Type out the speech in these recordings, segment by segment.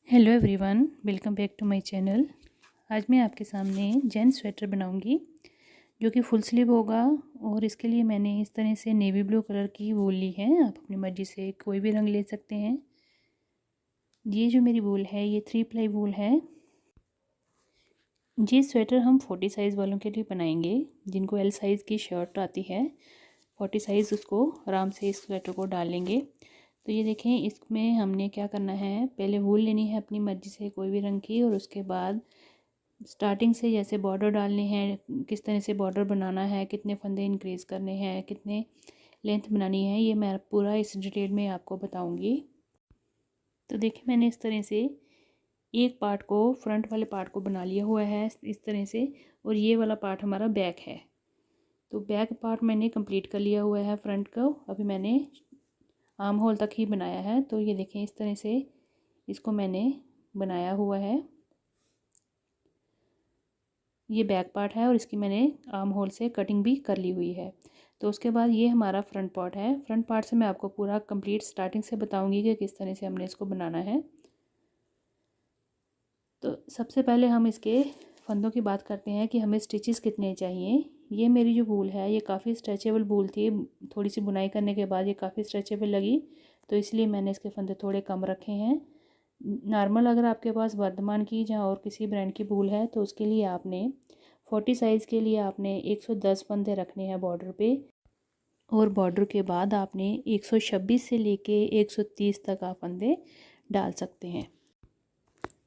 Hello everyone, welcome back to my channel. आज मैं आपके सामने जेंट्स स्वेटर बनाऊंगी जो कि फुल स्लीव होगा। और इसके लिए मैंने इस तरह से नेवी ब्लू कलर की वूल ली है। आप अपनी मर्ज़ी से कोई भी रंग ले सकते हैं। ये जो मेरी वूल है ये 3 प्लाई वूल है। ये स्वेटर हम 40 साइज़ वालों के लिए बनाएंगे। जिनको एल साइज़ की शर्ट आती है 40 साइज़, उसको आराम से इस स्वेटर को डाल लेंगे। तो ये देखें, इसमें हमने क्या करना है, पहले वूल लेनी है अपनी मर्ज़ी से कोई भी रंग की। और उसके बाद स्टार्टिंग से जैसे बॉर्डर डालने हैं, किस तरह से बॉर्डर बनाना है, कितने फंदे इंक्रीज़ करने हैं, कितने लेंथ बनानी है, ये मैं पूरा इस डिटेल में आपको बताऊंगी। तो देखिए, मैंने इस तरह से एक पार्ट को, फ्रंट वाले पार्ट को बना लिया हुआ है इस तरह से। और ये वाला पार्ट हमारा बैक है। तो बैक पार्ट मैंने कंप्लीट कर लिया हुआ है। फ्रंट को अभी मैंने आर्म होल तक ही बनाया है। तो ये देखें, इस तरह से इसको मैंने बनाया हुआ है। ये बैक पार्ट है और इसकी मैंने आर्म होल से कटिंग भी कर ली हुई है। तो उसके बाद ये हमारा फ्रंट पार्ट है। फ्रंट पार्ट से मैं आपको पूरा कंप्लीट स्टार्टिंग से बताऊंगी कि किस तरह से हमने इसको बनाना है। तो सबसे पहले हम इसके फंदों की बात करते हैं कि हमें स्टिचेस कितने चाहिए। ये मेरी जो वूल है ये काफ़ी स्ट्रेचेबल वूल थी। थोड़ी सी बुनाई करने के बाद ये काफ़ी स्ट्रेचेबल लगी, तो इसलिए मैंने इसके फंदे थोड़े कम रखे हैं। नॉर्मल अगर आपके पास वर्धमान की या और किसी ब्रांड की वूल है तो उसके लिए आपने 40 साइज़ के लिए आपने 110 फंदे रखने हैं बॉर्डर पे। और बॉर्डर के बाद आपने 126 से लेके 130 तक आप फंदे डाल सकते हैं।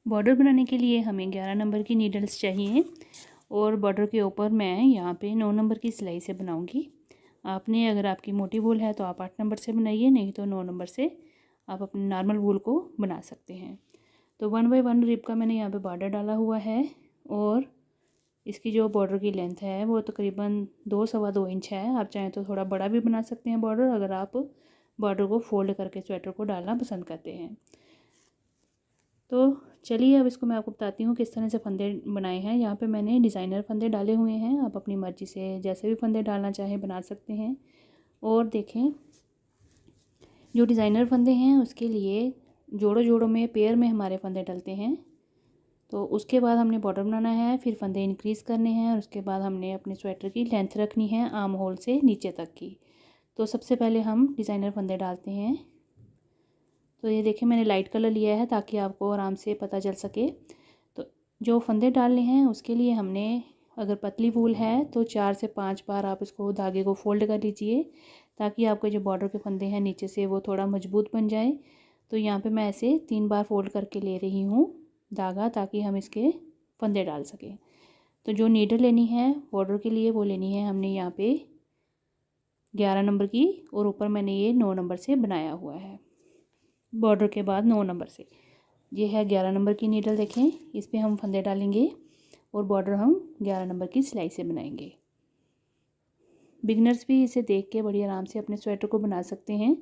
बॉर्डर बनाने के लिए हमें 11 नंबर की नीडल्स चाहिए। और बॉर्डर के ऊपर मैं यहाँ पे 9 नंबर की सिलाई से बनाऊँगी। आपने, अगर आपकी मोटी वूल है तो आप 8 नंबर से बनाइए, नहीं तो 9 नंबर से आप अपने नॉर्मल वूल को बना सकते हैं। तो 1 बाई 1 रिब का मैंने यहाँ पे बॉर्डर डाला हुआ है। और इसकी जो बॉर्डर की लेंथ है वो तकरीबन 2 सवा 2 इंच है। आप चाहें तो थोड़ा बड़ा भी बना सकते हैं बॉर्डर, अगर आप बॉर्डर को फोल्ड करके स्वेटर को डालना पसंद करते हैं। तो चलिए, अब इसको मैं आपको बताती हूँ किस तरह से फंदे बनाए हैं। यहाँ पे मैंने डिज़ाइनर फंदे डाले हुए हैं। आप अपनी मर्ज़ी से जैसे भी फंदे डालना चाहें बना सकते हैं। और देखें, जो डिज़ाइनर फंदे हैं उसके लिए जोड़ों जोड़ों में, पेयर में हमारे फंदे डलते हैं। तो उसके बाद हमने बॉर्डर बनाना है, फिर फंदे इंक्रीज़ करने हैं, और उसके बाद हमने अपने स्वेटर की लेंथ रखनी है आर्म होल से नीचे तक की। तो सबसे पहले हम डिज़ाइनर फंदे डालते हैं। तो ये देखिए, मैंने लाइट कलर लिया है ताकि आपको आराम से पता चल सके। तो जो फंदे डालने हैं उसके लिए हमने, अगर पतली वूल है तो 4 से 5 बार आप इसको धागे को फोल्ड कर लीजिए, ताकि आपके जो बॉर्डर के फंदे हैं नीचे से वो थोड़ा मजबूत बन जाए। तो यहाँ पे मैं ऐसे 3 बार फोल्ड करके ले रही हूँ धागा, ताकि हम इसके फंदे डाल सकें। तो जो नीडल लेनी है बॉर्डर के लिए वो लेनी है हमने यहाँ पे 11 नंबर की, और ऊपर मैंने ये 9 नंबर से बनाया हुआ है। बॉर्डर के बाद 9 नंबर से ये है 11 नंबर की नीडल। देखें, इस पर हम फंदे डालेंगे और बॉर्डर हम 11 नंबर की सिलाई से बनाएंगे। बिगनर्स भी इसे देख के बड़ी आराम से अपने स्वेटर को बना सकते हैं।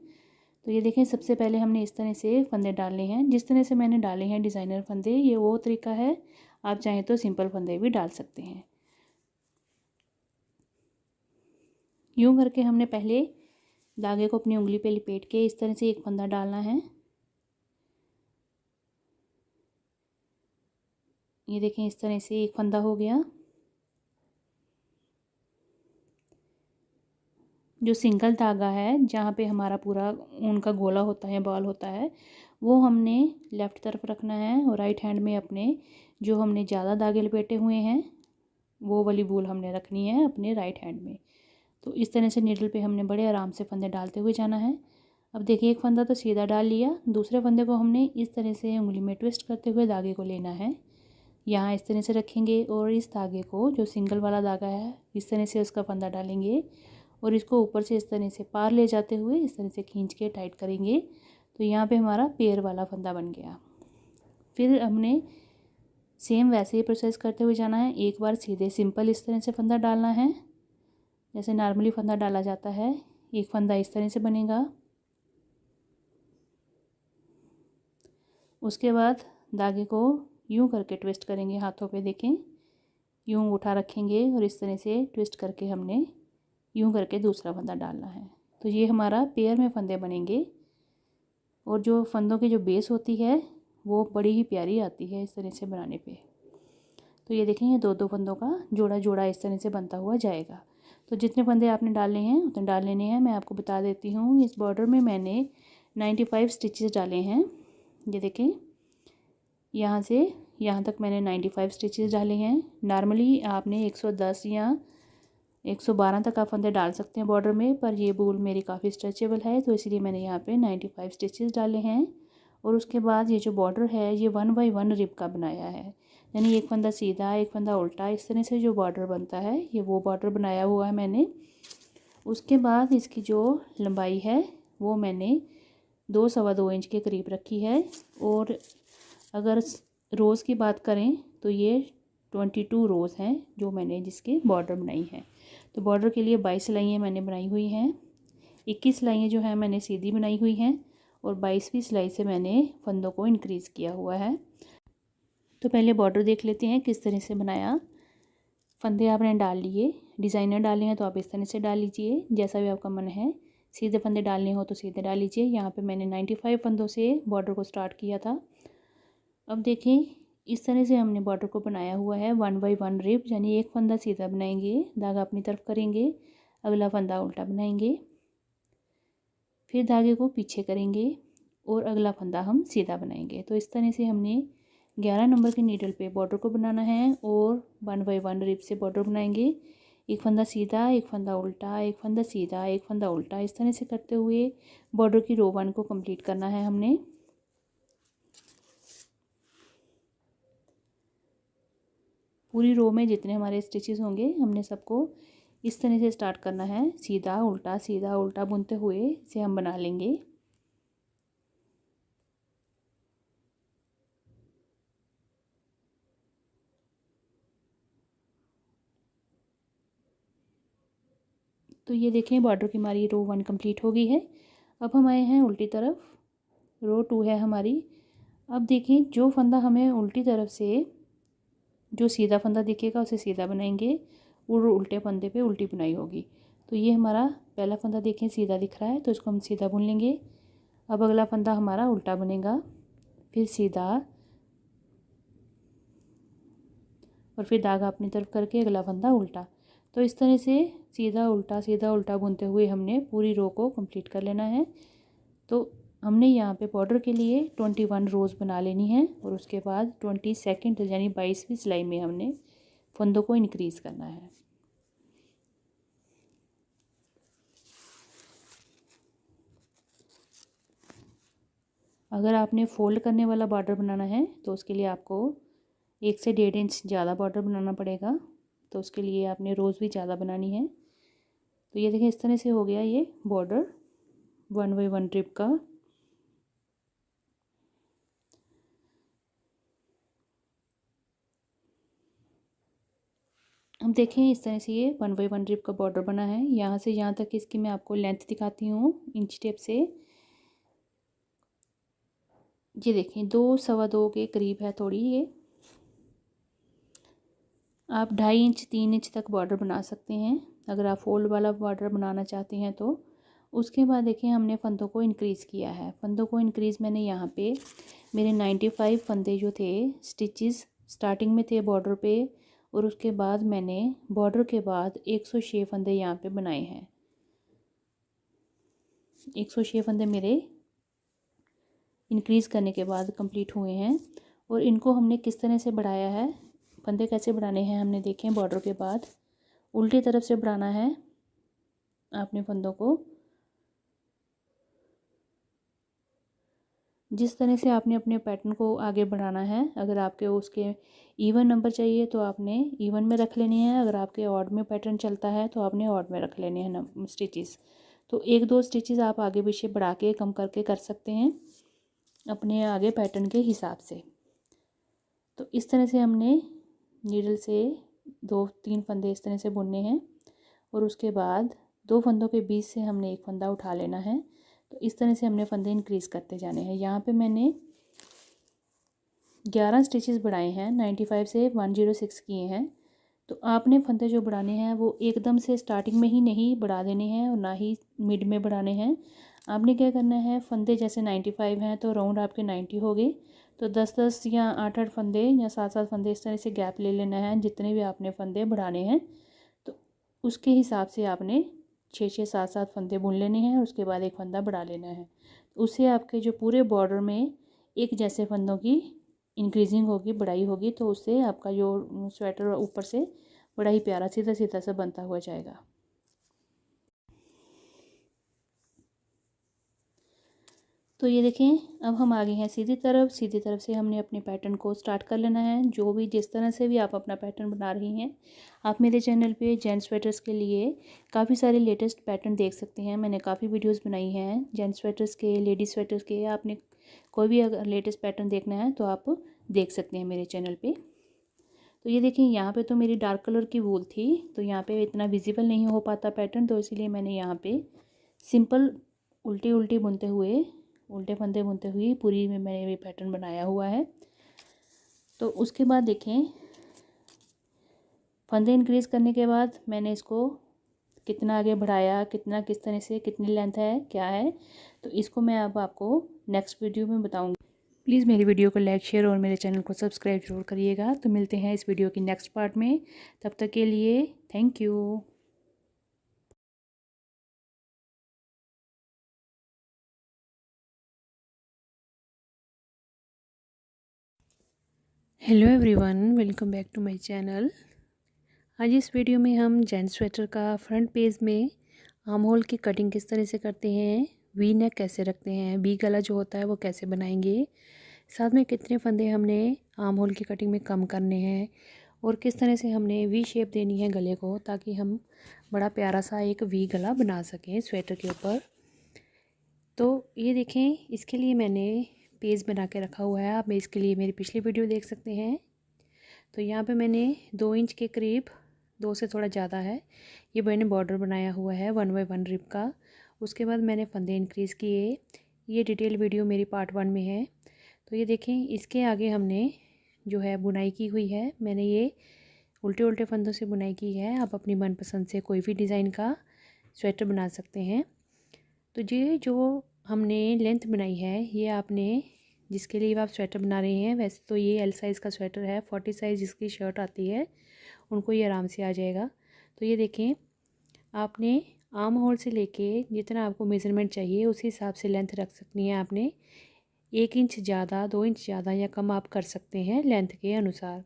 तो ये देखें, सबसे पहले हमने इस तरह से फंदे डालने हैं। जिस तरह से मैंने डाले हैं डिज़ाइनर फंदे, ये वो तरीका है। आप चाहें तो सिंपल फंदे भी डाल सकते हैं। यूँ करके हमने पहले धागे को अपनी उंगली पे लिपेट के इस तरह से एक फंदा डालना है। ये देखें, इस तरह से एक फंदा हो गया। जो सिंगल धागा है, जहाँ पे हमारा पूरा ऊन का गोला होता है, बॉल होता है, वो हमने लेफ़्ट तरफ रखना है। और राइट हैंड में अपने, जो हमने ज़्यादा धागे लपेटे हुए हैं, वो वाली वूल हमने रखनी है अपने राइट हैंड में। तो इस तरह से नीडल पे हमने बड़े आराम से फंदे डालते हुए जाना है। अब देखिए, एक फंदा तो सीधा डाल लिया, दूसरे फंदे को हमने इस तरह से उंगली में ट्विस्ट करते हुए धागे को लेना है। यहाँ इस तरह से रखेंगे और इस धागे को, जो सिंगल वाला धागा है, इस तरह से उसका फंदा डालेंगे और इसको ऊपर से इस तरह से पार ले जाते हुए इस तरह से खींच के टाइट करेंगे। तो यहाँ पे हमारा पेयर वाला फंदा बन गया। फिर हमने सेम वैसे ही प्रोसेस करते हुए जाना है। एक बार सीधे सिंपल इस तरह से फंदा डालना है, जैसे नॉर्मली फंदा डाला जाता है। एक फंदा इस तरह से बनेगा। उसके बाद धागे को यूं करके ट्विस्ट करेंगे हाथों पे। देखें, यूं उठा रखेंगे और इस तरह से ट्विस्ट करके हमने यूं करके दूसरा फंदा डालना है। तो ये हमारा पेयर में फंदे बनेंगे। और जो फंदों की जो बेस होती है वो बड़ी ही प्यारी आती है इस तरह से बनाने पे। तो ये देखें, ये 2-2 फंदों का जोड़ा जोड़ा इस तरह से बनता हुआ जाएगा। तो जितने फंदे आपने डालने हैं उतने डाल लेने हैं। मैं आपको बता देती हूँ, इस बॉर्डर में मैंने 95 स्टिचेस डाले हैं। ये देखें, यहाँ से यहाँ तक मैंने 95 स्टिचेस डाले हैं। नॉर्मली आपने 110 या 112 तक आप फंदे डाल सकते हैं बॉर्डर में, पर ये बूल मेरी काफ़ी स्ट्रेचेबल है तो इसलिए मैंने यहाँ पे 95 स्टिचेस डाले हैं। और उसके बाद ये जो बॉर्डर है ये 1 बाई 1 रिब का बनाया है, यानी एक फंदा सीधा एक फंदा उल्टा, इस तरह से जो बॉर्डर बनता है ये वो बॉर्डर बनाया हुआ है मैंने। उसके बाद इसकी जो लंबाई है वो मैंने 2-2.25 इंच के करीब रखी है। और अगर रोज़ की बात करें तो ये 22 रोज़ हैं जो मैंने जिसके बॉर्डर बनाई है। तो बॉर्डर के लिए 22 सिलाइयाँ मैंने बनाई हुई हैं। 21 सिलाइयाँ जो हैं मैंने सीधी बनाई हुई हैं और 22वीं सिलाई से मैंने फंदों को इंक्रीज़ किया हुआ है। तो पहले बॉर्डर देख लेते हैं किस तरह से बनाया। फंदे आपने डाल लिए, डिज़ाइनर डाले हैं तो आप इस तरह से डाल लीजिए, जैसा भी आपका मन है। सीधे फंदे डालने हो तो सीधे डाल लीजिए। यहाँ पे मैंने 95 फंदों से बॉर्डर को स्टार्ट किया था। अब देखें, इस तरह से हमने बॉर्डर को बनाया हुआ है 1 बाई 1 रिब, यानी एक फंदा सीधा बनाएंगे, धागा अपनी तरफ करेंगे, अगला फंदा उल्टा बनाएंगे, फिर धागे को पीछे करेंगे और अगला फंदा हम सीधा बनाएंगे। तो इस तरह से हमने 11 नंबर के नीडल पे बॉर्डर को बनाना है और 1 बाई 1 रिब से बॉर्डर बनाएंगे। एक फंदा सीधा एक फंदा उल्टा, एक फंदा सीधा एक फंदा उल्टा, इस तरह से करते हुए बॉर्डर की रो 1 को कंप्लीट करना है हमने। पूरी रो में जितने हमारे स्टिचेस होंगे हमने सबको इस तरह से स्टार्ट करना है, सीधा उल्टा बुनते हुए इसे हम बना लेंगे। तो ये देखें, बॉर्डर की हमारी रो 1 कंप्लीट हो गई है। अब हम आए हैं उल्टी तरफ, रो 2 है हमारी। अब देखें, जो फंदा हमें उल्टी तरफ से जो सीधा फंदा दिखेगा उसे सीधा बनाएंगे और उल्टे फंदे पे उल्टी बुनाई होगी। तो ये हमारा पहला फंदा देखें सीधा दिख रहा है तो इसको हम सीधा बुन लेंगे। अब अगला फंदा हमारा उल्टा बनेगा, फिर सीधा, और फिर धागा अपनी तरफ करके अगला फंदा उल्टा। तो इस तरह से सीधा उल्टा बुनते हुए हमने पूरी रो को कंप्लीट कर लेना है। तो हमने यहाँ पे बॉर्डर के लिए 21 रोज़ बना लेनी है और उसके बाद 22 यानी 22वीं सिलाई में हमने फंदों को इंक्रीज़ करना है। अगर आपने फोल्ड करने वाला बॉर्डर बनाना है तो उसके लिए आपको 1 से 1.5 इंच ज़्यादा बॉर्डर बनाना पड़ेगा, तो उसके लिए आपने रोज़ भी ज़्यादा बनानी है। तो ये देखें, इस तरह से हो गया ये बॉर्डर 1 बाई 1 रिब का। हम देखें, इस तरह से ये 1 बाई 1 रिब का बॉर्डर बना है। यहाँ से यहाँ तक इसकी मैं आपको लेंथ दिखाती हूँ इंच टेप से। ये देखें, 2-2.25 के करीब है थोड़ी ये। आप 2.5 इंच 3 इंच तक बॉर्डर बना सकते हैं अगर आप फोल्ड वाला बॉर्डर बनाना चाहते हैं तो। उसके बाद देखिए, हमने फंदों को इंक्रीज़ किया है। फंदों को इंक्रीज़ मैंने यहाँ पे मेरे 95 फंदे जो थे स्टिचेस स्टार्टिंग में थे बॉर्डर पे, और उसके बाद मैंने बॉर्डर के बाद 106 फंदे यहाँ पे बनाए हैं। 106 फंदे मेरे इंक्रीज़ करने के बाद कंप्लीट हुए हैं। और इनको हमने किस तरह से बढ़ाया है, फंदे कैसे बढ़ाने हैं हमने देखें। बॉर्डर के बाद उल्टी तरफ से बढ़ाना है आपने फंदों को। जिस तरह से आपने अपने पैटर्न को आगे बढ़ाना है, अगर आपके उसके इवन नंबर चाहिए तो आपने इवन में रख लेनी है, अगर आपके ऑड में पैटर्न चलता है तो आपने ऑड में रख लेने हैं स्टिचेस। तो 1-2 स्टिचेस आप आगे पीछे बढ़ा के कम करके कर सकते हैं अपने आगे पैटर्न के हिसाब से। तो इस तरह से हमने नीडल से 2-3 फंदे इस तरह से बुनने हैं और उसके बाद 2 फंदों के बीच से हमने एक फंदा उठा लेना है। तो इस तरह से हमने फंदे इंक्रीज़ करते जाने हैं। यहाँ पे मैंने 11 स्टिचेस बढ़ाए हैं, 95 से 106 किए हैं। तो आपने फंदे जो बढ़ाने हैं वो एकदम से स्टार्टिंग में ही नहीं बढ़ा देने हैं और ना ही मिड में बढ़ाने हैं। आपने क्या करना है, फंदे जैसे 95 हैं तो राउंड आपके 90 हो गए, तो 10-10 या 8-8 फंदे या 7-7 फंदे इस तरह से गैप ले लेना है। जितने भी आपने फंदे बढ़ाने हैं तो उसके हिसाब से आपने 6-6 7-7 फंदे बुन लेने हैं और उसके बाद एक फंदा बढ़ा लेना है। उससे आपके जो पूरे बॉर्डर में एक जैसे फंदों की इंक्रीजिंग होगी, बढ़ाई होगी, तो उससे आपका जो स्वेटर ऊपर से बड़ा ही प्यारा सीधा सीधा सा बनता हुआ जाएगा। तो ये देखें, अब हम आ गए हैं सीधी तरफ। सीधी तरफ से हमने अपने पैटर्न को स्टार्ट कर लेना है। जो भी जिस तरह से भी आप अपना पैटर्न बना रही हैं, आप मेरे चैनल पे जेंट्स स्वेटर्स के लिए काफ़ी सारे लेटेस्ट पैटर्न देख सकते हैं। मैंने काफ़ी वीडियोस बनाई हैं जेंट्स स्वेटर्स के, लेडीज़ स्वेटर्स के। आपने कोई भी अगर लेटेस्ट पैटर्न देखना है तो आप देख सकते हैं मेरे चैनल पर। तो ये देखें, यहाँ पर तो मेरी डार्क कलर की वूल थी, तो यहाँ पर इतना विजिबल नहीं हो पाता पैटर्न, तो इसीलिए मैंने यहाँ पर सिंपल उल्टी उल्टी बुनते हुए, उल्टे फंदे बुनते हुए पूरी में मैंने ये पैटर्न बनाया हुआ है। तो उसके बाद देखें, फंदे इंक्रीज़ करने के बाद मैंने इसको कितना आगे बढ़ाया, कितना किस तरह से, कितनी लेंथ है, क्या है, तो इसको मैं अब आपको नेक्स्ट वीडियो में बताऊंगी। प्लीज़ मेरी वीडियो को लाइक, शेयर और मेरे चैनल को सब्सक्राइब जरूर करिएगा। तो मिलते हैं इस वीडियो की नेक्स्ट पार्ट में। तब तक के लिए thank you. Hello everyone, welcome back to my channel. आज इस वीडियो में हम जेंट्स स्वेटर का फ्रंट पेज में आर्म होल की कटिंग किस तरह से करते हैं, वी नेक कैसे रखते हैं, वी गला जो होता है वो कैसे बनाएंगे, साथ में कितने फंदे हमने आर्म होल की कटिंग में कम करने हैं और किस तरह से हमने वी शेप देनी है गले को, ताकि हम बड़ा प्यारा सा एक वी गला बना सकें स्वेटर के ऊपर। तो ये देखें, इसके लिए मैंने पेज बना के रखा हुआ है। आप इसके लिए मेरी पिछली वीडियो देख सकते हैं। तो यहाँ पे मैंने 2 इंच के करीब, 2 से थोड़ा ज़्यादा है, ये मैंने बॉर्डर बनाया हुआ है 1 बाय 1 रिप का। उसके बाद मैंने फंदे इंक्रीज़ किए। ये डिटेल वीडियो मेरी पार्ट 1 में है। तो ये देखें, इसके आगे हमने जो है बुनाई की हुई है। मैंने ये उल्टे उल्टे फंदों से बुनाई की है। आप अपनी मनपसंद से कोई भी डिज़ाइन का स्वेटर बना सकते हैं। तो ये जो हमने लेंथ बनाई है, ये आपने जिसके लिए आप स्वेटर बना रहे हैं, वैसे तो ये एल साइज़ का स्वेटर है, 40 साइज़ जिसकी शर्ट आती है उनको ये आराम से आ जाएगा। तो ये देखें, आपने आर्म होल से लेके जितना आपको मेज़रमेंट चाहिए उस हिसाब से लेंथ रख सकती हैं। आपने 1 इंच ज़्यादा, 2 इंच ज़्यादा या कम आप कर सकते हैं लेंथ के अनुसार।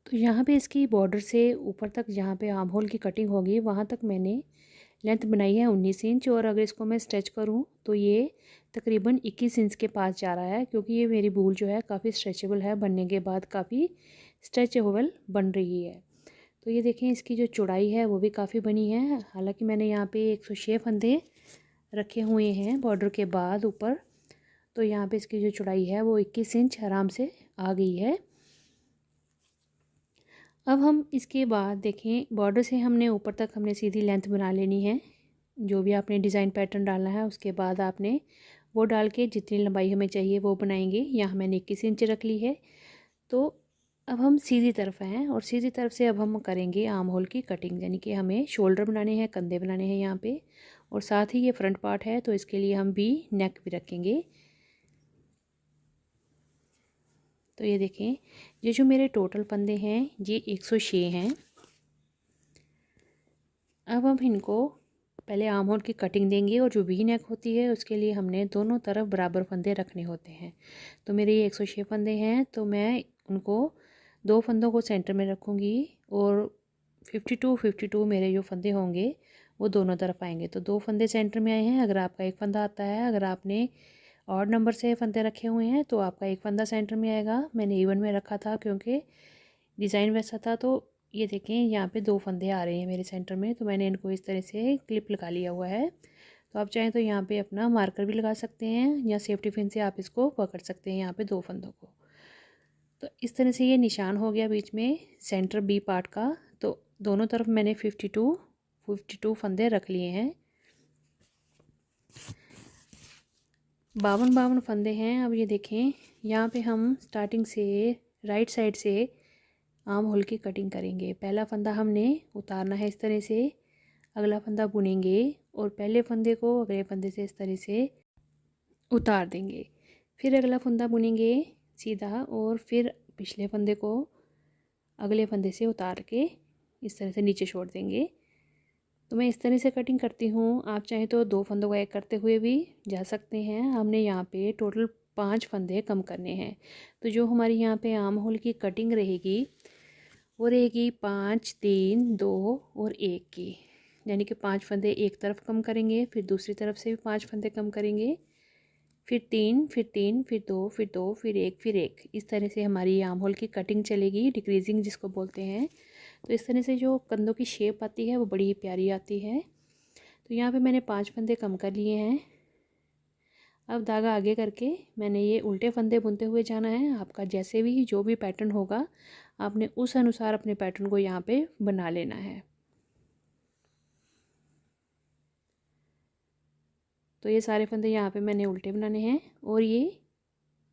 तो यहाँ पे इसकी बॉर्डर से ऊपर तक जहाँ पे आर्म होल की कटिंग होगी वहाँ तक मैंने लेंथ बनाई है 19 इंच। और अगर इसको मैं स्ट्रेच करूँ तो ये तकरीबन 21 इंच के पास जा रहा है, क्योंकि ये मेरी बूल जो है काफ़ी स्ट्रेचेबल है, बनने के बाद काफ़ी स्ट्रेचेबल बन रही है। तो ये देखें, इसकी जो चौड़ाई है वो भी काफ़ी बनी है। हालांकि मैंने यहाँ पे 106 फंदे रखे हुए हैं बॉर्डर के बाद ऊपर, तो यहाँ पे इसकी जो चौड़ाई है वो 21 इंच आराम से आ गई है। अब हम इसके बाद देखें, बॉर्डर से हमने ऊपर तक हमने सीधी लेंथ बना लेनी है। जो भी आपने डिज़ाइन पैटर्न डालना है उसके बाद आपने वो डाल के जितनी लंबाई हमें चाहिए वो बनाएंगे। यहाँ मैंने 21 इंच रख ली है। तो अब हम सीधी तरफ हैं और सीधी तरफ से अब हम करेंगे आर्म होल की कटिंग, यानी कि हमें शोल्डर बनाने हैं, कंधे बनाने हैं यहाँ पे, और साथ ही ये फ्रंट पार्ट है तो इसके लिए हम भी नेक भी रखेंगे। तो ये देखें, ये जो मेरे टोटल फंदे हैं ये 106 हैं। अब हम इनको पहले आर्म होल की कटिंग देंगे और जो वी नेक होती है उसके लिए हमने दोनों तरफ बराबर फंदे रखने होते हैं। तो मेरे ये 106 फंदे हैं, तो मैं उनको 2 फंदों को सेंटर में रखूँगी और 52 मेरे जो फंदे होंगे वो दोनों तरफ आएंगे। तो 2 फंदे सेंटर में आए हैं। अगर आपका एक फ़ंदा आता है, अगर आपने और नंबर से फंदे रखे हुए हैं तो आपका एक फंदा सेंटर में आएगा। मैंने इवन में रखा था क्योंकि डिज़ाइन वैसा था। तो ये देखें, यहाँ पे 2 फंदे आ रहे हैं मेरे सेंटर में, तो मैंने इनको इस तरह से क्लिप लगा लिया हुआ है। तो आप चाहें तो यहाँ पे अपना मार्कर भी लगा सकते हैं या सेफ्टी पिन से आप इसको पकड़ सकते हैं यहाँ पे 2 फंदों को। तो इस तरह से ये निशान हो गया बीच में सेंटर बी पार्ट का। तो दोनों तरफ मैंने 52 फंदे रख लिए हैं। 52 फंदे हैं। अब ये देखें, यहाँ पे हम स्टार्टिंग से राइट साइड से आर्म होल की कटिंग करेंगे। पहला फंदा हमने उतारना है इस तरह से, अगला फंदा बुनेंगे और पहले फंदे को अगले फंदे से इस तरह से उतार देंगे। फिर अगला फंदा बुनेंगे सीधा और फिर पिछले फंदे को अगले फंदे से उतार के इस तरह से नीचे छोड़ देंगे। तो मैं इस तरह से कटिंग करती हूँ। आप चाहें तो 2 फंदों का एक करते हुए भी जा सकते हैं। हमने यहाँ पे टोटल 5 फंदे कम करने हैं। तो जो हमारी यहाँ पे आर्म होल की कटिंग रहेगी वो रहेगी 5, 3, 2 और 1 की, यानी कि 5 फंदे एक तरफ कम करेंगे, फिर दूसरी तरफ से भी 5 फंदे कम करेंगे, फिर 3, फिर 3, फिर 2, फिर 2, फिर 1, फिर 1। इस तरह से हमारी आर्म होल की कटिंग चलेगी, डिक्रीजिंग जिसको बोलते हैं। तो इस तरह से जो कंधों की शेप आती है वो बड़ी ही प्यारी आती है। तो यहाँ पे मैंने 5 फंदे कम कर लिए हैं। अब धागा आगे करके मैंने ये उल्टे फंदे बुनते हुए जाना है। आपका जैसे भी जो भी पैटर्न होगा आपने उस अनुसार अपने पैटर्न को यहाँ पे बना लेना है। तो ये सारे फंदे यहाँ पे मैंने उल्टे बनाने हैं और ये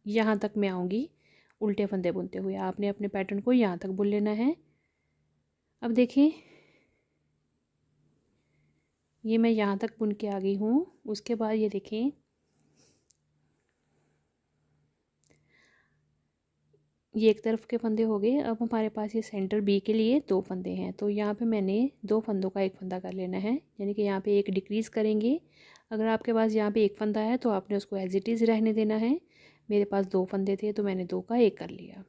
यहाँ तक मैं आऊँगी उल्टे फंदे बुनते हुए। आपने अपने पैटर्न को यहाँ तक बुन लेना है। अब देखिए ये मैं यहाँ तक बुन के आ गई हूँ। उसके बाद ये देखें ये एक तरफ के फंदे हो गए। अब हमारे पास ये सेंटर बी के लिए 2 फंदे हैं। तो यहाँ पे मैंने 2 फंदों का एक फंदा कर लेना है, यानी कि यहाँ पे एक डिक्रीज़ करेंगे। अगर आपके पास यहाँ पे एक फंदा है तो आपने उसको एज इट इज़ रहने देना है। मेरे पास 2 फंदे थे तो मैंने 2 का 1 कर लिया।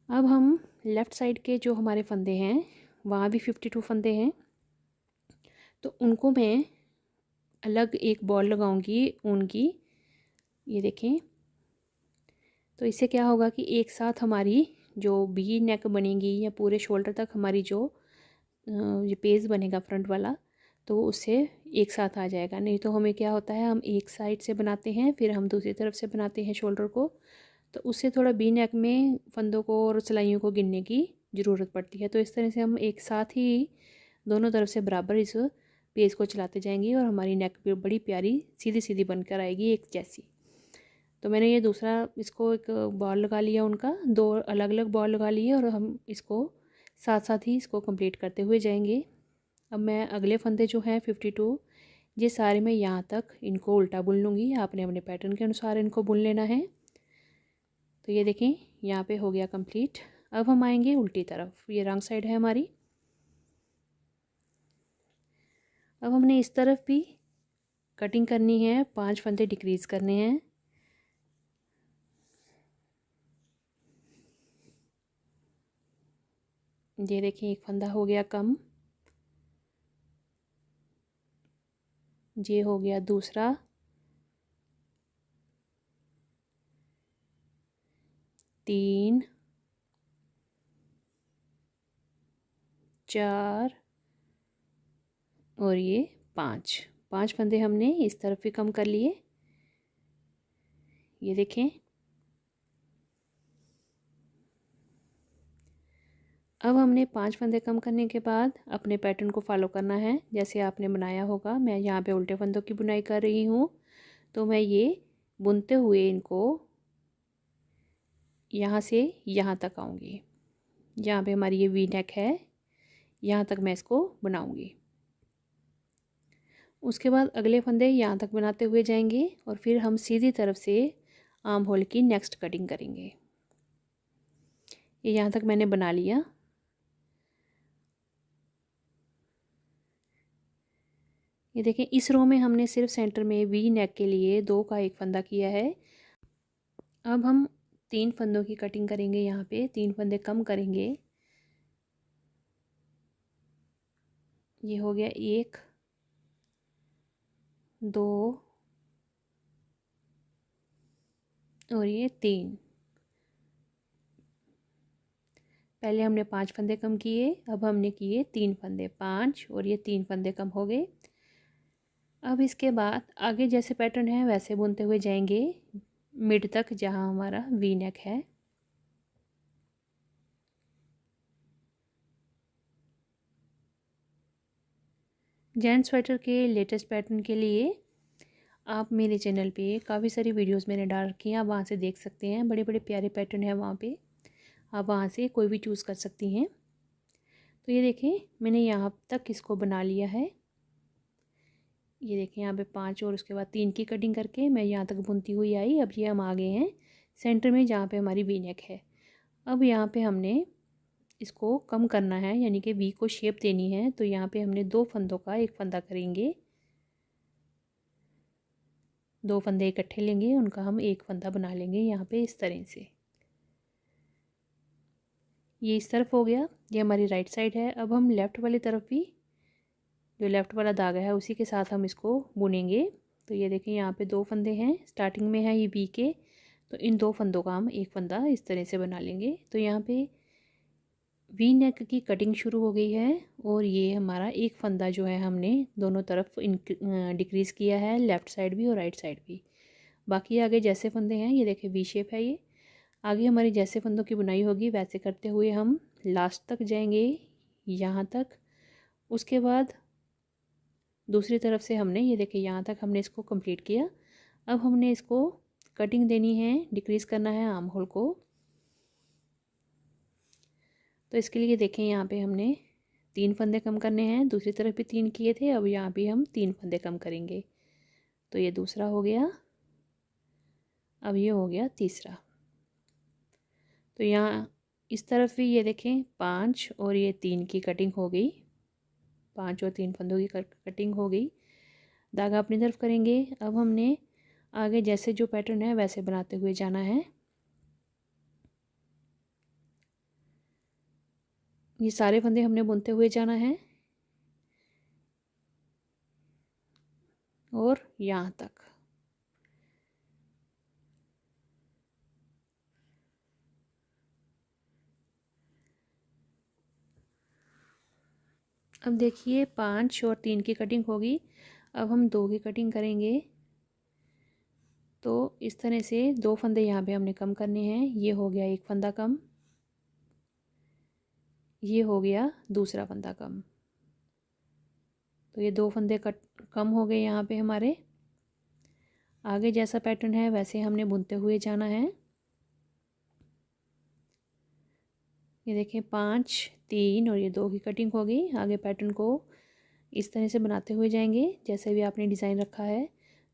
अब हम लेफ़्ट साइड के जो हमारे फंदे हैं वहाँ भी 52 फंदे हैं, तो उनको मैं अलग एक बॉल लगाऊंगी ऊन की। ये देखें, तो इससे क्या होगा कि एक साथ हमारी जो वी नेक बनेगी या पूरे शोल्डर तक हमारी जो ये पेज बनेगा फ्रंट वाला, तो उससे एक साथ आ जाएगा। नहीं तो हमें क्या होता है हम एक साइड से बनाते हैं फिर हम दूसरी तरफ से बनाते हैं शोल्डर को, तो उससे थोड़ा वी नेक में फंदों को और सिलाइयों को गिनने की ज़रूरत पड़ती है। तो इस तरह से हम एक साथ ही दोनों तरफ से बराबर इस पेज को चलाते जाएंगे और हमारी नेक भी बड़ी प्यारी सीधी सीधी बनकर आएगी एक जैसी। तो मैंने ये दूसरा इसको एक बॉल लगा लिया, उनका 2 अलग अलग बॉल लगा लिए और हम इसको साथ साथ ही इसको कंप्लीट करते हुए जाएंगे। अब मैं अगले फंदे जो हैं 52 ये सारे मैं यहाँ तक इनको उल्टा बुन लूँगी। आपने अपने पैटर्न के अनुसार इनको बुन लेना है। तो ये देखें यहाँ पे हो गया कंप्लीट। अब हम आएंगे उल्टी तरफ, ये रंग साइड है हमारी। अब हमने इस तरफ भी कटिंग करनी है, 5 फंदे डिक्रीज़ करने हैं। ये देखें एक फंदा हो गया कम, ये हो गया दूसरा, तीन, 4 और ये 5 फंदे हमने इस तरफ भी कम कर लिए। ये देखें अब हमने 5 फंदे कम करने के बाद अपने पैटर्न को फॉलो करना है जैसे आपने बनाया होगा। मैं यहाँ पे उल्टे फंदों की बुनाई कर रही हूँ, तो मैं ये बुनते हुए इनको यहाँ से यहाँ तक आऊँगी। यहाँ पे हमारी ये वी नेक है, यहाँ तक मैं इसको बनाऊँगी। उसके बाद अगले फंदे यहाँ तक बनाते हुए जाएंगे और फिर हम सीधी तरफ से आर्म होल की नेक्स्ट कटिंग करेंगे। ये यहाँ तक मैंने बना लिया। ये देखें इस रो में हमने सिर्फ सेंटर में वी नेक के लिए 2 का एक फंदा किया है। अब हम 3 फंदों की कटिंग करेंगे, यहाँ पे 3 फंदे कम करेंगे। ये हो गया 1, 2 और ये 3। पहले हमने 5 फंदे कम किए, अब हमने किए 3 फंदे, 5 और ये 3 फंदे कम हो गए। अब इसके बाद आगे जैसे पैटर्न है वैसे बुनते हुए जाएंगे मिड तक जहाँ हमारा वी नेक है। जेंट्स स्वेटर के लेटेस्ट पैटर्न के लिए आप मेरे चैनल पे काफ़ी सारी वीडियोस मैंने डाल रखी हैं, आप वहाँ से देख सकते हैं। बड़े बड़े प्यारे पैटर्न है वहाँ पे, आप वहाँ से कोई भी चूज़ कर सकती हैं। तो ये देखें मैंने यहाँ तक इसको बना लिया है। ये देखें यहाँ पे 5 और उसके बाद 3 की कटिंग करके मैं यहाँ तक बुनती हुई आई। अब ये हम आ गए हैं सेंटर में जहाँ पे हमारी वी नेक है। अब यहाँ पे हमने इसको कम करना है, यानी कि वी को शेप देनी है। तो यहाँ पे हमने 2 फंदों का एक फंदा करेंगे, 2 फंदे इकट्ठे लेंगे, उनका हम एक फंदा बना लेंगे यहाँ पे इस तरह से। ये इस तरफ हो गया, ये हमारी राइट साइड है। अब हम लेफ़्ट वाली तरफ भी जो लेफ़्ट वाला धागा है उसी के साथ हम इसको बुनेंगे। तो ये देखें यहाँ पे 2 फंदे हैं, स्टार्टिंग में है ये वी के, तो इन 2 फंदों का हम एक फंदा इस तरह से बना लेंगे। तो यहाँ पे वी नेक की कटिंग शुरू हो गई है और ये हमारा एक फंदा जो है हमने दोनों तरफ डिक्रीज़ किया है, लेफ़्ट साइड भी और राइट साइड भी। बाकी आगे जैसे फंदे हैं ये देखें वी शेप है। ये आगे हमारी जैसे फंदों की बुनाई होगी वैसे करते हुए हम लास्ट तक जाएंगे यहाँ तक। उसके बाद दूसरी तरफ से हमने ये देखें यहाँ तक हमने इसको कंप्लीट किया। अब हमने इसको कटिंग देनी है, डिक्रीज़ करना है आर्म होल को। तो इसके लिए देखें यहाँ पे हमने 3 फंदे कम करने हैं, दूसरी तरफ भी 3 किए थे, अब यहाँ भी हम 3 फंदे कम करेंगे। तो ये दूसरा हो गया, अब ये हो गया तीसरा। तो यहाँ इस तरफ भी ये देखें 5 और ये 3 की कटिंग हो गई, 5 और 3 फंदों की कटिंग हो गई। धागा अपनी तरफ करेंगे। अब हमने आगे जैसे जो पैटर्न है वैसे बनाते हुए जाना है। ये सारे फंदे हमने बुनते हुए जाना है और यहाँ तक। अब देखिए 5 और 3 की कटिंग होगी, अब हम 2 की कटिंग करेंगे। तो इस तरह से 2 फंदे यहाँ पे हमने कम करने हैं। ये हो गया एक फंदा कम, ये हो गया दूसरा फंदा कम। तो ये 2 फंदे कम हो गए यहाँ पे हमारे। आगे जैसा पैटर्न है वैसे हमने बुनते हुए जाना है। ये देखें 5, 3 और ये 2 की कटिंग हो गई। आगे पैटर्न को इस तरह से बनाते हुए जाएंगे जैसे भी आपने डिज़ाइन रखा है।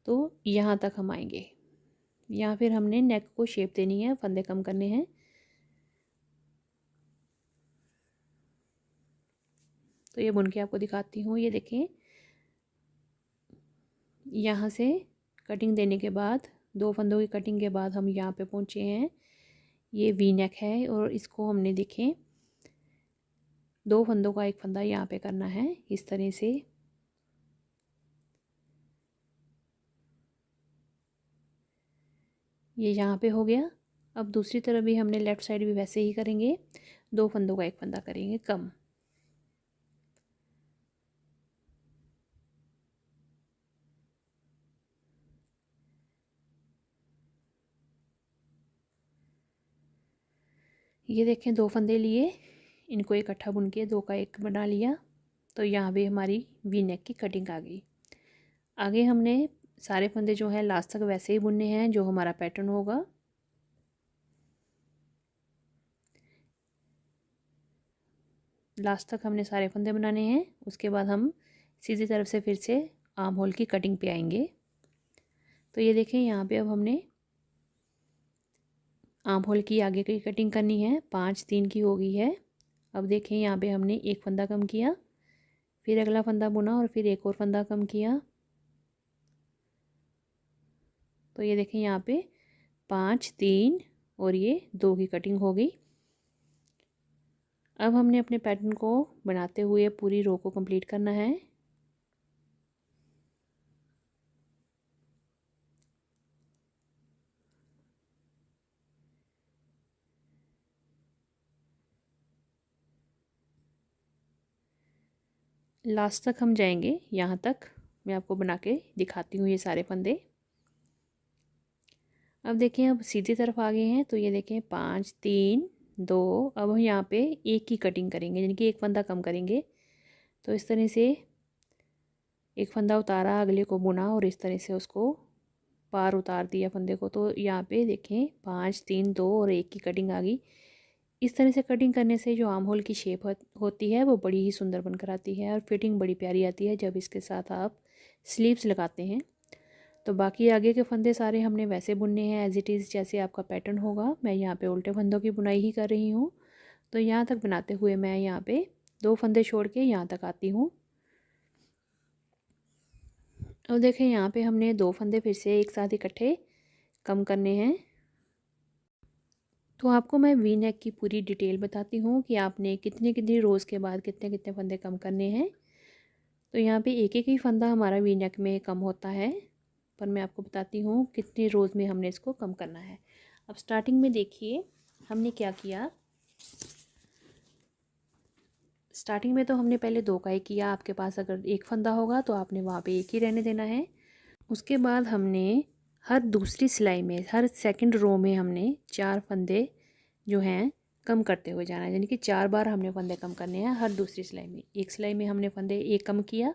तो यहाँ तक हम आएंगे, यहाँ फिर हमने नेक को शेप देनी है, फंदे कम करने हैं। तो ये बुन के आपको दिखाती हूँ। ये देखें यहाँ से कटिंग देने के बाद 2 फंदों की कटिंग के बाद हम यहाँ पे पहुँचे हैं। ये वी नेक है और इसको हमने देखें 2 फंदों का एक फंदा यहाँ पे करना है इस तरह से। ये यहाँ पे हो गया। अब दूसरी तरफ भी हमने लेफ़्ट साइड भी वैसे ही करेंगे, 2 फंदों का एक फंदा करेंगे कम। ये देखें 2 फंदे लिए, इनको इकट्ठा बुन के 2 का एक बना लिया। तो यहाँ भी हमारी वी नेक की कटिंग आ गई। आगे हमने सारे फंदे जो हैं लास्ट तक वैसे ही बुनने हैं जो हमारा पैटर्न होगा। लास्ट तक हमने सारे फंदे बनाने हैं। उसके बाद हम सीधी तरफ से फिर से आर्म होल की कटिंग पे आएंगे। तो ये देखें यहाँ पे अब हमने आर्म होल की आगे की कटिंग करनी है, 5, 3 की हो गई है। अब देखें यहाँ पे हमने एक फंदा कम किया, फिर अगला फंदा बुना और फिर एक और फंदा कम किया। तो ये देखें यहाँ पे 5, 3 और ये 2 की कटिंग हो गई। अब हमने अपने पैटर्न को बनाते हुए पूरी रो को कंप्लीट करना है। लास्ट तक हम जाएंगे, यहाँ तक मैं आपको बना के दिखाती हूँ ये सारे फंदे। अब देखें अब सीधी तरफ आ गए हैं। तो ये देखें 5, 3, 2, अब हम यहाँ पे एक की कटिंग करेंगे, यानी कि एक फंदा कम करेंगे। तो इस तरह से एक फंदा उतारा, अगले को बुना और इस तरह से उसको पार उतार दिया फंदे को। तो यहाँ पे देखें 5, 3, 2 और एक की कटिंग आ गई। इस तरह से कटिंग करने से जो आर्म होल की शेप होती है वो बड़ी ही सुंदर बनकर आती है और फिटिंग बड़ी प्यारी आती है जब इसके साथ आप स्लीव्स लगाते हैं। तो बाकी आगे के फंदे सारे हमने वैसे बुनने हैं एज इट इज़, जैसे आपका पैटर्न होगा। मैं यहाँ पे उल्टे फंदों की बुनाई ही कर रही हूँ। तो यहाँ तक बनाते हुए मैं यहाँ पे 2 फंदे छोड़ के यहाँ तक आती हूँ। और देखें यहाँ पे हमने 2 फंदे फिर से एक साथ इकट्ठे कम करने हैं। तो आपको मैं वी नेक की पूरी डिटेल बताती हूँ कि आपने कितने कितनी रोज़ के बाद कितने कितने फंदे कम करने हैं। तो यहाँ पे एक एक ही फंदा हमारा वी नेक में कम होता है, पर मैं आपको बताती हूँ कितनी रोज़ में हमने इसको कम करना है। अब स्टार्टिंग में देखिए हमने क्या किया। स्टार्टिंग में तो हमने पहले 2 का ही किया। आपके पास अगर एक फंदा होगा तो आपने वहाँ पे एक ही रहने देना है। उसके बाद हमने हर दूसरी सिलाई में, हर सेकंड रो में हमने 4 फंदे जो हैं कम करते हुए जाना है। यानी कि 4 बार हमने फंदे कम करने हैं हर दूसरी सिलाई में। एक सिलाई में हमने फंदे एक कम किया,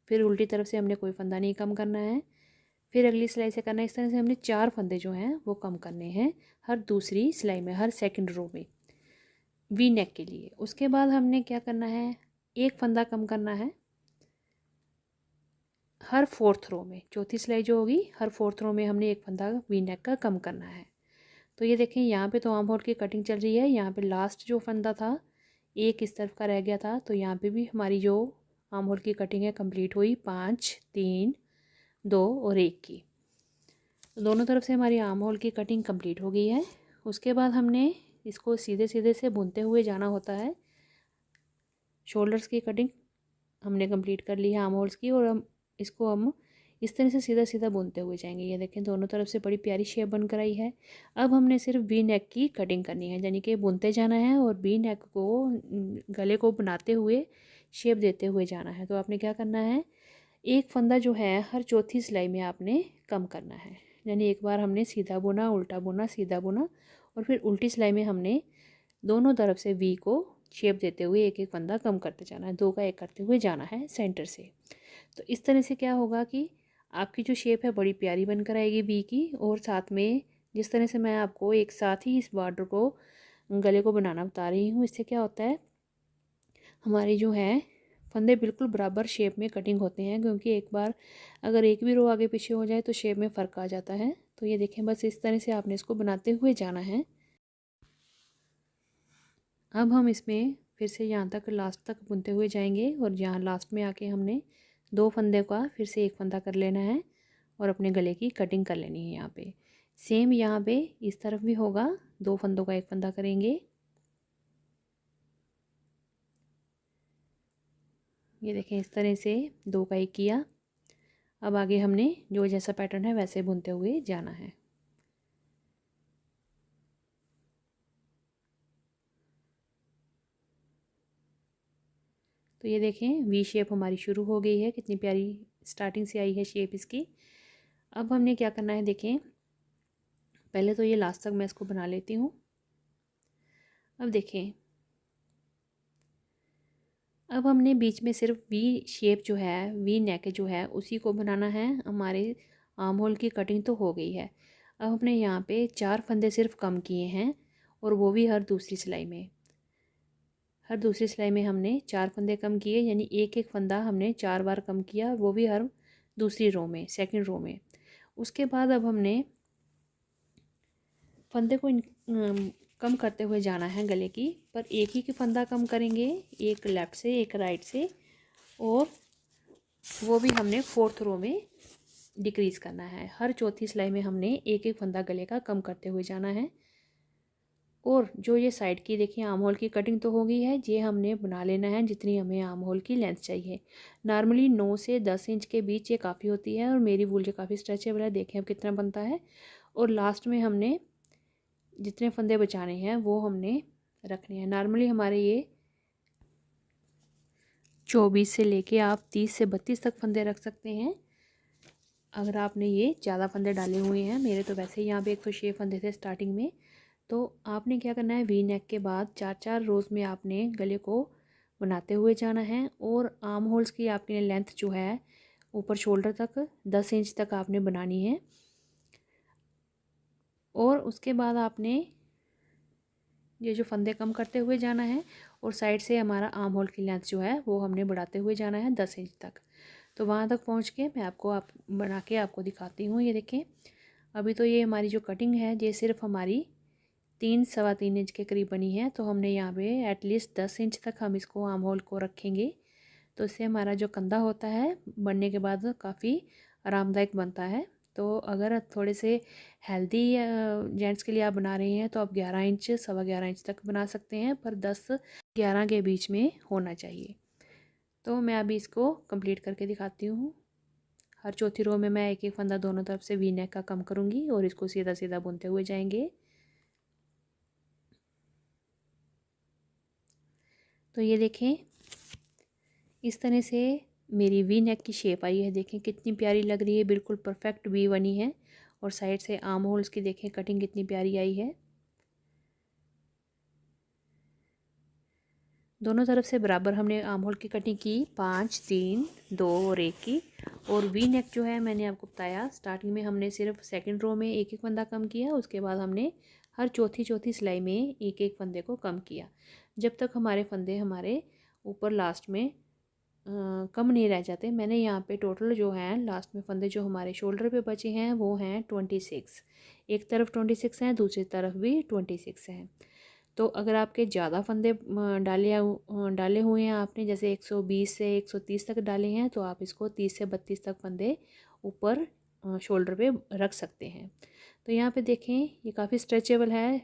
फिर उल्टी तरफ से हमने कोई फंदा नहीं कम करना है, फिर अगली सिलाई से करना है। इस तरह से हमने 4 फंदे जो हैं वो कम करने हैं हर दूसरी सिलाई में, हर सेकंड रो में वी नेक के लिए। उसके बाद हमने क्या करना है, एक फंदा कम करना है हर 4th रो में। चौथी सिलाई जो होगी हर 4th रो में हमने एक फंदा वी नेक का कम करना है। तो ये देखें यहाँ पे तो आर्म होल की कटिंग चल रही है। यहाँ पे लास्ट जो फंदा था एक इस तरफ का रह गया था, तो यहाँ पे भी हमारी जो आर्म होल की कटिंग है कंप्लीट हुई। 5 3 2 और 1 की, तो दोनों तरफ से हमारी आर्म होल की कटिंग कंप्लीट हो गई है। उसके बाद हमने इसको सीधे सीधे से बुनते हुए जाना होता है। शोल्डर्स की कटिंग हमने कंप्लीट कर ली है आर्म होल्स की, और हम इस तरह से सीधा सीधा बुनते हुए जाएंगे। ये देखें दोनों तरफ से बड़ी प्यारी शेप बनकर आई है। अब हमने सिर्फ वी नेक की कटिंग करनी है, यानी कि बुनते जाना है और वी नेक को, गले को बनाते हुए शेप देते हुए जाना है। तो आपने क्या करना है, एक फंदा जो है हर चौथी सिलाई में आपने कम करना है। यानी एक बार हमने सीधा बुना, उल्टा बुना, सीधा बुना, और फिर उल्टी सिलाई में हमने दोनों तरफ से वी को शेप देते हुए एक एक फंदा कम करते जाना है। 2 का 1 करते हुए जाना है सेंटर से। तो इस तरह से क्या होगा कि आपकी जो शेप है बड़ी प्यारी बनकर आएगी वी की। और साथ में जिस तरह से मैं आपको एक साथ ही इस बॉर्डर को, गले को बनाना बता रही हूँ, इससे क्या होता है हमारी जो है फंदे बिल्कुल बराबर शेप में कटिंग होते हैं। क्योंकि एक बार अगर एक भी रो आगे पीछे हो जाए तो शेप में फ़र्क आ जाता है। तो ये देखें बस इस तरह से आपने इसको बनाते हुए जाना है। अब हम इसमें फिर से यहाँ तक लास्ट तक बुनते हुए जाएंगे, और यहाँ लास्ट में आके हमने 2 फंदे का फिर से एक फंदा कर लेना है और अपने गले की कटिंग कर लेनी है। यहाँ पे सेम यहाँ पे इस तरफ भी होगा, 2 फंदों का एक फंदा करेंगे। ये देखें इस तरह से 2 का 1 किया। अब आगे हमने जो जैसा पैटर्न है वैसे बुनते हुए जाना है। तो ये देखें वी शेप हमारी शुरू हो गई है, कितनी प्यारी स्टार्टिंग से आई है शेप इसकी। अब हमने क्या करना है, देखें पहले तो ये लास्ट तक मैं इसको बना लेती हूँ। अब देखें अब हमने बीच में सिर्फ वी शेप जो है, वी नेक जो है उसी को बनाना है। हमारे आर्म होल की कटिंग तो हो गई है। अब हमने यहाँ पे 4 फंदे सिर्फ कम किए हैं, और वो भी हर दूसरी सिलाई में। हर दूसरी सिलाई में हमने 4 फंदे कम किए, यानी एक एक फंदा हमने 4 बार कम किया, और वो भी हर दूसरी रो में, सेकंड रो में। उसके बाद अब हमने फंदे को कम करते हुए जाना है गले की, पर एक ही फंदा कम करेंगे, एक लेफ़्ट से एक राइट से, और वो भी हमने 4th रो में डिक्रीज़ करना है। हर चौथी सिलाई में हमने एक एक फंदा गले का कम करते हुए जाना है। और जो ये साइड की देखिए आर्म होल की कटिंग तो हो गई है, ये हमने बना लेना है जितनी हमें आर्म होल की लेंथ चाहिए। नॉर्मली 9 से 10 इंच के बीच ये काफ़ी होती है, और मेरी वूल जो काफ़ी स्ट्रेचेबल है, देखें अब कितना बनता है। और लास्ट में हमने जितने फंदे बचाने हैं वो हमने रखने हैं। नॉर्मली हमारे ये 24 से लेके आप 30 से 32 तक फंदे रख सकते हैं, अगर आपने ये ज़्यादा फंदे डाले हुए हैं। मेरे तो वैसे ही यहाँ पे 106 फंदे थे स्टार्टिंग में। तो आपने क्या करना है, वी नेक के बाद 4-4 रोज़ में आपने गले को बनाते हुए जाना है। और आर्म होल्स की आपने लेंथ जो है ऊपर शोल्डर तक 10 इंच तक आपने बनानी है। और उसके बाद आपने ये जो फंदे कम करते हुए जाना है, और साइड से हमारा आर्म होल की लेंथ जो है वो हमने बढ़ाते हुए जाना है 10 इंच तक। तो वहाँ तक पहुँच के मैं आप बना के आपको दिखाती हूँ। ये देखें, अभी तो ये हमारी जो कटिंग है ये सिर्फ हमारी 3-3.25 इंच के करीब बनी है। तो हमने यहाँ पे एटलीस्ट 10 इंच तक हम इसको आर्म होल को रखेंगे, तो इससे हमारा जो कंधा होता है बनने के बाद काफ़ी आरामदायक बनता है। तो अगर थोड़े से हेल्दी जेंट्स के लिए आप बना रहे हैं तो आप 11 इंच 11.25 इंच तक बना सकते हैं, पर 10-11 के बीच में होना चाहिए। तो मैं अभी इसको कंप्लीट करके दिखाती हूँ। हर चौथी रो में मैं एक एक फंदा दोनों तरफ से वी नेक का कम करूँगी और इसको सीधा सीधा बुनते हुए जाएंगे। तो ये देखें, इस तरह से मेरी वी नेक की शेप आई है। देखें कितनी प्यारी लग रही है, बिल्कुल परफेक्ट वी बनी है। और साइड से आर्म होल्स की देखें कटिंग कितनी प्यारी आई है। दोनों तरफ से बराबर हमने आर्म होल की कटिंग की, 5, 3, 2 और 1 की। और वी नेक जो है मैंने आपको बताया स्टार्टिंग में हमने सिर्फ सेकंड रो में एक एक फंदा कम किया, उसके बाद हमने हर चौथी सिलाई में एक एक फंदे को कम किया, जब तक हमारे फंदे हमारे ऊपर लास्ट में कम नहीं रह जाते। मैंने यहाँ पे टोटल जो है लास्ट में फंदे जो हमारे शोल्डर पे बचे हैं वो हैं 26। एक तरफ 26 हैं, दूसरी तरफ भी 26 हैं। तो अगर आपके ज़्यादा फंदे डाले हुए हैं आपने, जैसे 120 से 130 तक डाले हैं, तो आप इसको 30 से 32 तक फंदे ऊपर शोल्डर पे रख सकते हैं। तो यहाँ पे देखें ये काफ़ी स्ट्रेचेबल है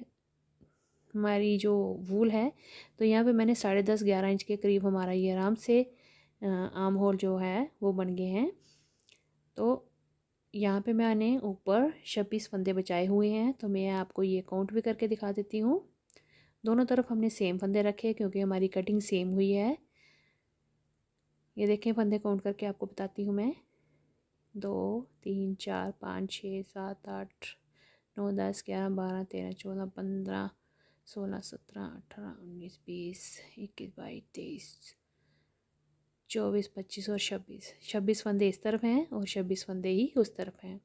हमारी जो वूल है। तो यहाँ पे मैंने 10.5-11 इंच के करीब हमारा ये आराम से आर्म होल जो है वो बन गए हैं। तो यहाँ पे मैंने ऊपर 26 फंदे बचाए हुए हैं, तो मैं आपको ये काउंट भी करके दिखा देती हूँ। दोनों तरफ हमने सेम फंदे रखे क्योंकि हमारी कटिंग सेम हुई है। ये देखें फंदे काउंट करके आपको बताती हूँ मैं। 2, 3, 4, 5, 6, 7, 8, 9, 10, 11, 12, 13, 14, 15, 16, 17, 18, 19, 20, 21, 22, 23, 24, 25 और 26 फंदे इस तरफ हैं और 26 फंदे ही उस तरफ हैं।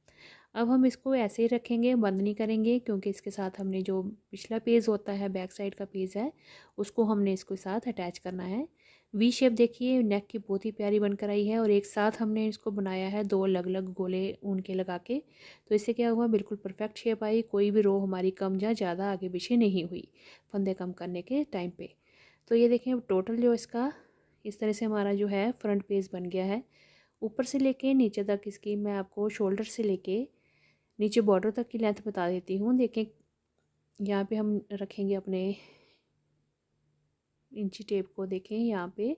अब हम इसको ऐसे ही रखेंगे, बंद नहीं करेंगे, क्योंकि इसके साथ हमने जो पिछला पेज होता है बैक साइड का पेज है उसको हमने इसके साथ अटैच करना है। वी शेप देखिए नेक की बहुत ही प्यारी बनकर आई है, और एक साथ हमने इसको बनाया है 2 अलग अलग गोले ऊन के लगा के। तो इससे क्या हुआ, बिल्कुल परफेक्ट शेप आई, कोई भी रो हमारी कम या ज़्यादा आगे पीछे नहीं हुई फंदे कम करने के टाइम पे। तो ये देखें टोटल जो इसका इस तरह से हमारा जो है फ्रंट पेज बन गया है। ऊपर से लेके नीचे तक इसकी मैं आपको शोल्डर से लेके नीचे बॉर्डर तक की लेंथ बता देती हूँ। देखें यहाँ पे हम रखेंगे अपने इंची टेप को, देखें यहाँ पे,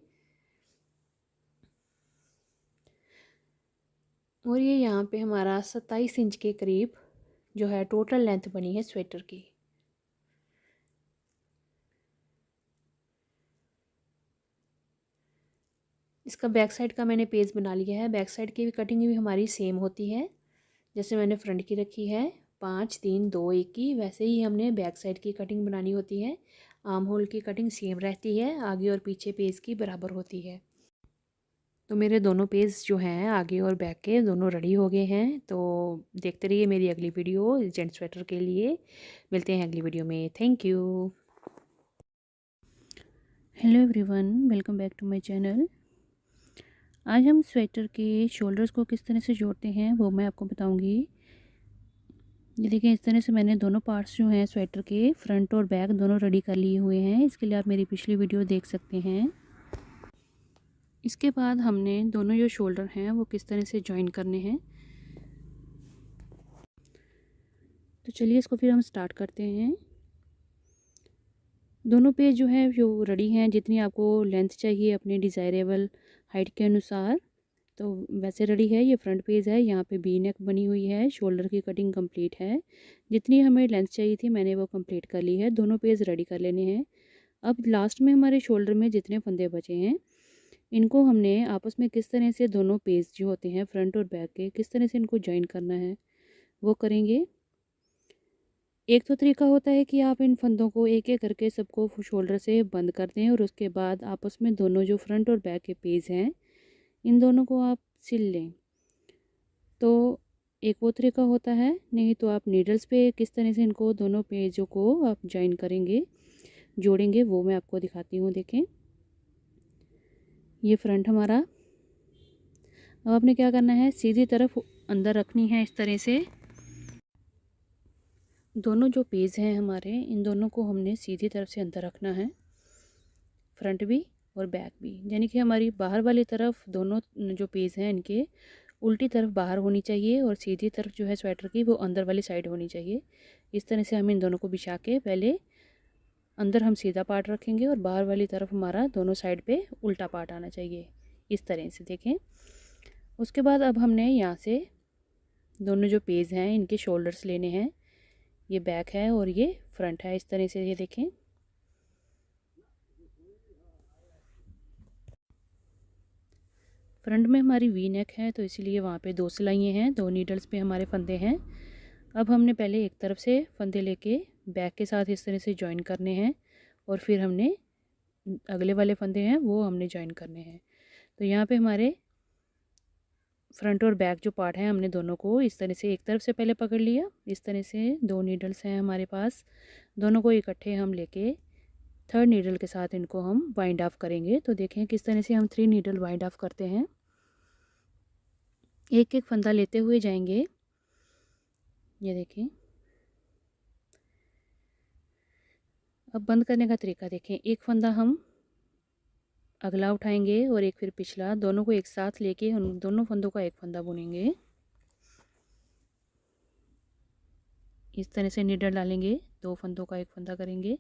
और ये यहाँ पे हमारा 27 इंच के करीब जो है टोटल लेंथ बनी है स्वेटर की। इसका बैक साइड का मैंने पेज बना लिया है। बैक साइड की भी कटिंग भी हमारी सेम होती है, जैसे मैंने फ्रंट की रखी है 5, 3, 2, 1 की, वैसे ही हमने बैक साइड की कटिंग बनानी होती है। आर्म होल की कटिंग सेम रहती है, आगे और पीछे पेज की बराबर होती है। तो मेरे दोनों पेज जो हैं आगे और बैक के दोनों रेडी हो गए हैं। तो देखते रहिए मेरी अगली वीडियो जेंट्स स्वेटर के लिए। मिलते हैं अगली वीडियो में। Thank you. Hello everyone, welcome back to my channel. आज हम स्वेटर के शोल्डर्स को किस तरह से जोड़ते हैं वो मैं आपको बताऊंगी। ये देखिए इस तरह से मैंने दोनों पार्ट्स जो हैं स्वेटर के फ्रंट और बैक दोनों रेडी कर लिए हुए हैं। इसके लिए आप मेरी पिछली वीडियो देख सकते हैं। इसके बाद हमने दोनों जो शोल्डर हैं वो किस तरह से जॉइन करने हैं। तो चलिए इसको फिर हम स्टार्ट करते हैं। दोनों पेज जो है जो रेडी हैं, जितनी आपको लेंथ चाहिए अपने डिज़ायरेबल हाइट के अनुसार, तो वैसे रेडी है। ये फ्रंट पेज है, यहाँ पे वी नेक बनी हुई है, शोल्डर की कटिंग कंप्लीट है। जितनी हमें लेंथ चाहिए थी मैंने वो कंप्लीट कर ली है। दोनों पेज रेडी कर लेने हैं। अब लास्ट में हमारे शोल्डर में जितने फंदे बचे हैं इनको हमने आपस में किस तरह से दोनों पेज जो होते हैं फ्रंट और बैक के किस तरह से इनको जॉइन करना है वो करेंगे। एक तो तरीका होता है कि आप इन फंदों को एक एक करके सबको शोल्डर से बंद कर दें और उसके बाद आपस में दोनों जो फ्रंट और बैक के पेज हैं इन दोनों को आप सिल लें। तो एक वो तरीका होता है, नहीं तो आप नीडल्स पे किस तरह से इनको दोनों पेजों को आप जॉइन करेंगे जोड़ेंगे वो मैं आपको दिखाती हूँ। देखें ये फ्रंट हमारा, अब आपने क्या करना है, सीधी तरफ अंदर रखनी है इस तरह से। दोनों जो पेज हैं हमारे, इन दोनों को हमने सीधी तरफ से अंदर रखना है, फ्रंट भी और बैक भी। यानी कि हमारी बाहर वाली तरफ दोनों जो पेज हैं इनके उल्टी तरफ बाहर होनी चाहिए और सीधी तरफ जो है स्वेटर की वो अंदर वाली साइड होनी चाहिए। इस तरह से हम इन दोनों को बिछा के पहले अंदर हम सीधा पार्ट रखेंगे और बाहर वाली तरफ हमारा दोनों साइड पे उल्टा पार्ट आना चाहिए, इस तरह से देखें। उसके बाद अब हमने यहाँ से दोनों जो पेज हैं इनके शोल्डर्स लेने हैं, ये बैक है और ये फ्रंट है, इस तरह से ये देखें। फ्रंट में हमारी वी नेक है तो इसलिए वहाँ पे 2 सिलाइयाँ हैं, 2 नीडल्स पे हमारे फंदे हैं। अब हमने पहले एक तरफ से फंदे लेके बैक के साथ इस तरह से जॉइन करने हैं और फिर हमने अगले वाले फंदे हैं वो हमने जॉइन करने हैं। तो यहाँ पे हमारे फ्रंट और बैक जो पार्ट है हमने दोनों को इस तरह से एक तरफ से पहले पकड़ लिया। इस तरह से 2 नीडल्स हैं हमारे पास, दोनों को इकट्ठे हम लेके 3rd नीडल के साथ इनको हम वाइंड ऑफ करेंगे। तो देखें किस तरह से हम 3 नीडल वाइंड ऑफ करते हैं। एक एक फंदा लेते हुए जाएंगे, ये देखें। अब बंद करने का तरीका देखें, एक फंदा हम अगला उठाएंगे और एक फिर पिछला, दोनों को एक साथ लेके उन दोनों फंदों का एक फंदा बुनेंगे। इस तरह से नीडल डालेंगे, 2 फंदों का एक फंदा करेंगे।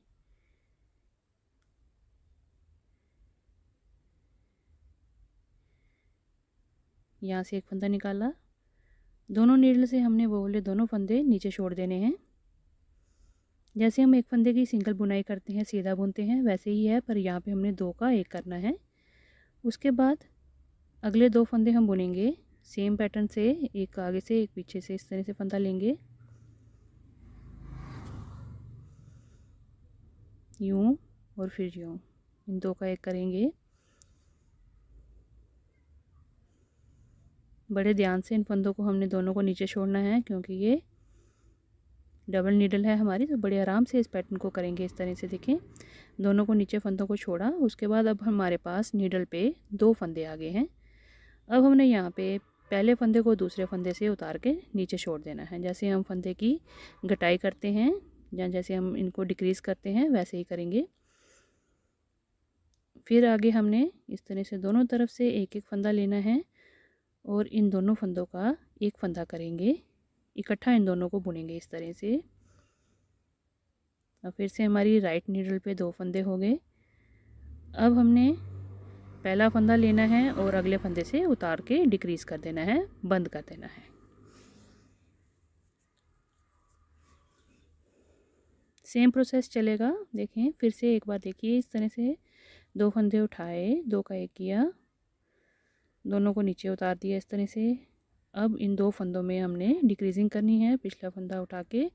यहाँ से एक फंदा निकाला, दोनों नीडल से हमने वो वाले दोनों फंदे नीचे छोड़ देने हैं। जैसे हम एक फंदे की सिंगल बुनाई करते हैं, सीधा बुनते हैं, वैसे ही है, पर यहाँ पे हमने 2 का एक करना है। उसके बाद अगले 2 फंदे हम बुनेंगे सेम पैटर्न से, एक आगे से एक पीछे से, इस तरह से फंदा लेंगे, यूं और फिर यूं, इन 2 का एक करेंगे। बड़े ध्यान से इन फंदों को हमने दोनों को नीचे छोड़ना है क्योंकि ये डबल नीडल है हमारी, तो बड़े आराम से इस पैटर्न को करेंगे। इस तरह से देखें, दोनों को नीचे फंदों को छोड़ा। उसके बाद अब हमारे पास नीडल पे 2 फंदे आ गए हैं। अब हमने यहाँ पे पहले फंदे को दूसरे फंदे से उतार के नीचे छोड़ देना है। जैसे हम फंदे की घटाई करते हैं या जैसे हम इनको डिक्रीज़ करते हैं वैसे ही करेंगे। फिर आगे हमने इस तरह से दोनों तरफ से एक एक फंदा लेना है और इन दोनों फंदों का एक फंदा करेंगे, इकट्ठा इन दोनों को बुनेंगे इस तरह से। अब फिर से हमारी राइट नीडल पे 2 फंदे हो गए। अब हमने पहला फंदा लेना है और अगले फंदे से उतार के डिक्रीज़ कर देना है, बंद कर देना है। सेम प्रोसेस चलेगा। देखें फिर से एक बार देखिए, इस तरह से 2 फंदे उठाए, 2 का एक किया, दोनों को नीचे उतार दिया इस तरह से। अब इन 2 फंदों में हमने डिक्रीजिंग करनी है, पिछला फंदा उठा के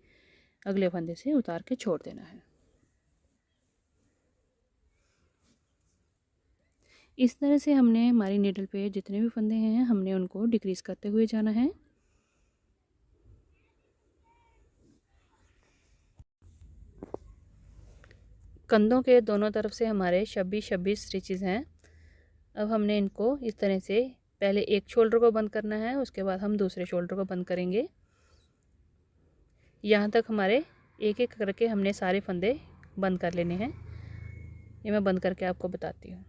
अगले फंदे से उतार के छोड़ देना है। इस तरह से हमने हमारी नीडल पे जितने भी फंदे हैं हमने उनको डिक्रीज़ करते हुए जाना है। कंधों के दोनों तरफ से हमारे 26-26 स्टिचेस हैं। अब हमने इनको इस तरह से पहले एक शोल्डर को बंद करना है, उसके बाद हम दूसरे शोल्डर को बंद करेंगे। यहाँ तक हमारे एक एक करके हमने सारे फंदे बंद कर लेने हैं। ये मैं बंद करके आपको बताती हूँ।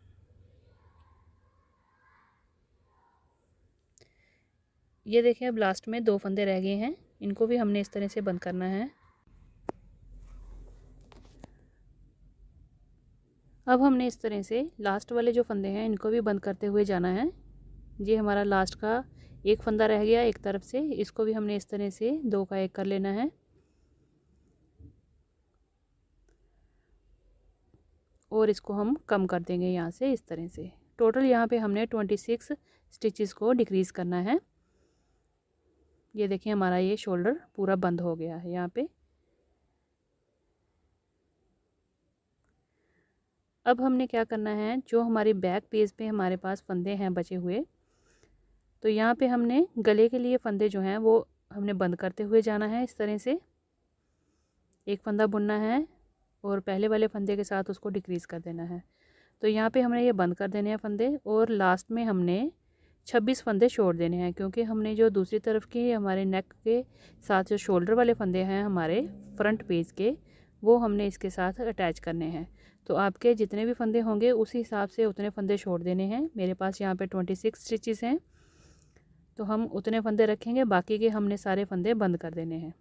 ये देखिए, अब लास्ट में 2 फंदे रह गए हैं, इनको भी हमने इस तरह से बंद करना है। अब हमने इस तरह से लास्ट वाले जो फंदे हैं इनको भी बंद करते हुए जाना है। ये हमारा लास्ट का एक फंदा रह गया एक तरफ से, इसको भी हमने इस तरह से 2 का एक कर लेना है और इसको हम कम कर देंगे यहाँ से इस तरह से। टोटल यहाँ पे हमने 26 स्टिचेस को डिक्रीज़ करना है। ये देखिए हमारा ये शोल्डर पूरा बंद हो गया है यहाँ पे। अब हमने क्या करना है, जो हमारी बैक पेज पे हमारे पास फंदे हैं बचे हुए, तो यहाँ पे हमने गले के लिए फंदे जो हैं वो हमने बंद करते हुए जाना है। इस तरह से एक फंदा बुनना है और पहले वाले फंदे के साथ उसको डिक्रीज़ कर देना है। तो यहाँ पे हमने ये बंद कर देने हैं फंदे और लास्ट में हमने 26 फंदे छोड़ देने हैं, क्योंकि हमने जो दूसरी तरफ के हमारे नेक के साथ जो शोल्डर वाले फंदे हैं हमारे फ्रंट पेज के, वो हमने इसके साथ अटैच करने हैं। तो आपके जितने भी फंदे होंगे उस हिसाब से उतने फंदे छोड़ देने हैं। मेरे पास यहाँ पे 26 स्टिचेस हैं, तो हम उतने फंदे रखेंगे, बाकी के हमने सारे फंदे बंद कर देने हैं।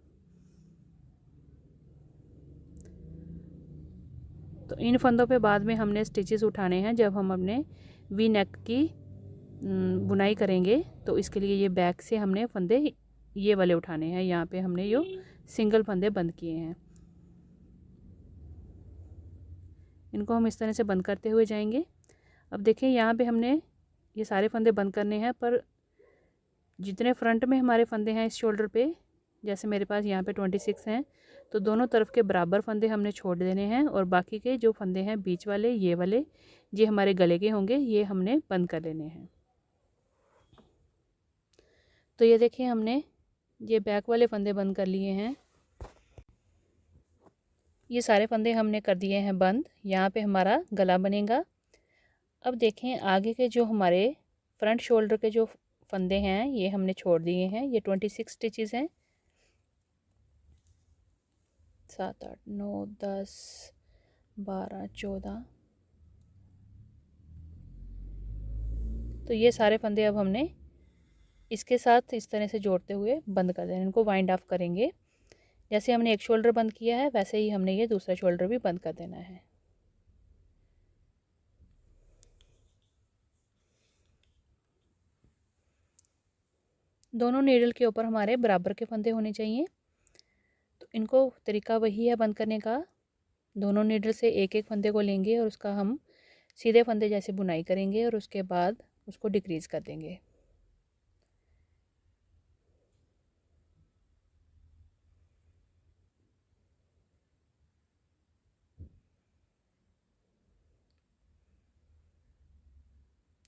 तो इन फंदों पे बाद में हमने स्टिचेस उठाने हैं जब हम अपने वी नेक की बुनाई करेंगे। तो इसके लिए ये बैक से हमने फंदे ये वाले उठाने हैं। यहाँ पे हमने यो सिंगल फंदे बंद किए हैं, इनको हम इस तरह से बंद करते हुए जाएंगे। अब देखिए यहाँ पे हमने ये सारे फंदे बंद करने हैं, पर जितने फ्रंट में हमारे फंदे हैं इस शोल्डर पे, जैसे मेरे पास यहाँ पे 26 हैं, तो दोनों तरफ के बराबर फंदे हमने छोड़ देने हैं, और बाकी के जो फंदे हैं बीच वाले ये वाले, ये हमारे गले के होंगे, ये हमने बंद कर लेने हैं। तो ये देखिए हमने ये बैक वाले फंदे बंद कर लिए हैं। ये सारे फंदे हमने कर दिए हैं बंद। यहाँ पे हमारा गला बनेगा। अब देखें आगे के जो हमारे फ्रंट शोल्डर के जो फंदे हैं ये हमने छोड़ दिए हैं। ये 26 स्टिचेस हैं, 7 8 9 10 12 14। तो ये सारे फंदे अब हमने इसके साथ इस तरह से जोड़ते हुए बंद कर देना। इनको वाइंड ऑफ करेंगे। जैसे हमने एक शोल्डर बंद किया है वैसे ही हमने ये दूसरा शोल्डर भी बंद कर देना है। दोनों नीडल के ऊपर हमारे बराबर के फंदे होने चाहिए। तो इनको तरीका वही है बंद करने का। दोनों नीडल से एक एक फंदे को लेंगे और उसका हम सीधे फंदे जैसे बुनाई करेंगे और उसके बाद उसको डिक्रीज कर देंगे।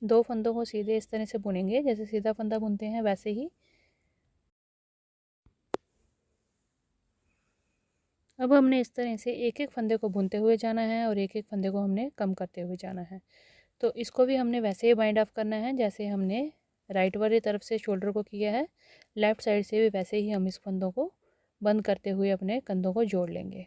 दो फंदों को सीधे इस तरह से बुनेंगे, जैसे सीधा फंदा बुनते हैं वैसे ही। अब हमने इस तरह से एक एक फंदे को बुनते हुए जाना है और एक एक फंदे को हमने कम करते हुए जाना है। तो इसको भी हमने वैसे ही बाइंड ऑफ करना है जैसे हमने राइट वाली तरफ से शोल्डर को किया है। लेफ़्ट साइड से भी वैसे ही हम इस फंदों को बंद करते हुए अपने कंधों को जोड़ लेंगे।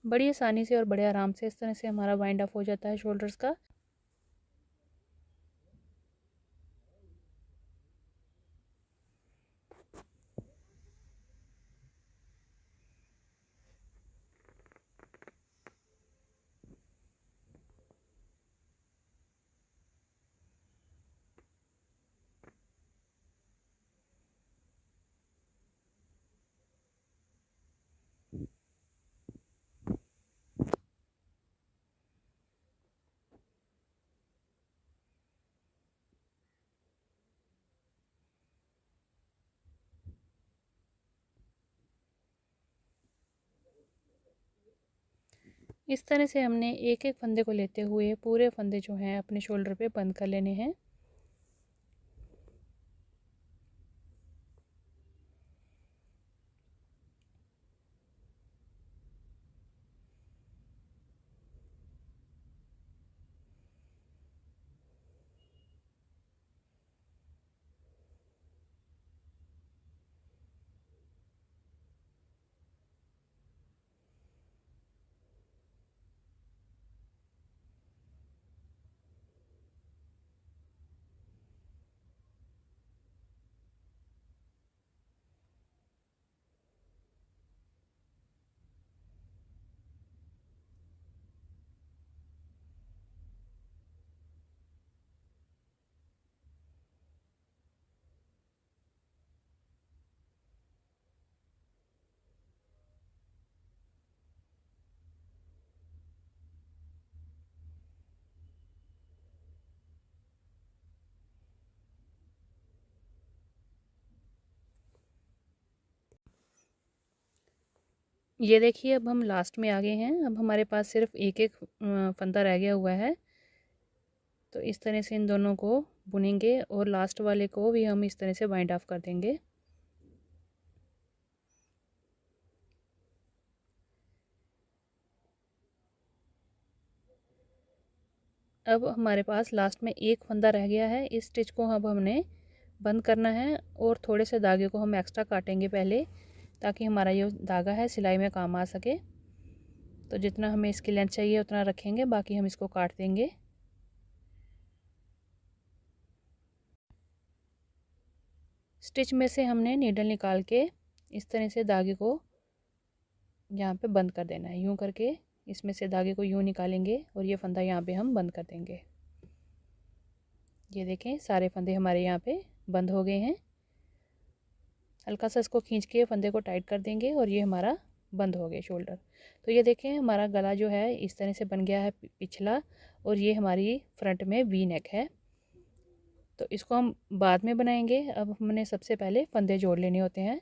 बड़ी आसानी से और बड़े आराम से इस तरह से हमारा बाइंड ऑफ हो जाता है शोल्डर्स का। इस तरह से हमने एक एक फंदे को लेते हुए पूरे फंदे जो हैं अपने शोल्डर पे बंद कर लेने हैं। ये देखिए अब हम लास्ट में आ गए हैं। अब हमारे पास सिर्फ एक एक फंदा रह गया हुआ है। तो इस तरह से इन दोनों को बुनेंगे और लास्ट वाले को भी हम इस तरह से बाइंड ऑफ कर देंगे। अब हमारे पास लास्ट में एक फंदा रह गया है। इस स्टिच को अब हमने बंद करना है और थोड़े से धागे को हम एक्स्ट्रा काटेंगे पहले, ताकि हमारा ये धागा है सिलाई में काम आ सके। तो जितना हमें इसकी लेंथ चाहिए उतना रखेंगे, बाकी हम इसको काट देंगे। स्टिच में से हमने नीडल निकाल के इस तरह से धागे को यहाँ पे बंद कर देना है। यूँ करके इसमें से धागे को यूँ निकालेंगे और ये फंदा यहाँ पे हम बंद कर देंगे। ये देखें सारे फंदे हमारे यहाँ पे बंद हो गए हैं। हल्का सा इसको खींच के फंदे को टाइट कर देंगे और ये हमारा बंद हो गया शोल्डर। तो ये देखें हमारा गला जो है इस तरह से बन गया है पिछला, और ये हमारी फ्रंट में वी नेक है। तो इसको हम बाद में बनाएंगे। अब हमने सबसे पहले फंदे जोड़ लेने होते हैं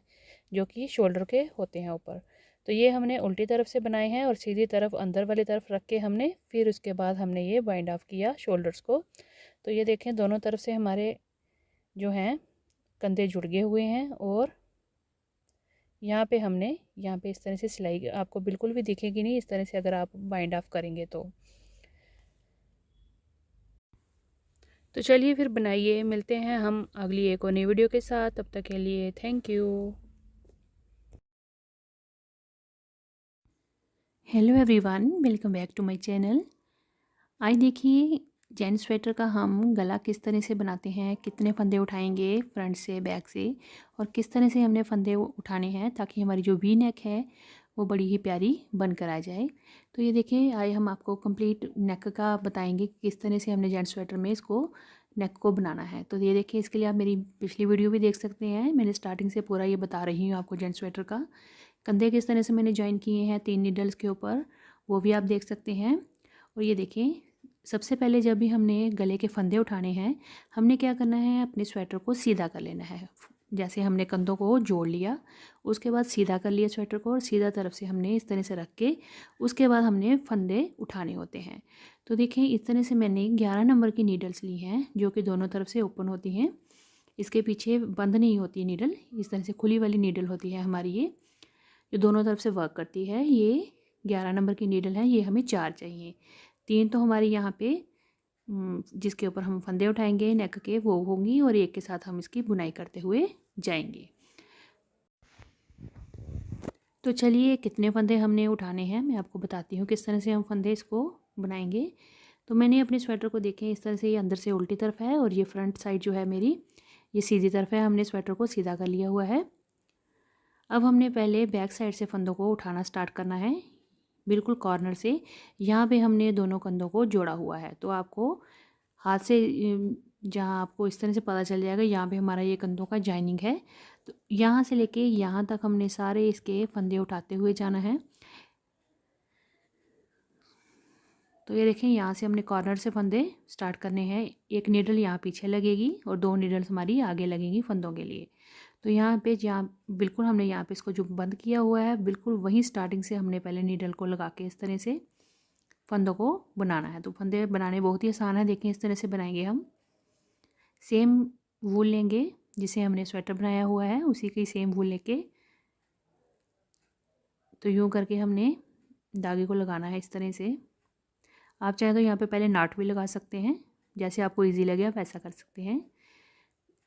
जो कि शोल्डर के होते हैं ऊपर। तो ये हमने उल्टी तरफ से बनाए हैं और सीधी तरफ अंदर वाली तरफ रख के हमने फिर उसके बाद हमने ये बाइंड ऑफ किया शोल्डर्स को। तो ये देखें दोनों तरफ से हमारे जो हैं कंधे जुड़ गए हुए हैं और यहाँ पे हमने यहाँ पे इस तरह से सिलाई आपको बिल्कुल भी दिखेगी नहीं इस तरह से अगर आप बाइंड ऑफ करेंगे तो चलिए फिर बनाइए। मिलते हैं हम अगली एक और नई वीडियो के साथ। तब तक के लिए thank you. Hello everyone, welcome back to my channel. आज देखिए जेंट्स स्वेटर का हम गला किस तरह से बनाते हैं, कितने फंदे उठाएंगे फ्रंट से बैक से, और किस तरह से हमने फंदे उठाने हैं ताकि हमारी जो वी नेक है वो बड़ी ही प्यारी बनकर आ जाए। तो ये देखिए आज हम आपको कंप्लीट नेक का बताएंगे कि किस तरह से हमने जेंट्स स्वेटर में इसको नेक को बनाना है। तो ये देखिए इसके लिए आप मेरी पिछली वीडियो भी देख सकते हैं। मैंने स्टार्टिंग से पूरा ये बता रही हूँ आपको जेंट्स स्वेटर का। कंधे किस तरह से मैंने ज्वाइन किए हैं 3 नीडल्स के ऊपर, वो भी आप देख सकते हैं। और ये देखें सबसे पहले जब भी हमने गले के फंदे उठाने हैं, हमने क्या करना है, अपने स्वेटर को सीधा कर लेना है। जैसे हमने कंधों को जोड़ लिया, उसके बाद सीधा कर लिया स्वेटर को और सीधा तरफ से हमने इस तरह से रख के उसके बाद हमने फंदे उठाने होते हैं। तो देखें इस तरह से मैंने 11 नंबर की नीडल्स ली हैं जो कि दोनों तरफ से ओपन होती हैं। इसके पीछे बंद नहीं होती नीडल, इस तरह से खुली वाली नीडल होती है हमारी, ये जो दोनों तरफ से वर्क करती है। ये 11 नंबर की नीडल है, ये हमें 4 चाहिए। 3 तो हमारी यहाँ पे जिसके ऊपर हम फंदे उठाएंगे नेक के वो होंगी, और एक के साथ हम इसकी बुनाई करते हुए जाएंगे। तो चलिए कितने फंदे हमने उठाने हैं मैं आपको बताती हूँ किस तरह से हम फंदे इसको बनाएंगे। तो मैंने अपने स्वेटर को देखें इस तरह से, ये अंदर से उल्टी तरफ है और ये फ्रंट साइड जो है मेरी ये सीधी तरफ है। हमने स्वेटर को सीधा कर लिया हुआ है। अब हमने पहले बैक साइड से फंदों को उठाना स्टार्ट करना है, बिल्कुल कॉर्नर से। यहाँ पे हमने दोनों कंधों को जोड़ा हुआ है, तो आपको हाथ से जहाँ आपको इस तरह से पता चल जाएगा यहाँ पे हमारा ये कंधों का जॉइनिंग है। तो यहाँ से लेके यहाँ तक हमने सारे इसके फंदे उठाते हुए जाना है। तो ये देखें यहाँ से हमने कॉर्नर से फंदे स्टार्ट करने हैं। एक नीडल यहाँ पीछे लगेगी और 2 नीडल्स हमारी आगे लगेंगी फंदों के लिए। तो यहाँ पे जहाँ बिल्कुल हमने यहाँ पे इसको जो बंद किया हुआ है बिल्कुल वहीं स्टार्टिंग से हमने पहले नीडल को लगा के इस तरह से फंदों को बनाना है। तो फंदे बनाने बहुत ही आसान है, देखें इस तरह से बनाएंगे हम। सेम वूल लेंगे जिसे हमने स्वेटर बनाया हुआ है, उसी की सेम वूल लेके तो यूँ करके हमने धागे को लगाना है इस तरह से। आप चाहें तो यहाँ पे पहले नाट भी लगा सकते हैं, जैसे आपको इजी लगे आप ऐसा कर सकते हैं।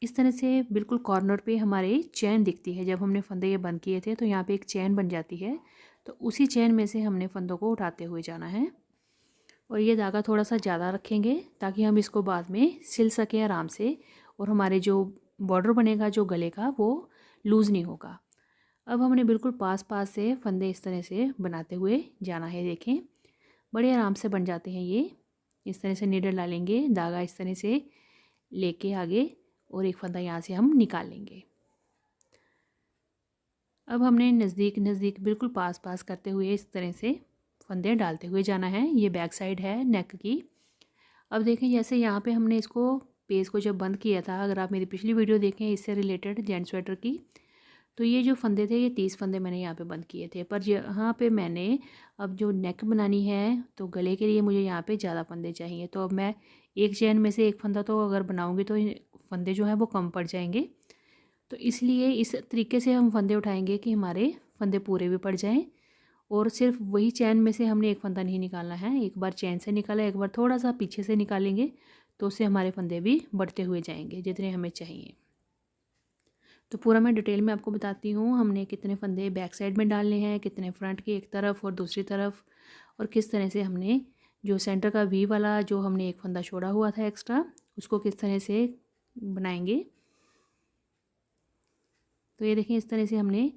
इस तरह से बिल्कुल कॉर्नर पे हमारे चैन दिखती है। जब हमने फंदे ये बंद किए थे तो यहाँ पे एक चैन बन जाती है, तो उसी चैन में से हमने फंदों को उठाते हुए जाना है। और ये धागा थोड़ा सा ज़्यादा रखेंगे ताकि हम इसको बाद में सिल सकें आराम से, और हमारे जो बॉर्डर बनेगा जो गले का वो लूज़ नहीं होगा। अब हमने बिल्कुल पास पास से फंदे इस तरह से बनाते हुए जाना है। देखें बड़े आराम से बन जाते हैं ये। इस तरह से नीडल डालेंगे, धागा इस तरह से लेके आगे, और एक फंदा यहाँ से हम निकाल लेंगे। अब हमने नज़दीक नज़दीक बिल्कुल पास पास करते हुए इस तरह से फंदे डालते हुए जाना है। ये बैक साइड है नेक की। अब देखें जैसे यहाँ पे हमने इसको पेज को जब बंद किया था, अगर आप मेरी पिछली वीडियो देखें इससे रिलेटेड जेंट्स स्वेटर की, तो ये जो फंदे थे ये 30 फंदे मैंने यहाँ पे बंद किए थे, पर यहाँ पे मैंने अब जो नेक बनानी है तो गले के लिए मुझे यहाँ पे ज़्यादा फंदे चाहिए। तो अब मैं एक चैन में से एक फंदा तो अगर बनाऊँगी तो फंदे जो हैं वो कम पड़ जाएंगे। तो इसलिए इस तरीके से हम फंदे उठाएंगे कि हमारे फंदे पूरे भी पड़ जाएं। और सिर्फ वही चैन में से हमने एक फंदा नहीं निकालना है, एक बार चैन से निकाला, एक बार थोड़ा सा पीछे से निकालेंगे तो उससे हमारे फंदे भी बढ़ते हुए जाएंगे जितने हमें चाहिए। तो पूरा मैं डिटेल में आपको बताती हूँ हमने कितने फंदे बैक साइड में डालने हैं, कितने फ्रंट की एक तरफ और दूसरी तरफ, और किस तरह से हमने जो सेंटर का वी वाला जो हमने एक फंदा छोड़ा हुआ था एक्स्ट्रा उसको किस तरह से बनाएंगे। तो ये देखें इस तरह से हमने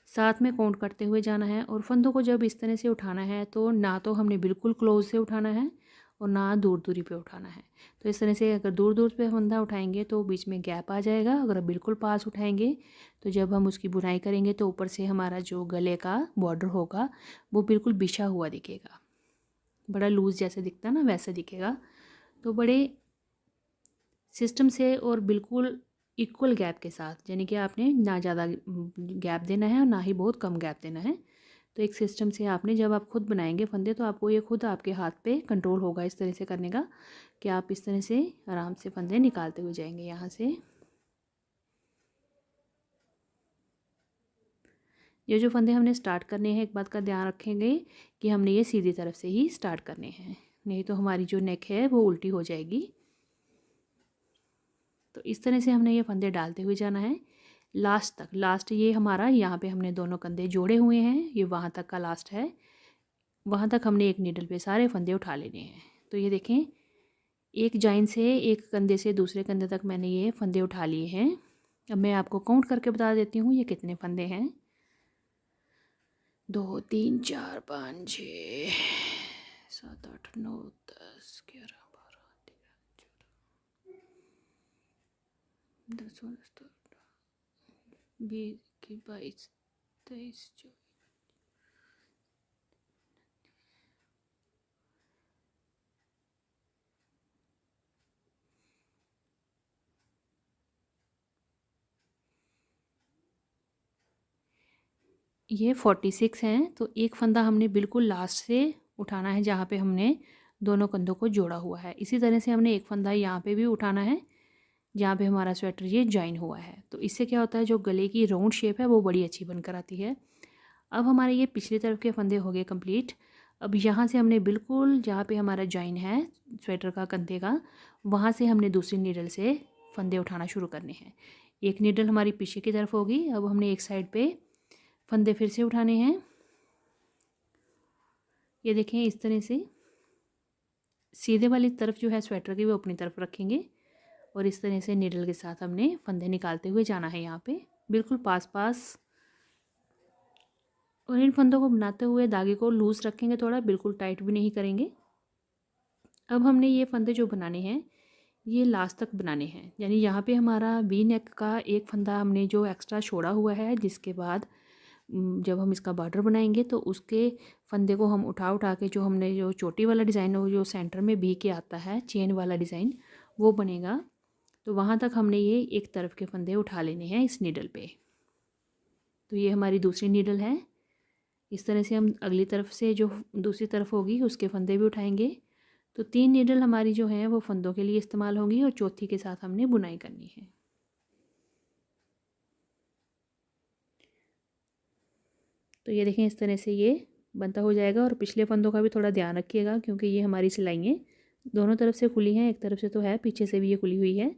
साथ में काउंट करते हुए जाना है। और फंदों को जब इस तरह से उठाना है तो ना तो हमने बिल्कुल क्लोज से उठाना है और ना दूर दूरी पे उठाना है। तो इस तरह से अगर दूर दूर पे फंदा उठाएंगे तो बीच में गैप आ जाएगा, अगर बिल्कुल पास उठाएंगे तो जब हम उसकी बुनाई करेंगे तो ऊपर से हमारा जो गले का बॉर्डर होगा वो बिल्कुल बिछा हुआ दिखेगा, बड़ा लूज़ जैसे दिखता है ना वैसे दिखेगा। तो बड़े सिस्टम से और बिल्कुल इक्वल गैप के साथ, यानी कि आपने ना ज़्यादा गैप देना है और ना ही बहुत कम गैप देना है। तो एक सिस्टम से आपने जब आप खुद बनाएंगे फंदे तो आपको ये खुद आपके हाथ पे कंट्रोल होगा इस तरह से करने का कि आप इस तरह से आराम से फंदे निकालते हुए जाएंगे यहाँ से। ये जो फंदे हमने स्टार्ट करने हैं एक बात का ध्यान रखेंगे कि हमने ये सीधी तरफ से ही स्टार्ट करने हैं, नहीं तो हमारी जो नेक है वो उल्टी हो जाएगी। तो इस तरह से हमने ये फंदे डालते हुए जाना है लास्ट तक। लास्ट ये हमारा यहाँ पे हमने दोनों कंधे जोड़े हुए हैं, ये वहाँ तक का लास्ट है, वहाँ तक हमने एक नीडल पे सारे फंदे उठा लेने हैं। तो ये देखें एक जॉइन से एक कंधे से दूसरे कंधे तक मैंने ये फंदे उठा लिए हैं। अब मैं आपको काउंट करके बता देती हूँ ये कितने फंदे हैं। 2 3 4 5 6 7 8 9 10 11 12 13 14 10 11 20 22 23 24। ये 46 हैं। तो एक फंदा हमने बिल्कुल लास्ट से उठाना है जहाँ पे हमने दोनों कंधों को जोड़ा हुआ है। इसी तरह से हमने एक फंदा यहाँ पे भी उठाना है जहाँ पे हमारा स्वेटर ये जॉइन हुआ है। तो इससे क्या होता है जो गले की राउंड शेप है वो बड़ी अच्छी बनकर आती है। अब हमारे ये पिछली तरफ के फंदे हो गए कंप्लीट। अब यहाँ से हमने बिल्कुल जहाँ पे हमारा जॉइन है स्वेटर का कंधे का वहाँ से हमने दूसरी नीडल से फंदे उठाना शुरू करने हैं। एक नीडल हमारी पीछे की तरफ होगी। अब हमने एक साइड पे फंदे फिर से उठाने हैं। ये देखें इस तरह से सीधे वाली तरफ जो है स्वेटर की वो अपनी तरफ रखेंगे और इस तरह से नीडल के साथ हमने फंदे निकालते हुए जाना है यहाँ पे बिल्कुल पास पास। और इन फंदों को बनाते हुए धागे को लूज़ रखेंगे, थोड़ा बिल्कुल टाइट भी नहीं करेंगे। अब हमने ये फंदे जो बनाने हैं ये लास्ट तक बनाने हैं, यानी यहाँ पे हमारा वी नेक का एक फंदा हमने जो एक्स्ट्रा छोड़ा हुआ है जिसके बाद जब हम इसका बॉर्डर बनाएंगे तो उसके फंदे को हम उठा उठा के जो हमने जो चोटी वाला डिज़ाइन हो जो सेंटर में भी के आता है चेन वाला डिज़ाइन वो बनेगा। तो वहाँ तक हमने ये एक तरफ के फंदे उठा लेने हैं इस नीडल पे। तो ये हमारी दूसरी नीडल है। इस तरह से हम अगली तरफ से जो दूसरी तरफ होगी उसके फंदे भी उठाएंगे। तो 3 नीडल हमारी जो हैं वो फंदों के लिए इस्तेमाल होंगी और चौथी के साथ हमने बुनाई करनी है। तो ये देखें इस तरह से ये बनता हो जाएगा। और पिछले फंदों का भी थोड़ा ध्यान रखिएगा क्योंकि ये हमारी सिलाइयाँ दोनों तरफ से खुली हैं, एक तरफ से तो है पीछे से भी ये खुली हुई है,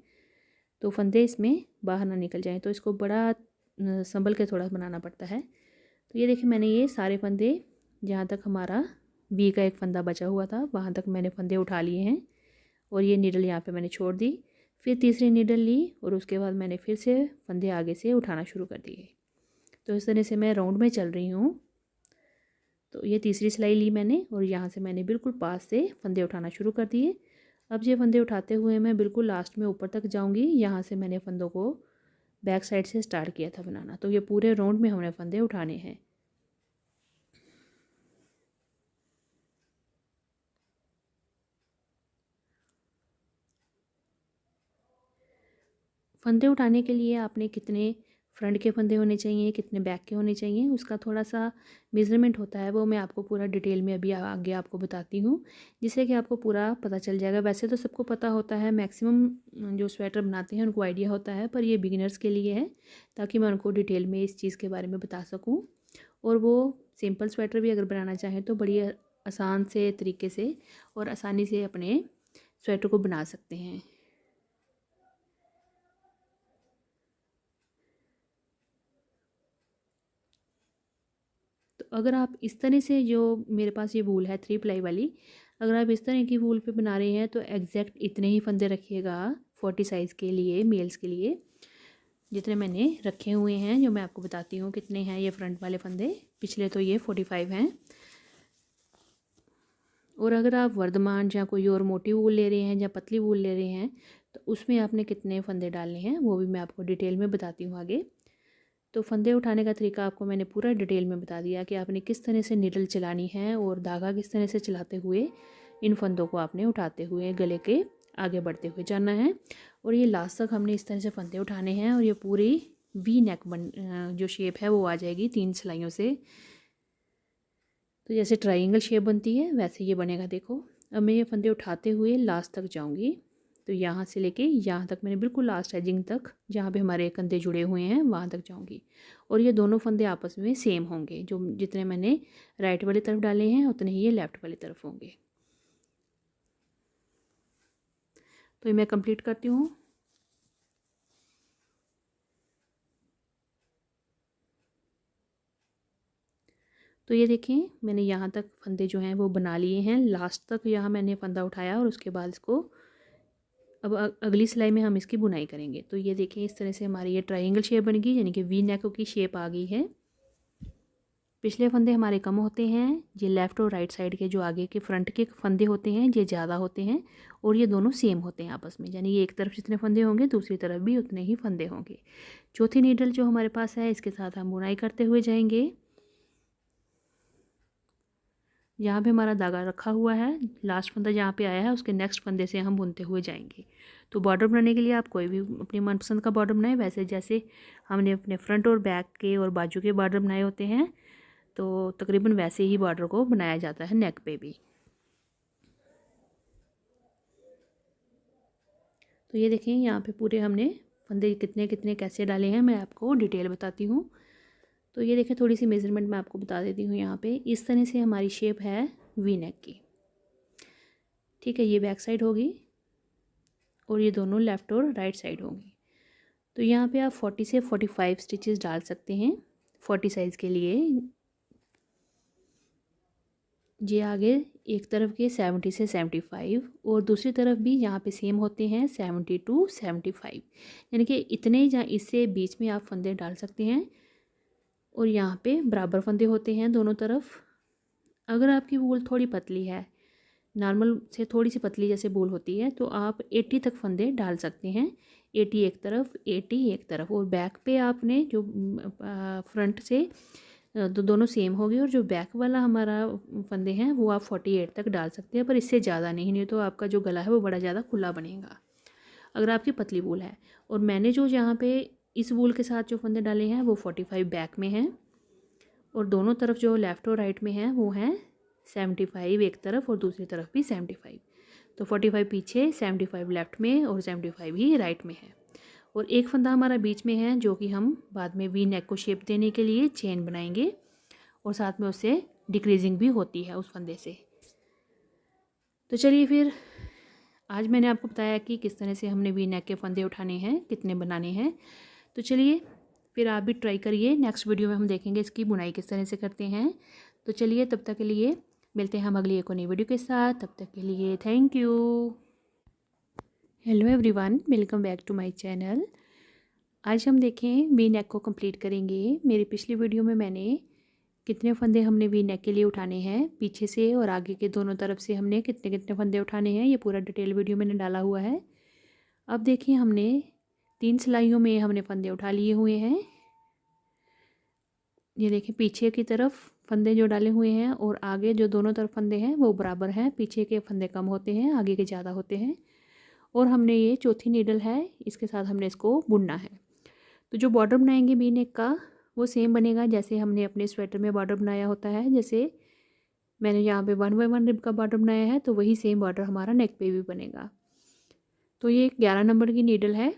तो फंदे इसमें बाहर ना निकल जाएं। तो इसको बड़ा संभल के थोड़ा बनाना पड़ता है। तो ये देखिए मैंने ये सारे फंदे जहाँ तक हमारा वी का एक फंदा बचा हुआ था वहाँ तक मैंने फंदे उठा लिए हैं और ये नीडल यहाँ पे मैंने छोड़ दी। फिर तीसरी नीडल ली और उसके बाद मैंने फिर से फंदे आगे से उठाना शुरू कर दिए। तो इस तरह से मैं राउंड में चल रही हूँ। तो ये तीसरी सिलाई ली मैंने और यहाँ से मैंने बिल्कुल पास से फंदे उठाना शुरू कर दिए। अब ये फंदे उठाते हुए मैं बिल्कुल लास्ट में ऊपर तक जाऊँगी। यहाँ से मैंने फंदों को बैक साइड से स्टार्ट किया था बनाना। तो ये पूरे राउंड में हमने फंदे उठाने हैं। फंदे उठाने के लिए आपने कितने फ्रंट के फंदे होने चाहिए, कितने बैक के होने चाहिए, उसका थोड़ा सा मेज़रमेंट होता है, वो मैं आपको पूरा डिटेल में अभी आगे आपको बताती हूँ, जिससे कि आपको पूरा पता चल जाएगा। वैसे तो सबको पता होता है, मैक्सिमम जो स्वेटर बनाते हैं उनको आइडिया होता है, पर ये बिगिनर्स के लिए है ताकि मैं उनको डिटेल में इस चीज़ के बारे में बता सकूँ। और वो सिंपल स्वेटर भी अगर बनाना चाहें तो बड़ी आसान से तरीके से और आसानी से अपने स्वेटर को बना सकते हैं। तो अगर आप इस तरह से, जो मेरे पास ये वूल है 3 प्लाई वाली, अगर आप इस तरह की वूल पे बना रहे हैं तो एग्जैक्ट इतने ही फंदे रखिएगा 40 साइज़ के लिए, मेल्स के लिए, जितने मैंने रखे हुए हैं, जो मैं आपको बताती हूँ कितने हैं ये फ्रंट वाले फंदे। पिछले तो ये 45 हैं। और अगर आप वर्धमान या कोई और मोटी वूल ले रहे हैं या पतली वूल ले रहे हैं तो उसमें आपने कितने फंदे डालने हैं वो भी मैं आपको डिटेल में बताती हूँ आगे। तो फंदे उठाने का तरीका आपको मैंने पूरा डिटेल में बता दिया कि आपने किस तरह से नीडल चलानी है और धागा किस तरह से चलाते हुए इन फंदों को आपने उठाते हुए गले के आगे बढ़ते हुए जाना है। और ये लास्ट तक हमने इस तरह से फंदे उठाने हैं और ये पूरी वी नेक जो शेप है वो आ जाएगी 3 सिलाइयों से। तो जैसे ट्रायंगल शेप बनती है वैसे ये बनेगा। देखो अब मैं ये फंदे उठाते हुए लास्ट तक जाऊंगी, तो यहाँ से लेके यहाँ तक मैंने बिल्कुल लास्ट एजिंग तक जहाँ पे हमारे कंधे जुड़े हुए हैं वहाँ तक जाऊंगी। और ये दोनों फंदे आपस में सेम होंगे, जो जितने मैंने राइट वाली तरफ डाले हैं उतने ही ये लेफ़्ट वाली तरफ होंगे। तो ये मैं कंप्लीट करती हूँ। तो ये देखें मैंने यहाँ तक फंदे जो हैं वो बना लिए हैं, लास्ट तक यहाँ मैंने फंदा उठाया और उसके बाद इसको अब अगली सिलाई में हम इसकी बुनाई करेंगे। तो ये देखें इस तरह से हमारी ये ट्रायंगल शेप बन गई, यानी कि वी नेक की शेप आ गई है। पिछले फंदे हमारे कम होते हैं, ये लेफ़्ट और राइट साइड के जो आगे के फ्रंट के फंदे होते हैं ये ज़्यादा होते हैं, और ये दोनों सेम होते हैं आपस में, यानी ये एक तरफ जितने फंदे होंगे दूसरी तरफ भी उतने ही फंदे होंगे। चौथी नीडल जो हमारे पास है इसके साथ हम बुनाई करते हुए जाएंगे। यहाँ पे हमारा धागा रखा हुआ है, लास्ट फंदा जहाँ पे आया है उसके नेक्स्ट फंदे से हम बुनते हुए जाएंगे। तो बॉर्डर बनाने के लिए आप कोई भी अपनी मनपसंद का बॉर्डर बनाएं, वैसे जैसे हमने अपने फ्रंट और बैक के और बाजू के बॉर्डर बनाए होते हैं तो तकरीबन वैसे ही बॉर्डर को बनाया जाता है नेक पे भी। तो ये देखें यहाँ पे पूरे हमने फंदे कितने कितने कैसे डाले हैं मैं आपको डिटेल बताती हूँ। तो ये देखें थोड़ी सी मेज़रमेंट मैं आपको बता देती हूँ। यहाँ पे इस तरह से हमारी शेप है वी नेक की, ठीक है। ये बैक साइड होगी और ये दोनों लेफ़्ट और राइट साइड होंगी। तो यहाँ पे आप 40 से 45 स्टिचेस डाल सकते हैं 40 साइज़ के लिए। ये आगे एक तरफ के 70 से 75 और दूसरी तरफ भी यहाँ पे सेम होते हैं 70 टू 75, यानी कि इतने जहाँ इससे बीच में आप फंदे डाल सकते हैं। और यहाँ पे बराबर फंदे होते हैं दोनों तरफ। अगर आपकी वूल थोड़ी पतली है, नॉर्मल से थोड़ी सी पतली जैसे वूल होती है, तो आप 80 तक फंदे डाल सकते हैं, 80 एक तरफ 80 एक तरफ। और बैक पे आपने जो फ्रंट से तो दोनों सेम होगी, और जो बैक वाला हमारा फंदे हैं वो आप 48 तक डाल सकते हैं, पर इससे ज़्यादा नहीं तो आपका जो गला है वो बड़ा ज़्यादा खुला बनेगा अगर आपकी पतली वूल है। और मैंने जो यहाँ पे इस वूल के साथ जो फंदे डाले हैं वो 45 बैक में हैं, और दोनों तरफ जो लेफ़्ट और राइट में हैं वो हैं 75 एक तरफ और दूसरी तरफ भी 75। तो 45 पीछे, 75 लेफ़्ट में और 75 ही राइट में है। और एक फंदा हमारा बीच में है जो कि हम बाद में वी नेक को शेप देने के लिए चेन बनाएंगे, और साथ में उससे डिक्रीजिंग भी होती है उस फंदे से। तो चलिए फिर आज मैंने आपको बताया कि किस तरह से हमने वी नेक के फंदे उठाने हैं, कितने बनाने हैं। तो चलिए फिर आप भी ट्राई करिए। नेक्स्ट वीडियो में हम देखेंगे इसकी बुनाई किस तरह से करते हैं। तो चलिए तब तक के लिए मिलते हैं हम अगली एक और नई वीडियो के साथ। तब तक के लिए thank you. Hello everyone, welcome back to my channel. आज हम देखें वी नेक को कंप्लीट करेंगे। मेरी पिछली वीडियो में मैंने कितने फंदे हमने वी नेक के लिए उठाने हैं, पीछे से और आगे के दोनों तरफ से हमने कितने कितने फंदे उठाने हैं, ये पूरा डिटेल वीडियो मैंने डाला हुआ है। अब देखिए हमने 3 सिलाइयों में हमने फंदे उठा लिए हुए हैं। ये देखें पीछे की तरफ फंदे जो डाले हुए हैं और आगे जो दोनों तरफ फंदे हैं वो बराबर हैं। पीछे के फंदे कम होते हैं, आगे के ज़्यादा होते हैं। और हमने ये चौथी नीडल है, इसके साथ हमने इसको बुनना है। तो जो बॉर्डर बनाएंगे वी नेक का वो सेम बनेगा जैसे हमने अपने स्वेटर में बॉर्डर बनाया होता है। जैसे मैंने यहाँ पे 1 बाय 1 रिब का बॉर्डर बनाया है तो वही सेम बॉर्डर हमारा नेक पे भी बनेगा। तो ये 11 नंबर की नीडल है।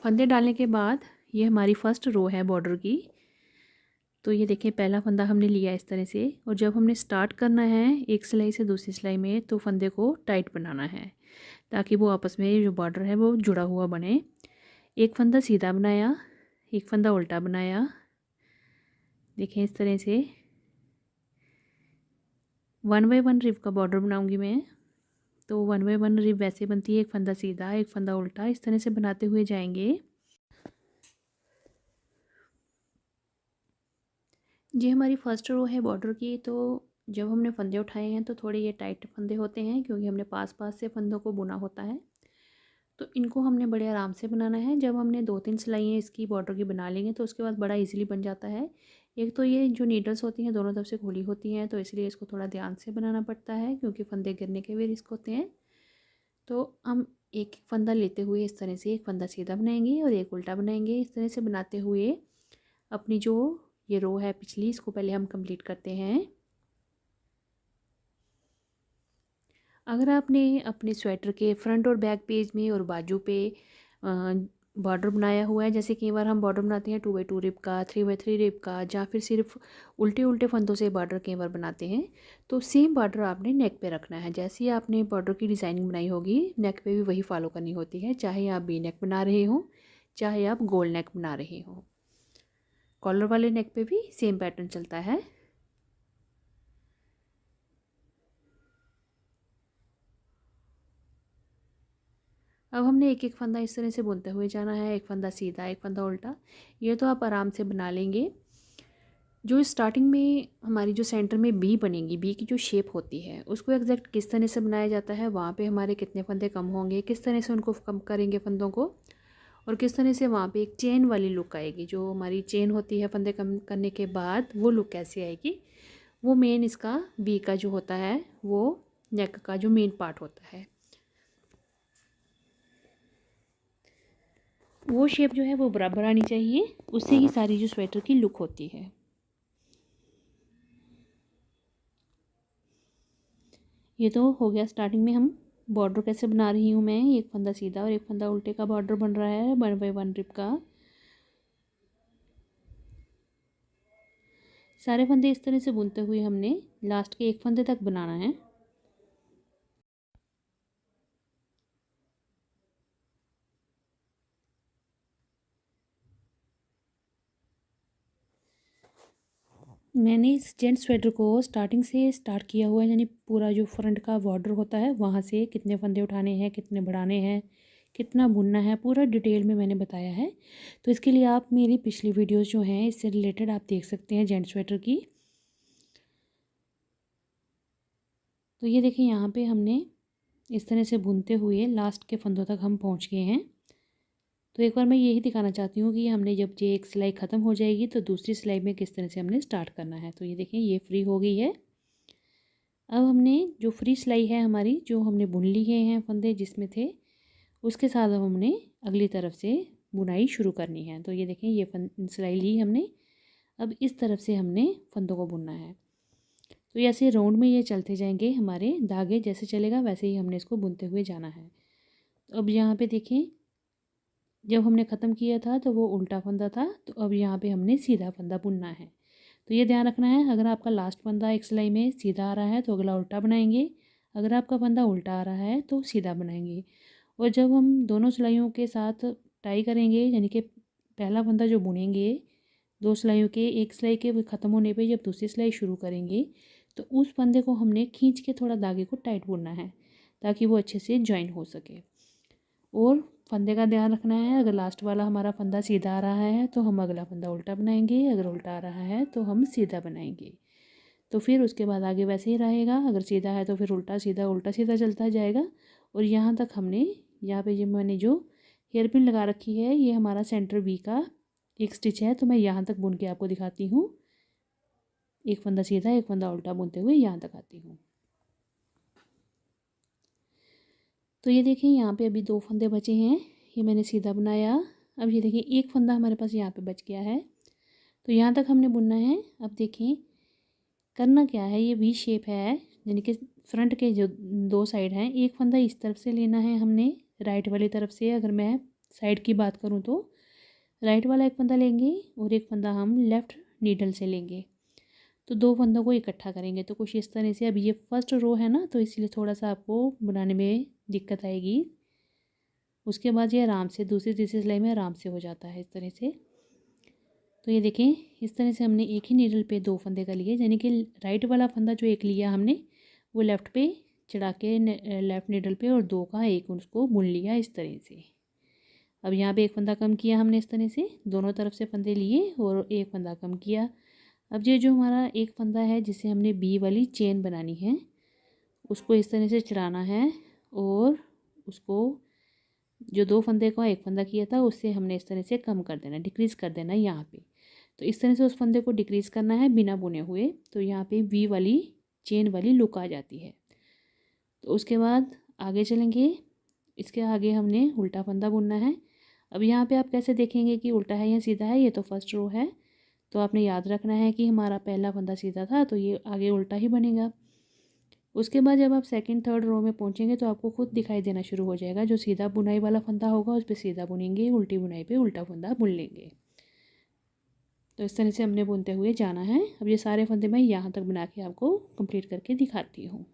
फंदे डालने के बाद ये हमारी फर्स्ट रो है बॉर्डर की। तो ये देखिए पहला फंदा हमने लिया इस तरह से, और जब हमने स्टार्ट करना है एक सिलाई से दूसरी सिलाई में तो फंदे को टाइट बनाना है ताकि वो आपस में जो बॉर्डर है वो जुड़ा हुआ बने। एक फंदा सीधा बनाया, एक फंदा उल्टा बनाया, देखें इस तरह से 1 बाय 1 रिब का बॉर्डर बनाऊंगी मैं। तो 1 बाय 1 रिब वैसे बनती है, एक फंदा सीधा एक फंदा उल्टा, इस तरह से बनाते हुए जाएंगे। ये हमारी फर्स्ट रो है बॉर्डर की। तो जब हमने फंदे उठाए हैं तो थोड़े ये टाइट फंदे होते हैं क्योंकि हमने पास पास से फंदों को बुना होता है। तो इनको हमने बड़े आराम से बनाना है। जब हमने 2-3 सिलाइयाँ इसकी बॉर्डर की बना लेंगे तो उसके बाद बड़ा इजीली बन जाता है। एक तो ये जो नीडल्स होती हैं दोनों तरफ से खुली होती हैं तो इसलिए इसको थोड़ा ध्यान से बनाना पड़ता है क्योंकि फंदे गिरने के भी रिस्क होते हैं। तो हम एक एक फंदा लेते हुए इस तरह से एक फंदा सीधा बनाएंगे और एक उल्टा बनाएंगे। इस तरह से बनाते हुए अपनी जो ये रो है पिछली, इसको पहले हम कंप्लीट करते हैं। अगर आपने अपने स्वेटर के फ्रंट और बैक पेज में और बाजू पे बॉर्डर बनाया हुआ है, जैसे कई बार हम बॉर्डर बनाते हैं 2 बाय 2 रिब का, 3 बाय 3 रिब का, या फिर सिर्फ उल्टे उल्टे फंदों से बॉर्डर कई बार बनाते हैं, तो सेम बॉर्डर आपने नेक पे रखना है। जैसे ही आपने बॉर्डर की डिज़ाइनिंग बनाई होगी नेक पे भी वही फॉलो करनी होती है, चाहे आप वी नेक बना रहे हो चाहे आप गोल नेक बना रहे हो। कॉलर वाले नेक पे भी सेम पैटर्न चलता है। अब हमने एक एक फंदा इस तरह से बुनते हुए जाना है, एक फंदा सीधा एक फंदा उल्टा। ये तो आप आराम से बना लेंगे। जो स्टार्टिंग में हमारी जो सेंटर में बी बनेगी, बी की जो शेप होती है उसको एग्जैक्ट किस तरह से बनाया जाता है, वहाँ पे हमारे कितने फंदे कम होंगे, किस तरह से उनको कम करेंगे फंदों को, और किस तरह से वहाँ पे एक चेन वाली लुक आएगी। जो हमारी चेन होती है फंदे कम करने के बाद वो लुक कैसे आएगी, वो मेन इसका बी का जो होता है वो नेक का जो मेन पार्ट होता है, वो शेप जो है वो बराबर आनी चाहिए। उससे ही सारी जो स्वेटर की लुक होती है। ये तो हो गया स्टार्टिंग में हम बॉर्डर कैसे बना रही हूँ मैं। एक फंदा सीधा और एक फंदा उल्टे का बॉर्डर बन रहा है 1 बाय 1 रिब का। सारे फंदे इस तरह से बुनते हुए हमने लास्ट के एक फंदे तक बनाना है। मैंने इस जेंट्स स्वेटर को स्टार्टिंग से स्टार्ट किया हुआ है, यानी पूरा जो फ्रंट का बॉर्डर होता है वहाँ से कितने फंदे उठाने हैं, कितने बढ़ाने हैं, कितना बुनना है, पूरा डिटेल में मैंने बताया है। तो इसके लिए आप मेरी पिछली वीडियोस जो हैं इससे रिलेटेड आप देख सकते हैं जेंट्स स्वेटर की। तो ये देखिए यहाँ पे हमने इस तरह से बुनते हुए लास्ट के फंदों तक हम पहुँच गए हैं। तो एक बार मैं यही दिखाना चाहती हूँ कि हमने जब ये एक सिलाई ख़त्म हो जाएगी तो दूसरी सिलाई में किस तरह से हमने स्टार्ट करना है। तो ये देखें ये फ्री हो गई है। अब हमने जो फ्री सिलाई है हमारी, जो हमने बुन लिए हैं फंदे जिसमें थे, उसके साथ अब हमने अगली तरफ से बुनाई शुरू करनी है। तो ये देखें ये सिलाई ली हमने, अब इस तरफ से हमने फंदों को बुनना है। तो ऐसे राउंड में ये चलते जाएंगे, हमारे धागे जैसे चलेगा वैसे ही हमने इसको बुनते हुए जाना है। तो अब यहाँ पे देखें जब हमने ख़त्म किया था तो वो उल्टा फंदा था, तो अब यहाँ पे हमने सीधा फंदा बुनना है। तो ये ध्यान रखना है, अगर आपका लास्ट फंदा एक सिलाई में सीधा आ रहा है तो अगला उल्टा बनाएंगे, अगर आपका फंदा उल्टा आ रहा है तो सीधा बनाएंगे। और जब हम दोनों सिलाइयों के साथ टाई करेंगे, यानी कि पहला फंदा जो बुनेंगे 2 सिलाइयों के, एक सिलाई के ख़त्म होने पे जब दूसरी सिलाई शुरू करेंगे तो उस फंदे को हमने खींच के थोड़ा धागे को टाइट बुनना है ताकि वो अच्छे से ज्वाइन हो सके। और फंदे का ध्यान रखना है, अगर लास्ट वाला हमारा फंदा सीधा आ रहा है तो हम अगला फंदा उल्टा बनाएंगे, अगर उल्टा आ रहा है तो हम सीधा बनाएंगे। तो फिर उसके बाद आगे वैसे ही रहेगा, अगर सीधा है तो फिर उल्टा सीधा चलता जाएगा। और यहाँ तक हमने, यहाँ पे जो मैंने जो हेयर पिन लगा रखी है ये हमारा सेंटर बी का एक स्टिच है, तो मैं यहाँ तक बुन के आपको दिखाती हूँ। एक फंदा सीधा एक फंदा उल्टा बुनते हुए यहाँ तक आती हूँ। तो ये देखें यहाँ पे अभी 2 फंदे बचे हैं, ये मैंने सीधा बनाया अब ये देखिए एक फंदा हमारे पास यहाँ पे बच गया है, तो यहाँ तक हमने बुनना है। अब देखिए करना क्या है, ये वी शेप है, यानी कि फ्रंट के जो दो साइड हैं, एक फंदा इस तरफ से लेना है हमने, राइट वाली तरफ से। अगर मैं साइड की बात करूँ तो राइट वाला एक फंदा लेंगे और एक फंदा हम लेफ़्ट नीडल से लेंगे, तो दो फंदों को इकट्ठा करेंगे। तो कुछ इस तरह से, अब ये फर्स्ट रो है ना, तो इसलिए थोड़ा सा आपको बनाने में दिक्कत आएगी। उसके बाद ये आराम से दूसरी तीसरी सिलाई में आराम से हो जाता है इस तरह से। तो ये देखें इस तरह से हमने एक ही नीडल पे दो फंदे कर लिए, यानी कि राइट वाला फंदा जो एक लिया हमने वो लेफ़्ट पे चढ़ा के लेफ़्ट नीडल पे, और दो का एक उसको बुन लिया इस तरह से। अब यहाँ पे एक फंदा कम किया हमने इस तरह से, दोनों तरफ से फंदे लिए और एक फंदा कम किया। अब ये जो हमारा एक फंदा है जिसे हमने बी वाली चेन बनानी है, उसको इस तरह से चढ़ाना है, और उसको जो दो फंदे का एक फंदा किया था उससे हमने इस तरह से कम कर देना, डिक्रीज़ कर देना यहाँ पे। तो इस तरह से उस फंदे को डिक्रीज़ करना है बिना बुने हुए, तो यहाँ पे वी वाली चेन वाली लुक आ जाती है। तो उसके बाद आगे चलेंगे, इसके आगे हमने उल्टा फंदा बुनना है। अब यहाँ पे आप कैसे देखेंगे कि उल्टा है या सीधा है, ये तो फर्स्ट रो है, तो आपने याद रखना है कि हमारा पहला फंदा सीधा था तो ये आगे उल्टा ही बनेगा। उसके बाद जब आप सेकंड थर्ड रो में पहुँचेंगे तो आपको खुद दिखाई देना शुरू हो जाएगा, जो सीधा बुनाई वाला फंदा होगा उस पर सीधा बुनेंगे, उल्टी बुनाई पे उल्टा फंदा बुन लेंगे। तो इस तरह से हमने बुनते हुए जाना है। अब ये सारे फंदे मैं यहाँ तक बना के आपको कंप्लीट करके दिखाती हूँ।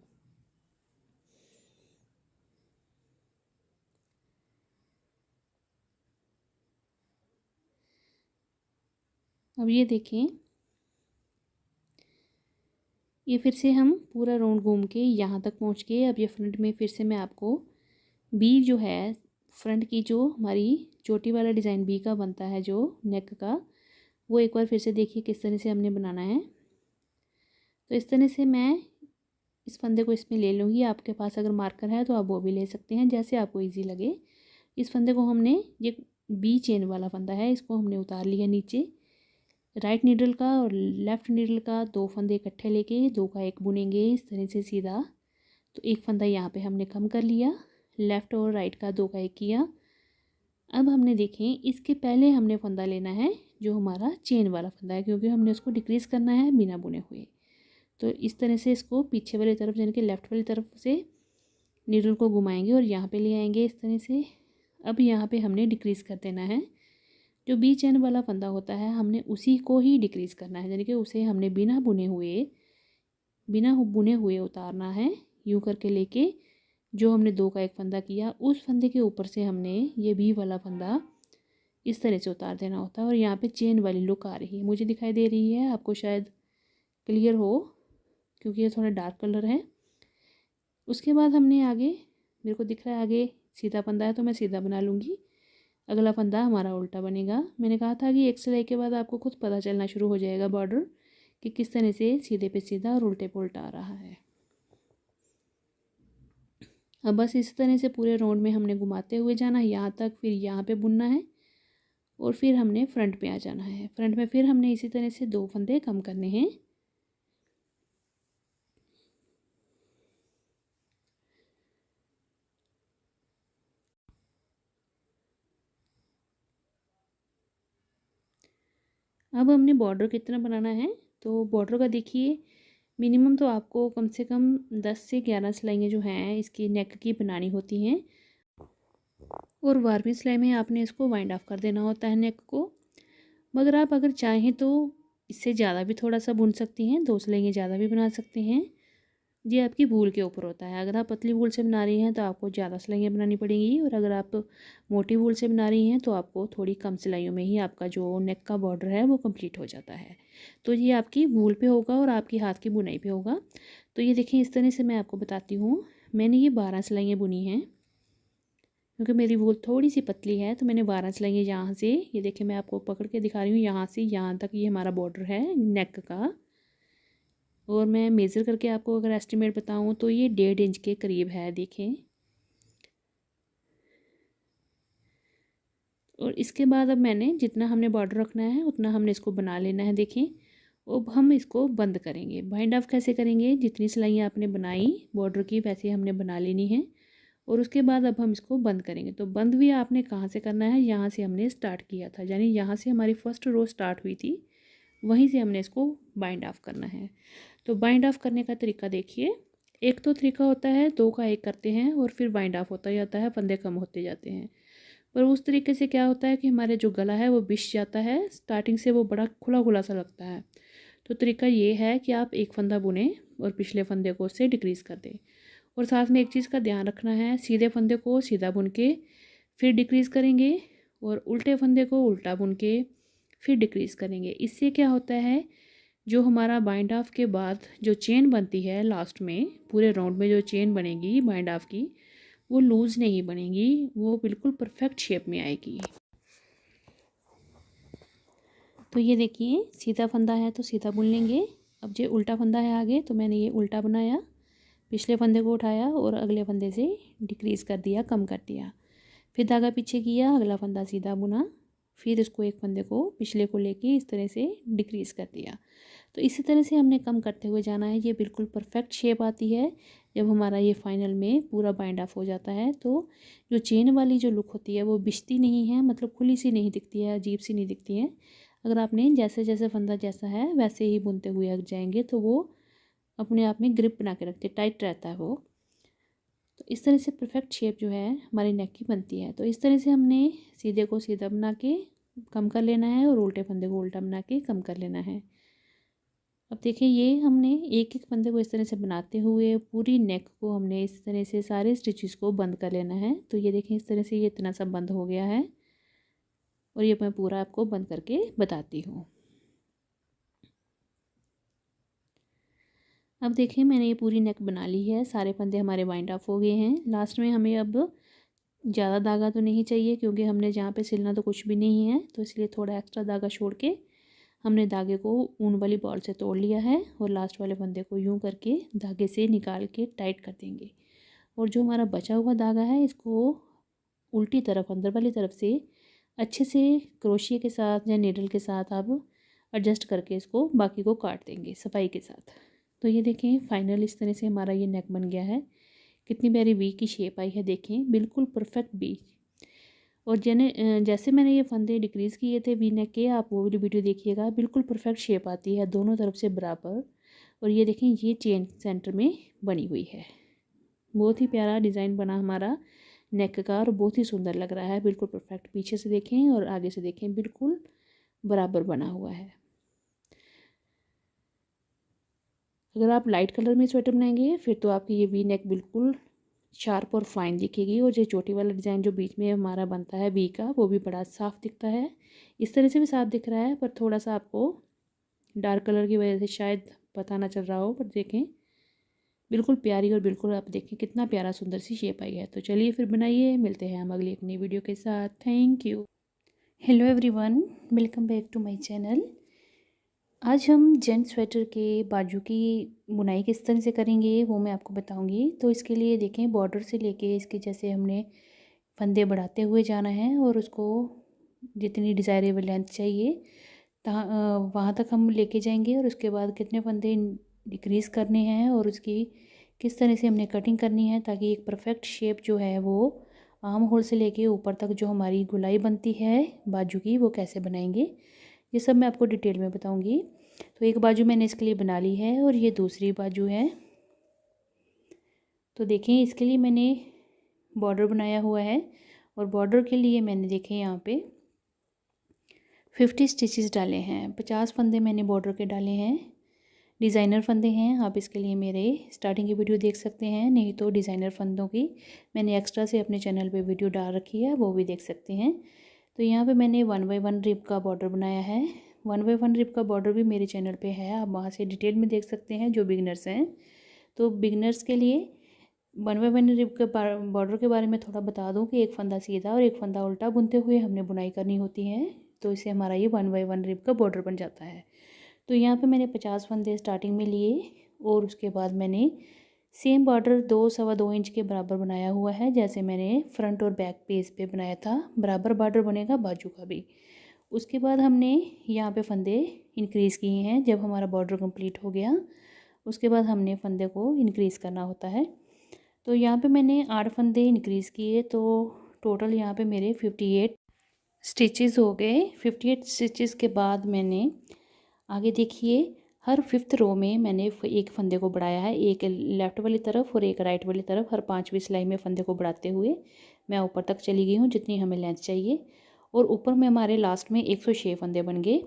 अब ये देखें, ये फिर से हम पूरा राउंड घूम के यहाँ तक पहुँच के, अब ये फ्रंट में फिर से मैं आपको बी जो है फ्रंट की, जो हमारी चोटी वाला डिज़ाइन बी का बनता है जो नेक का, वो एक बार फिर से देखिए किस तरह से हमने बनाना है। तो इस तरह से मैं इस फंदे को इसमें ले लूँगी, आपके पास अगर मार्कर है तो आप वो भी ले सकते हैं, जैसे आपको ईजी लगे। इस फंदे को हमने, ये बी चेन वाला फंदा है, इसको हमने उतार लिया नीचे, राइट नीडल का और लेफ़्ट नीडल का दो फंदे इकट्ठे लेके दो का एक बुनेंगे इस तरह से सीधा। तो एक फंदा यहाँ पे हमने कम कर लिया, लेफ़्ट और राइट का दो का एक किया। अब हमने देखें इसके पहले हमने फंदा लेना है जो हमारा चेन वाला फंदा है, क्योंकि हमने उसको डिक्रीज़ करना है बिना बुने हुए। तो इस तरह से इसको पीछे वाली तरफ, यानी कि लेफ़्ट वाली तरफ से नीडल को घुमाएंगे और यहाँ पे ले आएंगे इस तरह से। अब यहाँ पे हमने डिक्रीज़ कर देना है, जो बी चेन वाला फंदा होता है हमने उसी को ही डिक्रीज़ करना है, यानी कि उसे हमने बिना बुने हुए उतारना है, यूँ करके लेके जो हमने दो का एक फंदा किया उस फंदे के ऊपर से हमने ये बी वाला फंदा इस तरह से उतार देना होता है। और यहाँ पे चेन वाली लुक आ रही है, मुझे दिखाई दे रही है, आपको शायद क्लियर हो क्योंकि ये थोड़ा डार्क कलर है। उसके बाद हमने आगे, मेरे को दिख रहा है आगे सीधा फंदा है तो मैं सीधा बना लूँगी, अगला फंदा हमारा उल्टा बनेगा। मैंने कहा था कि एक सिलाई के बाद आपको खुद पता चलना शुरू हो जाएगा बॉर्डर कि किस तरह से सीधे पे सीधा और उल्टे पे उल्टा आ रहा है। अब बस इस तरह से पूरे राउंड में हमने घुमाते हुए जाना है यहाँ तक, फिर यहाँ पे बुनना है और फिर हमने फ्रंट पे आ जाना है। फ्रंट में फिर हमने इसी तरह से दो फंदे कम करने हैं। अब हमने बॉर्डर कितना बनाना है, तो बॉर्डर का देखिए मिनिमम तो आपको कम से कम 10 से 11 सिलाइयाँ जो हैं इसकी नेक की बनानी होती हैं, और 12वीं सिलाई में आपने इसको वाइंड ऑफ कर देना होता है नेक को। मगर आप अगर चाहें तो इससे ज़्यादा भी थोड़ा सा बुन सकती हैं, 2 सिलाइयाँ ज़्यादा भी बना सकते हैं, ये आपकी वूल के ऊपर होता है। अगर आप पतली वूल से बना रही हैं तो आपको ज़्यादा सिलाइयाँ बनानी पड़ेंगी, और अगर आप मोटी वूल से बना रही हैं तो आपको थोड़ी कम सिलाइयों में ही आपका जो नेक का बॉर्डर है वो कंप्लीट हो जाता है। तो ये आपकी वूल पे होगा और आपकी हाथ की बुनाई पे होगा। तो ये देखें इस तरह से मैं आपको बताती हूँ, मैंने ये 12 सिलाइयाँ बुनी हैं, क्योंकि मेरी वूल थोड़ी सी पतली है तो मैंने 12 सिलाइयाँ यहाँ से, ये देखिए मैं आपको पकड़ के दिखा रही हूँ, यहाँ से यहाँ तक ये हमारा बॉर्डर है नेक का। और मैं मेज़र करके आपको अगर एस्टिमेट बताऊँ तो ये 1.5 इंच के करीब है, देखें। और इसके बाद अब मैंने जितना हमने बॉर्डर रखना है उतना हमने इसको बना लेना है, देखें। अब हम इसको बंद करेंगे। बाइंड ऑफ कैसे करेंगे, जितनी सिलाइयाँ आपने बनाई बॉर्डर की वैसे हमने बना लेनी है, और उसके बाद अब हम इसको बंद करेंगे। तो बंद भी आपने कहाँ से करना है, यहाँ से हमने स्टार्ट किया था, यानी यहाँ से हमारी फर्स्ट रो स्टार्ट हुई थी, वहीं से हमने इसको बाइंड ऑफ करना है। तो बाइंड ऑफ करने का तरीका देखिए, एक तो तरीका होता है 2 का 1 करते हैं और फिर बाइंड ऑफ होता जाता है, फंदे कम होते जाते हैं। पर उस तरीके से क्या होता है कि हमारे जो गला है वो बिछ जाता है, स्टार्टिंग से वो बड़ा खुला खुला सा लगता है। तो तरीका ये है कि आप एक फंदा बुने और पिछले फंदे को उससे डिक्रीज़ कर दें। और साथ में एक चीज़ का ध्यान रखना है, सीधे फंदे को सीधा बुन के फिर डिक्रीज़ करेंगे और उल्टे फंदे को उल्टा बुन के फिर डिक्रीज़ करेंगे। इससे क्या होता है, जो हमारा बाइंड ऑफ के बाद जो चेन बनती है लास्ट में, पूरे राउंड में जो चेन बनेगी बाइंड ऑफ की, वो लूज़ नहीं बनेगी, वो बिल्कुल परफेक्ट शेप में आएगी। तो ये देखिए, सीधा फंदा है तो सीधा बुन लेंगे। अब जो उल्टा फंदा है आगे, तो मैंने ये उल्टा बनाया, पिछले फंदे को उठाया और अगले फंदे से डिक्रीज़ कर दिया, कम कर दिया। फिर धागा पीछे किया, अगला फंदा सीधा बुना, फिर इसको एक फंदे को पिछले को लेके इस तरह से डिक्रीज़ कर दिया। तो इसी तरह से हमने कम करते हुए जाना है। ये बिल्कुल परफेक्ट शेप आती है जब हमारा ये फाइनल में पूरा बाइंड ऑफ हो जाता है। तो जो चेन वाली जो लुक होती है वो बिछती नहीं है, मतलब खुली सी नहीं दिखती है, अजीब सी नहीं दिखती है। अगर आपने जैसे जैसे फंदा जैसा है वैसे ही बुनते हुए आ जाएंगे तो वो अपने आप में ग्रिप बना के रखते, टाइट रहता है वो। तो इस तरह से परफेक्ट शेप जो है हमारी नेक की बनती है। तो इस तरह से हमने सीधे को सीधा बना के कम कर लेना है और उल्टे फंदे को उल्टा बना के कम कर लेना है। अब देखिए, ये हमने एक एक फंदे को इस तरह से बनाते हुए पूरी नेक को हमने इस तरह से सारे स्टिचेस को बंद कर लेना है। तो ये देखें, इस तरह से ये इतना सा बंद हो गया है और ये मैं पूरा आपको बंद करके बताती हूँ। अब देखिए, मैंने ये पूरी नेक बना ली है, सारे फंदे हमारे बाइंड ऑफ हो गए हैं। लास्ट में हमें अब ज़्यादा धागा तो नहीं चाहिए क्योंकि हमने जहाँ पे सिलना तो कुछ भी नहीं है, तो इसलिए थोड़ा एक्स्ट्रा धागा छोड़ के हमने धागे को ऊन वाली बॉल से तोड़ लिया है और लास्ट वाले फंदे को यूं करके धागे से निकाल के टाइट कर देंगे। और जो हमारा बचा हुआ धागा है इसको उल्टी तरफ, अंदर वाली तरफ से अच्छे से क्रोशिया के साथ या नीडल के साथ आप एडजस्ट करके इसको बाकी को काट देंगे सफाई के साथ। तो ये देखें, फाइनल इस तरह से हमारा ये नेक बन गया है। कितनी प्यारी वी की शेप आई है, देखें बिल्कुल परफेक्ट वी। और जैसे मैंने ये फंदे डिक्रीज़ किए थे वी नेक के, आप वो वाली वीडियो देखिएगा, बिल्कुल परफेक्ट शेप आती है दोनों तरफ से बराबर। और ये देखें, ये चेन सेंटर में बनी हुई है। बहुत ही प्यारा डिज़ाइन बना हमारा नेक का और बहुत ही सुंदर लग रहा है, बिल्कुल परफेक्ट। पीछे से देखें और आगे से देखें, बिल्कुल बराबर बना हुआ है। अगर आप लाइट कलर में स्वेटर बनाएंगे फिर तो आपकी ये वी नेक बिल्कुल शार्प और फाइन दिखेगी। और जो चोटी वाला डिज़ाइन जो बीच में हमारा बनता है वी का, वो भी बड़ा साफ दिखता है। इस तरह से भी साफ दिख रहा है, पर थोड़ा सा आपको डार्क कलर की वजह से शायद पता ना चल रहा हो, पर देखें बिल्कुल प्यारी और बिल्कुल आप देखें कितना प्यारा सुंदर सी शेप आई है। तो चलिए फिर बनाइए, मिलते हैं हम अगली एक नई वीडियो के साथ। Thank you. Hello everyone, welcome back to my channel. आज हम जेंट स्वेटर के बाजू की बुनाई किस तरह से करेंगे वो मैं आपको बताऊंगी। तो इसके लिए देखें, बॉर्डर से लेके इसके जैसे हमने फंदे बढ़ाते हुए जाना है और उसको जितनी डिज़ायरेबल लेंथ चाहिए वहाँ तक हम लेके जाएंगे। और उसके बाद कितने फंदे डिक्रीज़ करने हैं और उसकी किस तरह से हमने कटिंग करनी है ताकि एक परफेक्ट शेप जो है वो आर्म होल से लेके ऊपर तक जो हमारी गुलाई बनती है बाजू की, वो कैसे बनाएंगे, ये सब मैं आपको डिटेल में बताऊंगी। तो एक बाजू मैंने इसके लिए बना ली है और ये दूसरी बाजू है। तो देखें, इसके लिए मैंने बॉर्डर बनाया हुआ है और बॉर्डर के लिए मैंने देखें यहाँ पे 50 स्टिचेस डाले हैं। 50 फंदे मैंने बॉर्डर के डाले हैं। डिज़ाइनर फंदे हैं, आप इसके लिए मेरे स्टार्टिंग की वीडियो देख सकते हैं, नहीं तो डिज़ाइनर फंदों की मैंने एक्स्ट्रा से अपने चैनल पे वीडियो डाल रखी है, वो भी देख सकते हैं। तो यहाँ पे मैंने 1 बाय 1 रिब का बॉर्डर बनाया है। 1 बाय 1 रिब का बॉर्डर भी मेरे चैनल पे है, आप वहाँ से डिटेल में देख सकते हैं जो बिगनर्स हैं। तो बिगनर्स के लिए 1 बाय 1 रिब के बॉर्डर के बारे में थोड़ा बता दूँ कि एक फंदा सीधा और एक फंदा उल्टा बुनते हुए हमने बुनाई करनी होती है। तो इससे हमारा ये 1 बाय 1 रिब का बॉर्डर बन जाता है। तो यहाँ पे मैंने 50 फंदे स्टार्टिंग में लिए और उसके बाद मैंने सेम बॉर्डर 2 सवा 2 इंच के बराबर बनाया हुआ है, जैसे मैंने फ्रंट और बैक पेज पे बनाया था, बराबर बॉर्डर बनेगा बाजू का भी। उसके बाद हमने यहाँ पे फंदे इंक्रीज़ किए हैं। जब हमारा बॉर्डर कंप्लीट हो गया उसके बाद हमने फंदे को इंक्रीज़ करना होता है। तो यहाँ पे मैंने 8 फंदे इंक्रीज़ किए, तो टोटल यहाँ पे मेरे 58 स्टिचेस हो गए। 58 स्टिचेस के बाद मैंने आगे देखिए हर 5th रो में मैंने एक फंदे को बढ़ाया है, एक लेफ़्ट वाली तरफ और एक राइट वाली तरफ। हर 5वीं सिलाई में फंदे को बढ़ाते हुए मैं ऊपर तक चली गई हूँ जितनी हमें लेंथ चाहिए। और ऊपर में हमारे लास्ट में 106 फंदे बन गए।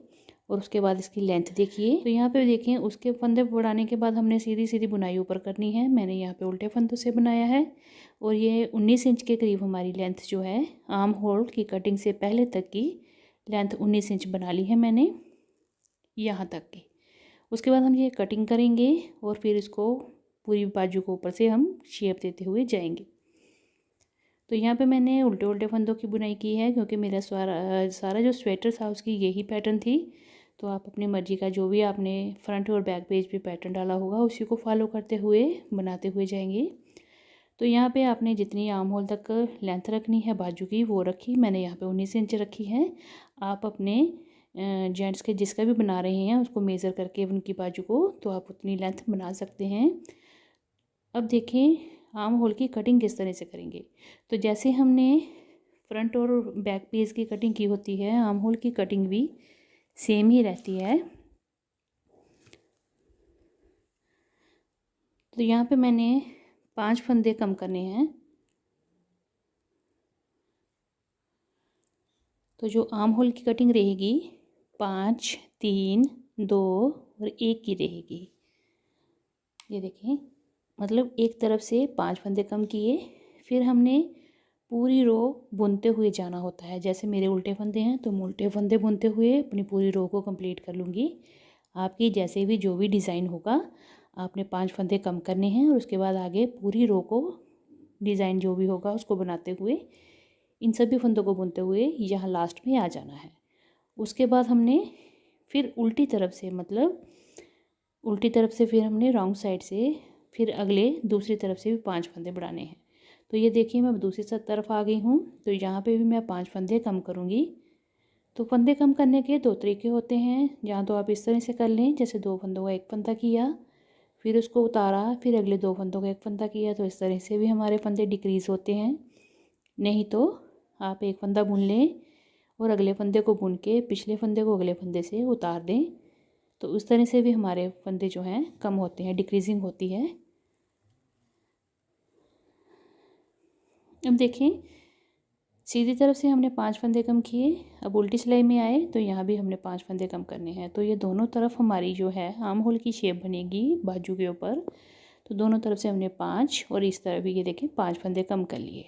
और उसके बाद इसकी लेंथ देखिए, तो यहाँ पे देखिए उसके फंदे बढ़ाने के बाद हमने सीधी सीधी बुनाई ऊपर करनी है। मैंने यहाँ पे उल्टे फंदों से बनाया है और ये 19 इंच के करीब हमारी लेंथ जो है, आर्म होल की कटिंग से पहले तक की लेंथ 19 इंच बना ली है मैंने यहाँ तक की। उसके बाद हम ये कटिंग करेंगे और फिर इसको पूरी बाजू को ऊपर से हम शेप देते हुए जाएंगे। तो यहाँ पे मैंने उल्टे उल्टे फंदों की बुनाई की है क्योंकि मेरा सारा जो स्वेटर था उसकी यही पैटर्न थी। तो आप अपनी मर्ज़ी का जो भी आपने फ्रंट और बैक पेज पे पैटर्न डाला होगा उसी को फॉलो करते हुए बनाते हुए जाएंगे। तो यहाँ पे आपने जितनी आर्म होल तक लेंथ रखनी है बाजू की वो रखी। मैंने यहाँ पे 19 इंच रखी है। आप अपने जेंट्स के जिसका भी बना रहे हैं उसको मेज़र करके उनकी बाजू को तो आप उतनी लेंथ बना सकते हैं। अब देखें आर्म होल की कटिंग किस तरह से करेंगे। तो जैसे हमने फ्रंट और बैक पेज की कटिंग की होती है, आर्म होल की कटिंग भी सेम ही रहती है। तो यहाँ पे मैंने 5 फंदे कम करने हैं। तो जो आर्म होल की कटिंग रहेगी 5, 3, 2 और 1 की रहेगी। ये देखें, मतलब एक तरफ से 5 फंदे कम किए, फिर हमने पूरी रो बुनते हुए जाना होता है। जैसे मेरे उल्टे फंदे हैं तो मैं उल्टे फंदे बुनते हुए अपनी पूरी रो को कंप्लीट कर लूँगी। आपकी जैसे भी जो भी डिज़ाइन होगा आपने 5 फंदे कम करने हैं और उसके बाद आगे पूरी रो को डिज़ाइन जो भी होगा उसको बनाते हुए इन सभी फंदों को बुनते हुए यहाँ लास्ट में आ जाना है। उसके बाद हमने फिर उल्टी तरफ से, मतलब उल्टी तरफ से फिर हमने रॉन्ग साइड से फिर अगले दूसरी तरफ से भी 5 फंदे बढ़ाने हैं। तो ये देखिए मैं दूसरी तरफ आ गई हूँ। तो यहाँ पे भी मैं 5 फंदे कम करूँगी। तो फंदे कम करने के 2 तरीके होते हैं। जहाँ तो आप इस तरह से कर लें, जैसे 2 फंदों का एक फंदा किया फिर उसको उतारा, फिर अगले 2 फंदों का एक फंदा किया, तो इस तरह से भी हमारे फंदे डिक्रीज़ होते हैं। नहीं तो आप एक फंदा बुन लें और अगले फंदे को बुन के पिछले फंदे को अगले फंदे से उतार दें, तो उस तरह से भी हमारे फंदे जो हैं कम होते हैं, डिक्रीजिंग होती है। अब देखें सीधी तरफ से हमने 5 फंदे कम किए। अब उल्टी सिलाई में आए तो यहाँ भी हमने 5 फंदे कम करने हैं। तो ये दोनों तरफ हमारी जो है आर्म होल की शेप बनेगी बाजू के ऊपर। तो दोनों तरफ से हमने 5 और इस तरफ भी ये देखें 5 फंदे कम कर लिए।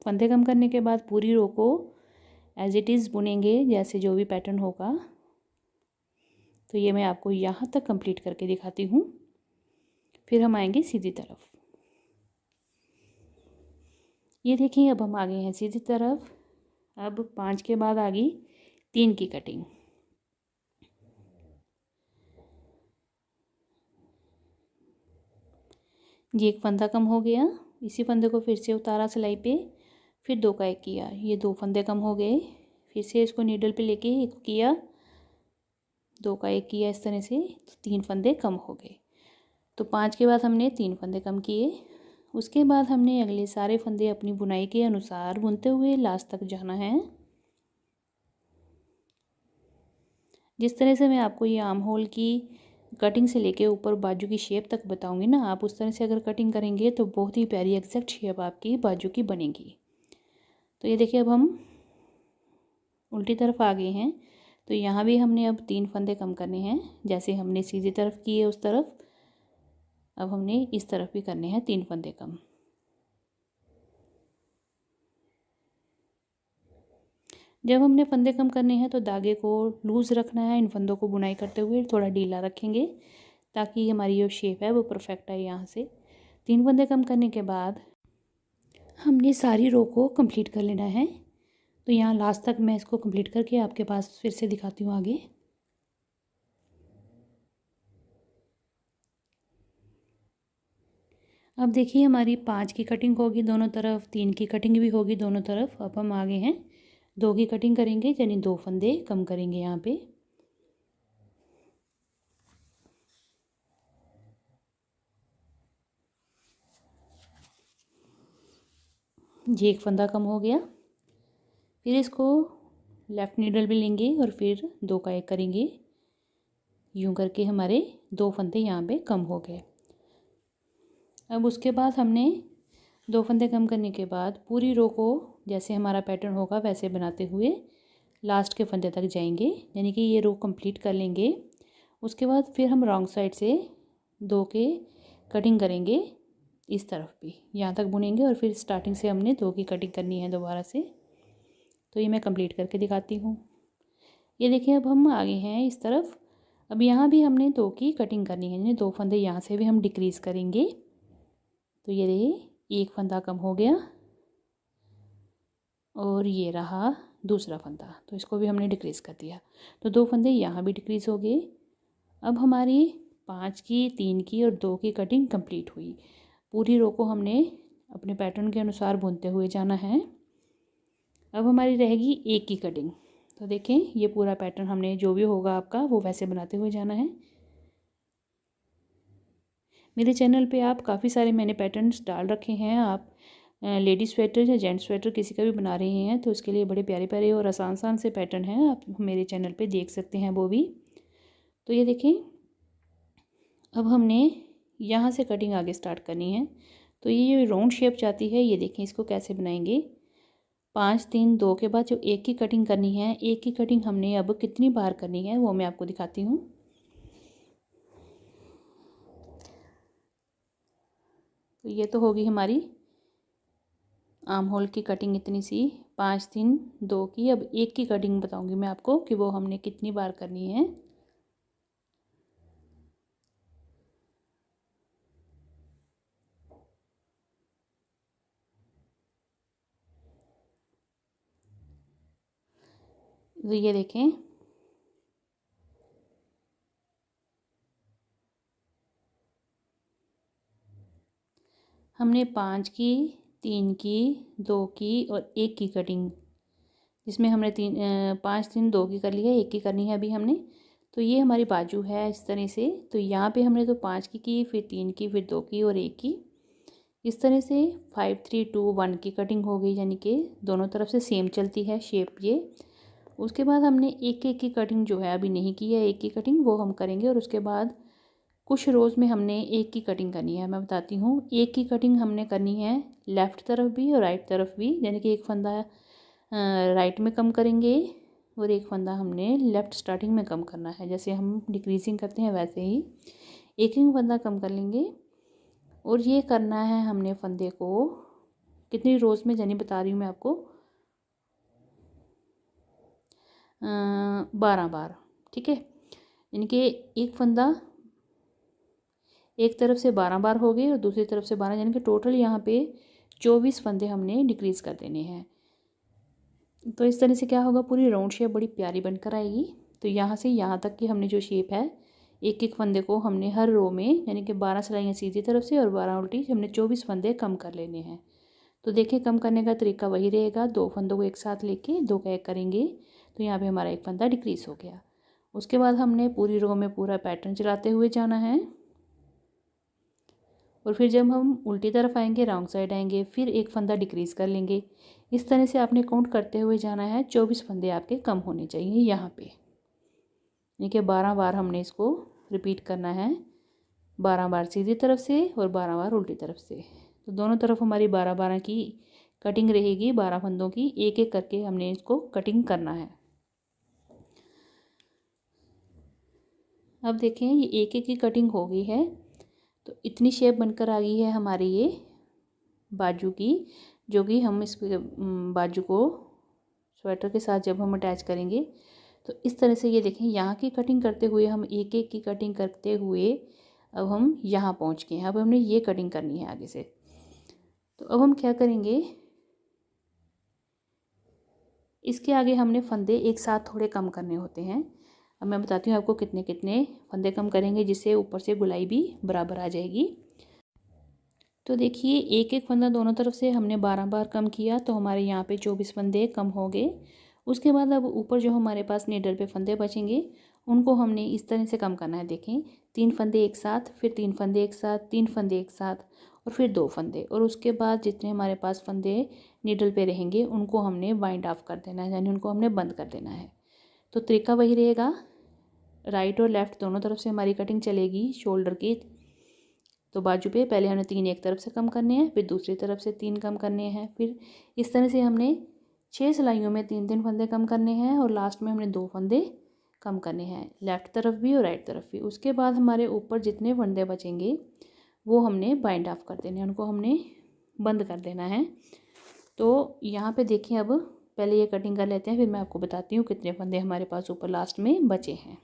फंदे कम करने के बाद पूरी रो को एज इट इज़ बुनेंगे जैसे जो भी पैटर्न होगा। तो ये मैं आपको यहाँ तक कंप्लीट करके दिखाती हूँ, फिर हम आएंगे सीधी तरफ। ये देखिए अब हम आ गए हैं सीधी तरफ। अब 5 के बाद आ गई 3 की कटिंग। ये एक फंदा कम हो गया, इसी फंदे को फिर से उतारा सिलाई पे, फिर 2 का 1 किया, ये 2 फंदे कम हो गए। फिर से इसको नीडल पे लेके 1 किया, 2 का 1 किया, इस तरह से तो 3 फंदे कम हो गए। तो 5 के बाद हमने 3 फंदे कम किए। उसके बाद हमने अगले सारे फंदे अपनी बुनाई के अनुसार बुनते हुए लास्ट तक जाना है। जिस तरह से मैं आपको ये आर्म होल की कटिंग से लेके ऊपर बाजू की शेप तक बताऊंगी ना, आप उस तरह से अगर कटिंग करेंगे तो बहुत ही प्यारी एग्जैक्ट शेप आपकी बाजू की बनेगी। तो ये देखिए अब हम उल्टी तरफ आ गए हैं। तो यहाँ भी हमने अब 3 फंदे कम करने हैं, जैसे हमने सीधी तरफ किए उस तरफ अब हमने इस तरफ भी करने हैं 3 फंदे कम। जब हमने फंदे कम करने हैं तो धागे को लूज़ रखना है। इन फंदों को बुनाई करते हुए थोड़ा ढीला रखेंगे ताकि हमारी जो शेप है वो परफेक्ट आए। यहाँ से 3 फंदे कम करने के बाद हमने सारी रो को कंप्लीट कर लेना है। तो यहाँ लास्ट तक मैं इसको कंप्लीट करके आपके पास फिर से दिखाती हूँ आगे। अब देखिए हमारी 5 की कटिंग होगी दोनों तरफ, 3 की कटिंग भी होगी दोनों तरफ। अब हम आगे हैं 2 की कटिंग करेंगे, यानी 2 फंदे कम करेंगे यहाँ पे। ये एक फंदा कम हो गया। फिर इसको लेफ़्ट नीडल भी लेंगे और फिर 2 का 1 करेंगे। यूँ करके हमारे 2 फंदे यहाँ पे कम हो गए। अब उसके बाद हमने 2 फंदे कम करने के बाद पूरी रो को जैसे हमारा पैटर्न होगा वैसे बनाते हुए लास्ट के फंदे तक जाएंगे, यानी कि ये रो कंप्लीट कर लेंगे। उसके बाद फिर हम रॉन्ग साइड से 2 के कटिंग करेंगे, इस तरफ भी यहाँ तक बुनेंगे और फिर स्टार्टिंग से हमने 2 की कटिंग करनी है दोबारा से। तो ये मैं कंप्लीट करके दिखाती हूँ। ये देखिए अब हम आगे हैं इस तरफ। अब यहाँ भी हमने 2 की कटिंग करनी है, यानी 2 फंदे यहाँ से भी हम डिक्रीज़ करेंगे। तो ये देखिए एक फंदा कम हो गया और ये रहा दूसरा फंदा, तो इसको भी हमने डिक्रीज़ कर दिया। तो 2 फंदे यहाँ भी डिक्रीज़ हो गए। अब हमारी 5 की, 3 की और 2 की कटिंग कंप्लीट हुई। पूरी रो को हमने अपने पैटर्न के अनुसार बुनते हुए जाना है। अब हमारी रहेगी 1 की कटिंग। तो देखें ये पूरा पैटर्न हमने जो भी होगा आपका वो वैसे बनाते हुए जाना है। मेरे चैनल पे आप काफ़ी सारे मैंने पैटर्न्स डाल रखे हैं। आप लेडीज स्वेटर या जेंट्स स्वेटर किसी का भी बना रहे हैं तो उसके लिए बड़े प्यारे प्यारे और आसान से पैटर्न हैं, आप मेरे चैनल पे देख सकते हैं वो भी। तो ये देखें अब हमने यहाँ से कटिंग आगे स्टार्ट करनी है। तो ये राउंड शेप चाहती है, ये देखें इसको कैसे बनाएंगे। 5 3 2 के बाद जो 1 की कटिंग करनी है, 1 की कटिंग हमने अब कितनी बार करनी है वो मैं आपको दिखाती हूँ। तो ये तो होगी हमारी आर्म होल की कटिंग इतनी सी 5 3 2 की। अब 1 की कटिंग बताऊंगी मैं आपको कि वो हमने कितनी बार करनी है। तो ये देखें हमने 5 की, 3 की, 2 की और 1 की कटिंग, जिसमें हमने 5 3 2 की कर ली है, 1 की करनी है अभी हमने। तो ये हमारी बाजू है इस तरह से। तो यहाँ पे हमने तो 5 की, फिर 3 की, फिर 2 की और 1 की, इस तरह से 5 3 2 1 की कटिंग हो गई, यानी कि दोनों तरफ से सेम चलती है शेप ये। उसके बाद हमने 1 1 की कटिंग जो है अभी नहीं की है, 1 की कटिंग वो हम करेंगे। और उसके बाद कुछ रोज़ में हमने 1 की कटिंग करनी है, मैं बताती हूँ। 1 की कटिंग हमने करनी है लेफ़्ट तरफ भी और राइट तरफ भी, यानी कि एक फंदा राइट में कम करेंगे और एक फंदा हमने लेफ़्ट स्टार्टिंग में कम करना है। जैसे हम डिक्रीजिंग करते हैं वैसे ही एक फंदा कम कर लेंगे। और ये करना है हमने फंदे को कितनी रोज़ में, यानी बता रही हूँ मैं आपको 12 बार, ठीक है। यानी कि एक फंदा एक तरफ से 12 बार हो गए और दूसरी तरफ से 12, यानी कि टोटल यहाँ पे 24 फंदे हमने डिक्रीज़ कर देने हैं। तो इस तरह से क्या होगा, पूरी राउंड शेप बड़ी प्यारी बनकर आएगी। तो यहाँ से यहाँ तक की हमने जो शेप है, एक एक फंदे को हमने हर रो में, यानी कि 12 सिलाइयाँ सीधी तरफ से और 12 उल्टी, हमने 24 फंदे कम कर लेने हैं। तो देखिए कम करने का तरीका वही रहेगा, 2 फंदों को एक साथ लेके 2 का 1 करेंगे। तो यहाँ पे हमारा एक फंदा डिक्रीज़ हो गया। उसके बाद हमने पूरी रो में पूरा पैटर्न चलाते हुए जाना है। और फिर जब हम उल्टी तरफ आएंगे, रॉन्ग साइड आएंगे, फिर एक फंदा डिक्रीज़ कर लेंगे। इस तरह से आपने काउंट करते हुए जाना है। 24 फंदे आपके कम होने चाहिए यहाँ पे, यानी कि 12 बार हमने इसको रिपीट करना है। 12 बार सीधी तरफ से और 12 बार उल्टी तरफ से। तो दोनों तरफ हमारी 12 की कटिंग रहेगी, 12 फंदों की, एक एक करके हमने इसको कटिंग करना है। अब देखें ये एक एक की कटिंग हो गई है। तो इतनी शेप बनकर आ गई है हमारी ये बाजू की, जो कि हम इस बाजू को स्वेटर के साथ जब हम अटैच करेंगे तो इस तरह से, ये देखें यहाँ की कटिंग करते हुए हम एक एक की कटिंग करते हुए अब हम यहाँ पहुँच गए हैं। अब हमने ये कटिंग करनी है आगे से। तो अब हम क्या करेंगे, इसके आगे हमने फंदे एक साथ थोड़े कम करने होते हैं। अब मैं बताती हूँ आपको कितने कितने फंदे कम करेंगे, जिससे ऊपर से गुलाई भी बराबर आ जाएगी। तो देखिए एक एक फंदा दोनों तरफ से हमने 12 बार कम किया, तो हमारे यहाँ पे 24 फंदे कम हो गए। उसके बाद अब ऊपर जो हमारे पास नीडल पे फंदे बचेंगे, उनको हमने इस तरह से कम करना है। देखें 3 फंदे एक साथ, फिर 3 फंदे एक साथ, 3 फंदे एक साथ और फिर 2 फंदे। और उसके बाद जितने हमारे पास फंदे नीडल पे रहेंगे उनको हमने वाइंड ऑफ कर देना है, यानी उनको हमने बंद कर देना है। तो तरीका वही रहेगा, राइट और लेफ़्ट दोनों तरफ से हमारी कटिंग चलेगी शोल्डर की। तो बाजू पे पहले हमने 3 एक तरफ से कम करने हैं, फिर दूसरी तरफ से 3 कम करने हैं, फिर इस तरह से हमने 6 सिलाइयों में 3-3 फंदे कम करने हैं और लास्ट में हमने 2 फंदे कम करने हैं, लेफ़्ट तरफ भी और राइट तरफ भी। उसके बाद हमारे ऊपर जितने फंदे बचेंगे वो हमने बाइंड ऑफ कर देने हैं, उनको हमने बंद कर देना है। तो यहाँ पे देखें, अब पहले ये कटिंग कर लेते हैं, फिर मैं आपको बताती हूँ कितने फंदे हमारे पास ऊपर लास्ट में बचे हैं।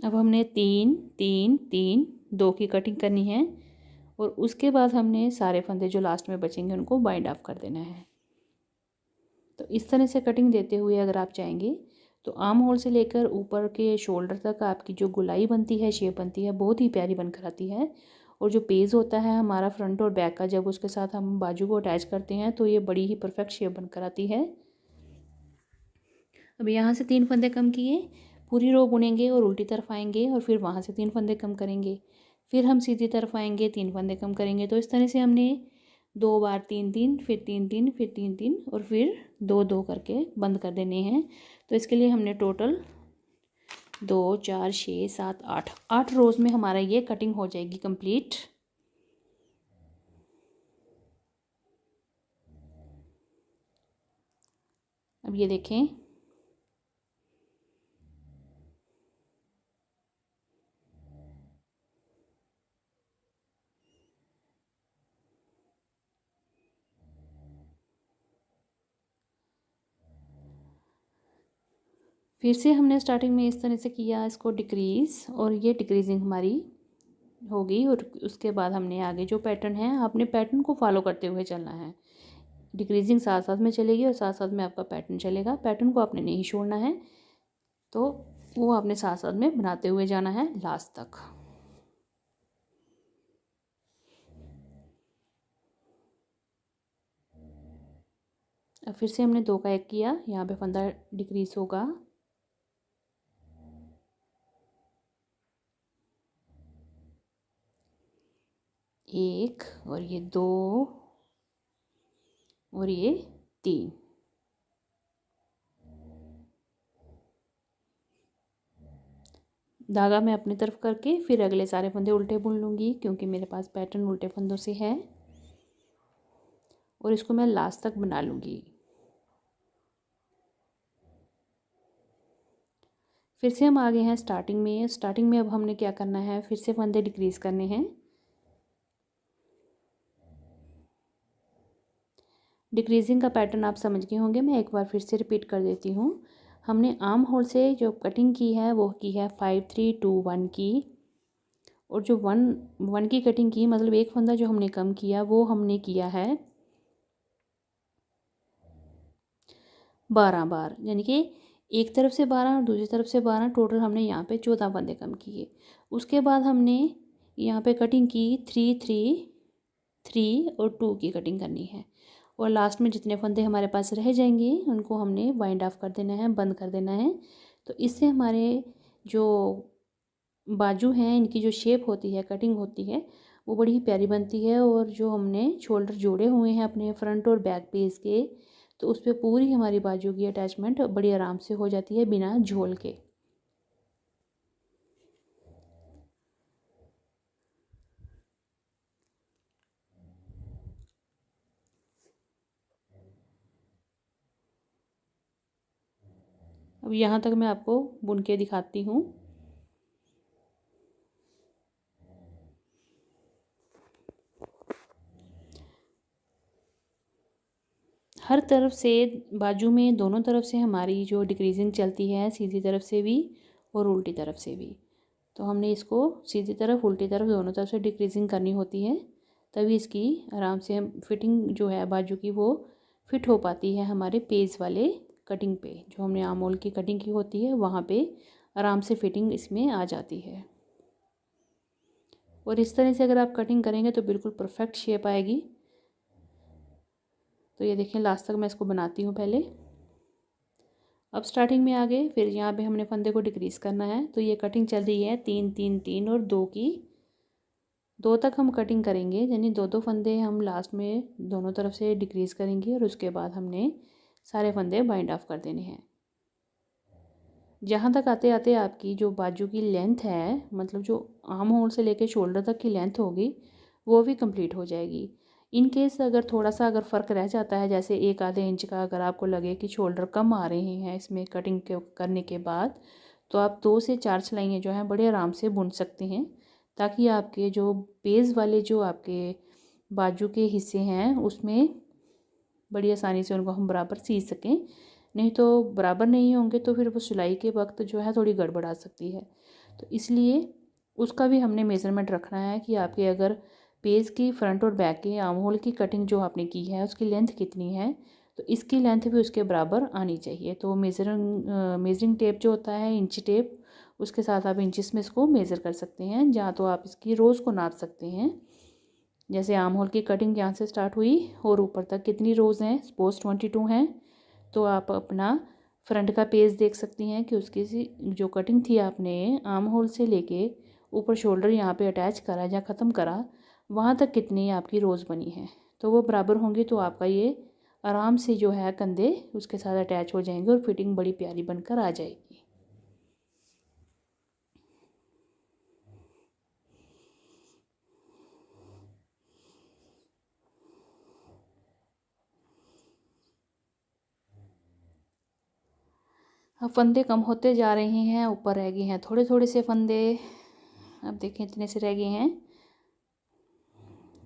अब हमने 3 3 3 2 की कटिंग करनी है और उसके बाद हमने सारे फंदे जो लास्ट में बचेंगे उनको बाइंड ऑफ कर देना है। तो इस तरह से कटिंग देते हुए अगर आप चाहेंगे तो आर्म होल से लेकर ऊपर के शोल्डर तक आपकी जो गोलाई बनती है, शेप बनती है, बहुत ही प्यारी बनकर आती है। और जो पेज होता है हमारा फ्रंट और बैक का, जब उसके साथ हम बाजू को अटैच करते हैं तो ये बड़ी ही परफेक्ट शेप बनकर आती है। अब यहाँ से 3 फंदे कम किए, पूरी रो बुनेंगे और उल्टी तरफ आएंगे और फिर वहाँ से 3 फंदे कम करेंगे, फिर हम सीधी तरफ आएंगे, 3 फंदे कम करेंगे। तो इस तरह से हमने 2 बार 3 3, फिर 3 3, फिर 3 3 और फिर 2 2 करके बंद कर देने हैं। तो इसके लिए हमने टोटल 2 4 6 7 8 रोज़ में हमारा ये कटिंग हो जाएगी कंप्लीट। अब ये देखें, फिर से हमने स्टार्टिंग में इस तरह से किया इसको डिक्रीज़, और ये डिक्रीजिंग हमारी होगी। और उसके बाद हमने आगे जो पैटर्न है, आपने पैटर्न को फॉलो करते हुए चलना है। डिक्रीजिंग साथ साथ में चलेगी और साथ साथ में आपका पैटर्न चलेगा, पैटर्न को आपने नहीं छोड़ना है। तो वो आपने साथ साथ में बनाते हुए जाना है लास्ट तक। अब फिर से हमने 2 का 1 किया, यहाँ पे फंदा डिक्रीज होगा। एक और ये 2 और ये 3। धागा मैं अपनी तरफ करके फिर अगले सारे फंदे उल्टे बुन लूँगी, क्योंकि मेरे पास पैटर्न उल्टे फंदों से है। और इसको मैं लास्ट तक बना लूँगी। फिर से हम आ गए हैं स्टार्टिंग में। स्टार्टिंग में अब हमने क्या करना है, फिर से फंदे डिक्रीज करने हैं। डिक्रीजिंग का पैटर्न आप समझ गए होंगे, मैं एक बार फिर से रिपीट कर देती हूँ। हमने आर्म होल से जो कटिंग की है वो की है 5 3 2 1 की, और जो 1 की कटिंग की, मतलब एक फंदा जो हमने कम किया वो हमने किया है 12 बार, यानी कि एक तरफ से 12 और दूसरी तरफ से 12, टोटल हमने यहाँ पे 14 फंदे कम किए। उसके बाद हमने यहाँ पे कटिंग की 3 3 3 और 2 की कटिंग करनी है। और लास्ट में जितने फंदे हमारे पास रह जाएंगे उनको हमने वाइंड ऑफ कर देना है, बंद कर देना है। तो इससे हमारे जो बाजू हैं, इनकी जो शेप होती है, कटिंग होती है, वो बड़ी ही प्यारी बनती है। और जो हमने शोल्डर जोड़े हुए हैं अपने फ्रंट और बैक पेज के, तो उस पर पूरी हमारी बाजू की अटैचमेंट बड़ी आराम से हो जाती है बिना झोल के। अब यहाँ तक मैं आपको बुन के दिखाती हूँ। हर तरफ से बाजू में दोनों तरफ से हमारी जो डिक्रीजिंग चलती है, सीधी तरफ से भी और उल्टी तरफ से भी। तो हमने इसको सीधी तरफ उल्टी तरफ दोनों तरफ से डिक्रीजिंग करनी होती है, तभी इसकी आराम से हम फिटिंग जो है बाजू की वो फिट हो पाती है हमारे पेज वाले कटिंग पे। जो हमने आर्म होल की कटिंग की होती है वहाँ पे आराम से फिटिंग इसमें आ जाती है। और इस तरह से अगर आप कटिंग करेंगे तो बिल्कुल परफेक्ट शेप आएगी। तो ये देखें लास्ट तक मैं इसको बनाती हूँ पहले। अब स्टार्टिंग में आ गए, फिर यहाँ पे हमने फंदे को डिक्रीज़ करना है। तो ये कटिंग चल रही है 3 3 3 और 2 की, 2 तक हम कटिंग करेंगे, यानी 2 फंदे हम लास्ट में दोनों तरफ से डिक्रीज़ करेंगे और उसके बाद हमने सारे फंदे बाइंड ऑफ कर देने हैं। जहाँ तक आते आते आपकी जो बाजू की लेंथ है, मतलब जो आर्म होल से लेके शोल्डर तक की लेंथ होगी, वो भी कंप्लीट हो जाएगी। इन केस अगर थोड़ा सा अगर फ़र्क रह जाता है, जैसे 1 आधे इंच का अगर आपको लगे कि शोल्डर कम आ रहे हैं इसमें कटिंग करने के बाद, तो आप 2 से 4 सिलाइयाँ जो हैं बड़े आराम से बुन सकते हैं, ताकि आपके जो बेस वाले जो आपके बाजू के हिस्से हैं उसमें बड़ी आसानी से उनको हम बराबर सी सकें। नहीं तो बराबर नहीं होंगे तो फिर वो सिलाई के वक्त जो है थोड़ी गड़बड़ आ सकती है। तो इसलिए उसका भी हमने मेज़रमेंट रखना है कि आपके अगर पेज की फ्रंट और बैक के आर्म होल की कटिंग जो आपने की है उसकी लेंथ कितनी है, तो इसकी लेंथ भी उसके बराबर आनी चाहिए। तो मेजरिंग टेप जो होता है, इंच टेप, उसके साथ आप इंचिस में इसको मेज़र कर सकते हैं। जहाँ तो आप इसकी रोज़ को नाप सकते हैं, जैसे आर्म होल की कटिंग यहाँ से स्टार्ट हुई और ऊपर तक कितनी रोज़ हैं, सपोज 22 हैं, तो आप अपना फ्रंट का पेज देख सकती हैं कि उसकी जो कटिंग थी आपने आर्म होल से लेके ऊपर शोल्डर यहाँ पे अटैच करा या ख़त्म करा, वहाँ तक कितनी आपकी रोज़ बनी है। तो वो बराबर होंगी तो आपका ये आराम से जो है कंधे उसके साथ अटैच हो जाएंगे और फिटिंग बड़ी प्यारी बनकर आ जाएगी। अब फंदे कम होते जा रहे हैं, ऊपर रह गए हैं थोड़े थोड़े से फंदे। अब देखें इतने से रह गए हैं।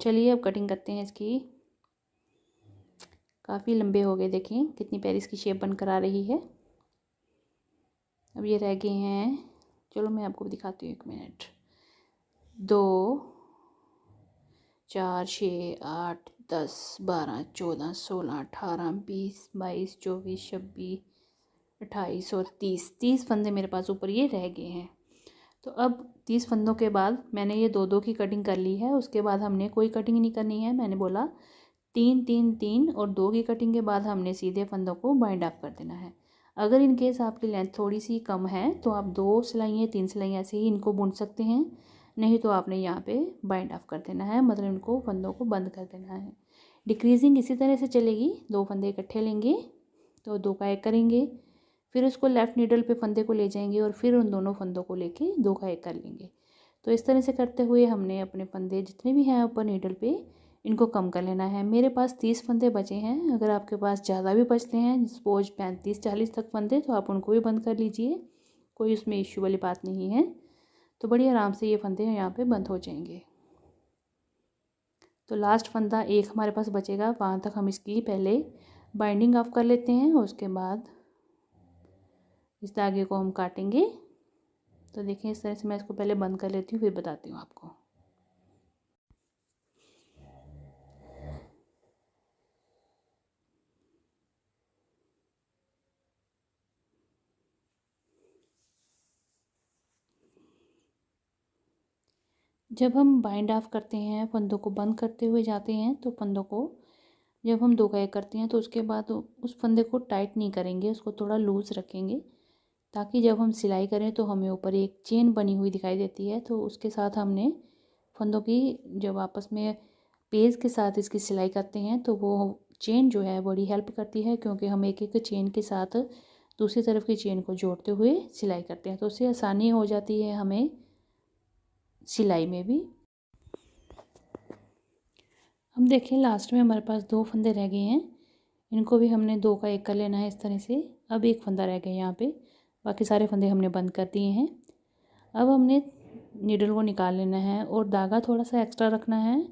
चलिए अब कटिंग करते हैं इसकी। काफ़ी लंबे हो गए, देखें कितनी प्यारी इसकी शेप बनकर आ रही है। अब ये रह गए हैं, चलो मैं आपको दिखाती हूँ, 1 मिनट। 2 4 6 8 10 12 14 16 18 20 22 24 26 28 और 30 फंदे मेरे पास ऊपर ये रह गए हैं। तो अब 30 फंदों के बाद मैंने ये 2 2 की कटिंग कर ली है। उसके बाद हमने कोई कटिंग नहीं करनी है। मैंने बोला 3 3 3 और 2 की कटिंग के बाद हमने सीधे फंदों को बाइंड अप कर देना है। अगर इन केस आपकी लेंथ थोड़ी सी कम है तो आप 2 सिलाइयाँ 3 सिलाइयाँ से ही इनको बुन सकते हैं, नहीं तो आपने यहाँ पे बाइंड अप कर देना है, मतलब इनको फंदों को बंद कर देना है। डिक्रीजिंग इसी तरह से चलेगी। 2 फंदे इकट्ठे लेंगे तो 2 का 1 करेंगे, फिर उसको लेफ़्ट नीडल पे फंदे को ले जाएंगे और फिर उन दोनों फंदों को लेके 2 का 1 कर लेंगे। तो इस तरह से करते हुए हमने अपने फंदे जितने भी हैं ऊपर नीडल पे इनको कम कर लेना है। मेरे पास 30 फंदे बचे हैं। अगर आपके पास ज़्यादा भी बचते हैं, सपोज 35 40 तक फंदे, तो आप उनको भी बंद कर लीजिए, कोई उसमें इश्यू वाली बात नहीं है। तो बड़ी आराम से ये फंदे यहाँ पे बंद हो जाएंगे। तो लास्ट फंदा 1 हमारे पास बचेगा, वहाँ तक हम इसकी पहले बाइंडिंग ऑफ कर लेते हैं और उसके बाद इस धागे को हम काटेंगे। तो देखिए इस तरह से मैं इसको पहले बंद कर लेती हूँ, फिर बताती हूँ आपको। जब हम बाइंड ऑफ करते हैं, फंदों को बंद करते हुए जाते हैं, तो फंदों को जब हम 2 का 1 करते हैं तो उसके बाद उस फंदे को टाइट नहीं करेंगे, उसको थोड़ा लूज़ रखेंगे, ताकि जब हम सिलाई करें तो हमें ऊपर एक चेन बनी हुई दिखाई देती है। तो उसके साथ हमने फंदों की जब आपस में पेज के साथ इसकी सिलाई करते हैं तो वो चेन जो है बड़ी हेल्प करती है, क्योंकि हम एक एक चेन के साथ दूसरी तरफ की चेन को जोड़ते हुए सिलाई करते हैं, तो उससे आसानी हो जाती है हमें सिलाई में भी। हम देखें लास्ट में हमारे पास 2 फंदे रह गए हैं, इनको भी हमने 2 का 1 कर लेना है इस तरह से। अब 1 फंदा रह गया यहाँ पे, बाकी सारे फंदे हमने बंद कर दिए हैं। अब हमने नीडल को निकाल लेना है और धागा थोड़ा सा एक्स्ट्रा रखना है,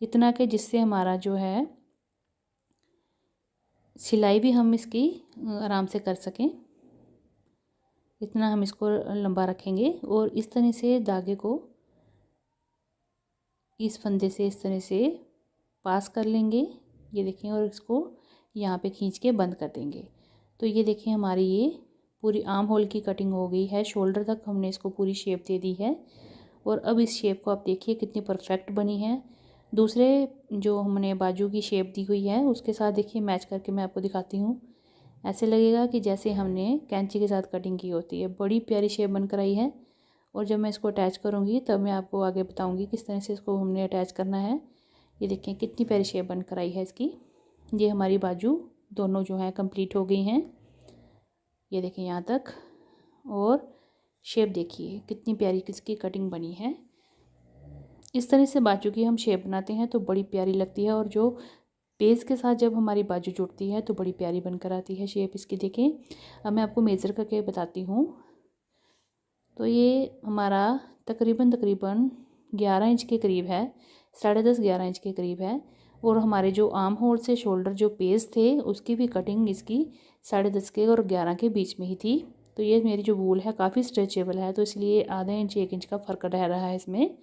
इतना कि जिससे हमारा जो है सिलाई भी हम इसकी आराम से कर सकें, इतना हम इसको लंबा रखेंगे। और इस तरह से धागे को इस फंदे से इस तरह से पास कर लेंगे, ये देखें, और इसको यहाँ पे खींच के बंद कर देंगे। तो ये देखें हमारी ये पूरी आर्म होल की कटिंग हो गई है, शोल्डर तक हमने इसको पूरी शेप दे दी है। और अब इस शेप को आप देखिए कितनी परफेक्ट बनी है। दूसरे जो हमने बाजू की शेप दी हुई है उसके साथ देखिए मैच करके मैं आपको दिखाती हूँ। ऐसे लगेगा कि जैसे हमने कैंची के साथ कटिंग की होती है। बड़ी प्यारी शेप बनकर आई है। और जब मैं इसको अटैच करूँगी तब मैं आपको आगे बताऊँगी किस तरह से इसको हमने अटैच करना है। ये देखें कितनी प्यारी शेप बनकर आई है इसकी। ये हमारी बाजू दोनों जो हैं कंप्लीट हो गई हैं। ये देखें यहाँ तक। और शेप देखिए कितनी प्यारी किसकी कटिंग बनी है। इस तरह से बाजू की हम शेप बनाते हैं तो बड़ी प्यारी लगती है। और जो पेज के साथ जब हमारी बाजू जुड़ती है तो बड़ी प्यारी बनकर आती है शेप इसकी। देखें अब मैं आपको मेज़र करके बताती हूँ। तो ये हमारा तकरीबन 11 इंच के करीब है, 10.5-11 इंच के करीब है। और हमारे जो आर्म होल से शोल्डर जो पेज थे उसकी भी कटिंग इसकी 10.5 के और 11 के बीच में ही थी। तो ये मेरी जो वूल है काफ़ी स्ट्रेचेबल है, तो इसलिए आधा इंच 1 इंच का फ़र्क रह रहा है इसमें।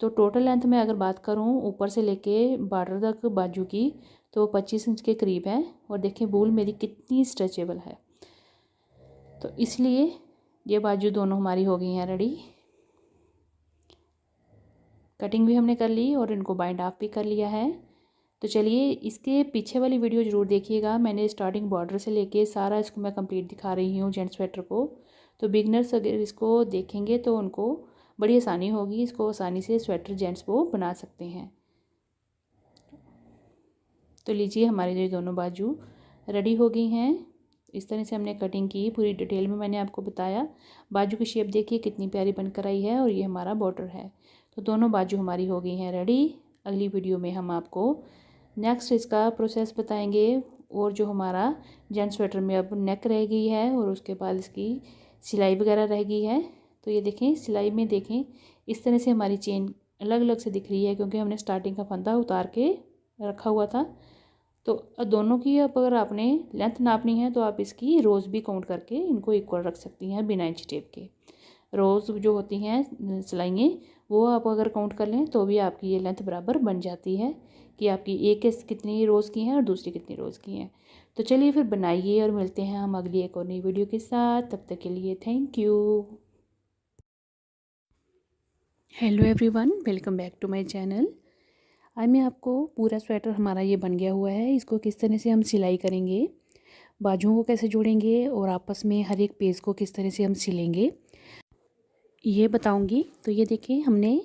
तो टोटल लेंथ में अगर बात करूँ ऊपर से लेके बॉर्डर तक बाजू की तो 25 इंच के करीब है। और देखें वूल मेरी कितनी स्ट्रेचेबल है। तो इसलिए ये बाजू दोनों हमारी हो गई हैं रेडी। कटिंग भी हमने कर ली और इनको बाइंड ऑफ भी कर लिया है। तो चलिए इसके पीछे वाली वीडियो ज़रूर देखिएगा। मैंने स्टार्टिंग बॉर्डर से लेके सारा इसको मैं कंप्लीट दिखा रही हूँ जेंट्स स्वेटर को। तो बिगनर्स अगर इसको देखेंगे तो उनको बड़ी आसानी होगी, इसको आसानी से स्वेटर जेंट्स वो बना सकते हैं। तो लीजिए हमारी जो दोनों बाजू रेडी हो गई हैं। इस तरह से हमने कटिंग की, पूरी डिटेल में मैंने आपको बताया। बाजू की शेप देखिए कितनी प्यारी बनकर आई है। और ये हमारा बॉर्डर है। तो दोनों बाजू हमारी हो गई हैं रेडी। अगली वीडियो में हम आपको नेक्स्ट इसका प्रोसेस बताएंगे। और जो हमारा जेंट्स स्वेटर में अब नेक रह गई है और उसके बाद इसकी सिलाई वगैरह रह गई है। तो ये देखें सिलाई में देखें इस तरह से हमारी चेन अलग अलग से दिख रही है, क्योंकि हमने स्टार्टिंग का फंदा उतार के रखा हुआ था। तो दोनों की अब अगर आपने लेंथ नापनी है तो आप इसकी रोज़ भी काउंट करके इनको इक्वल रख सकती हैं बिना इंच टेप के। रोज़ जो होती हैं सिलाइयाँ वो आप अगर काउंट कर लें तो भी आपकी ये लेंथ बराबर बन जाती है कि आपकी एक कितनी रोज़ की हैं और दूसरी कितनी रोज़ की हैं। तो चलिए फिर बनाइए और मिलते हैं हम अगली एक और नई वीडियो के साथ। तब तक के लिए thank you. Hello everyone, welcome back to my channel. आज मैं आपको पूरा स्वेटर हमारा ये बन गया हुआ है, इसको किस तरह से हम सिलाई करेंगे, बाजुओं को कैसे जोड़ेंगे और आपस में हर एक पेज को किस तरह से हम सिलेंगे ये बताऊंगी। तो ये देखिए हमने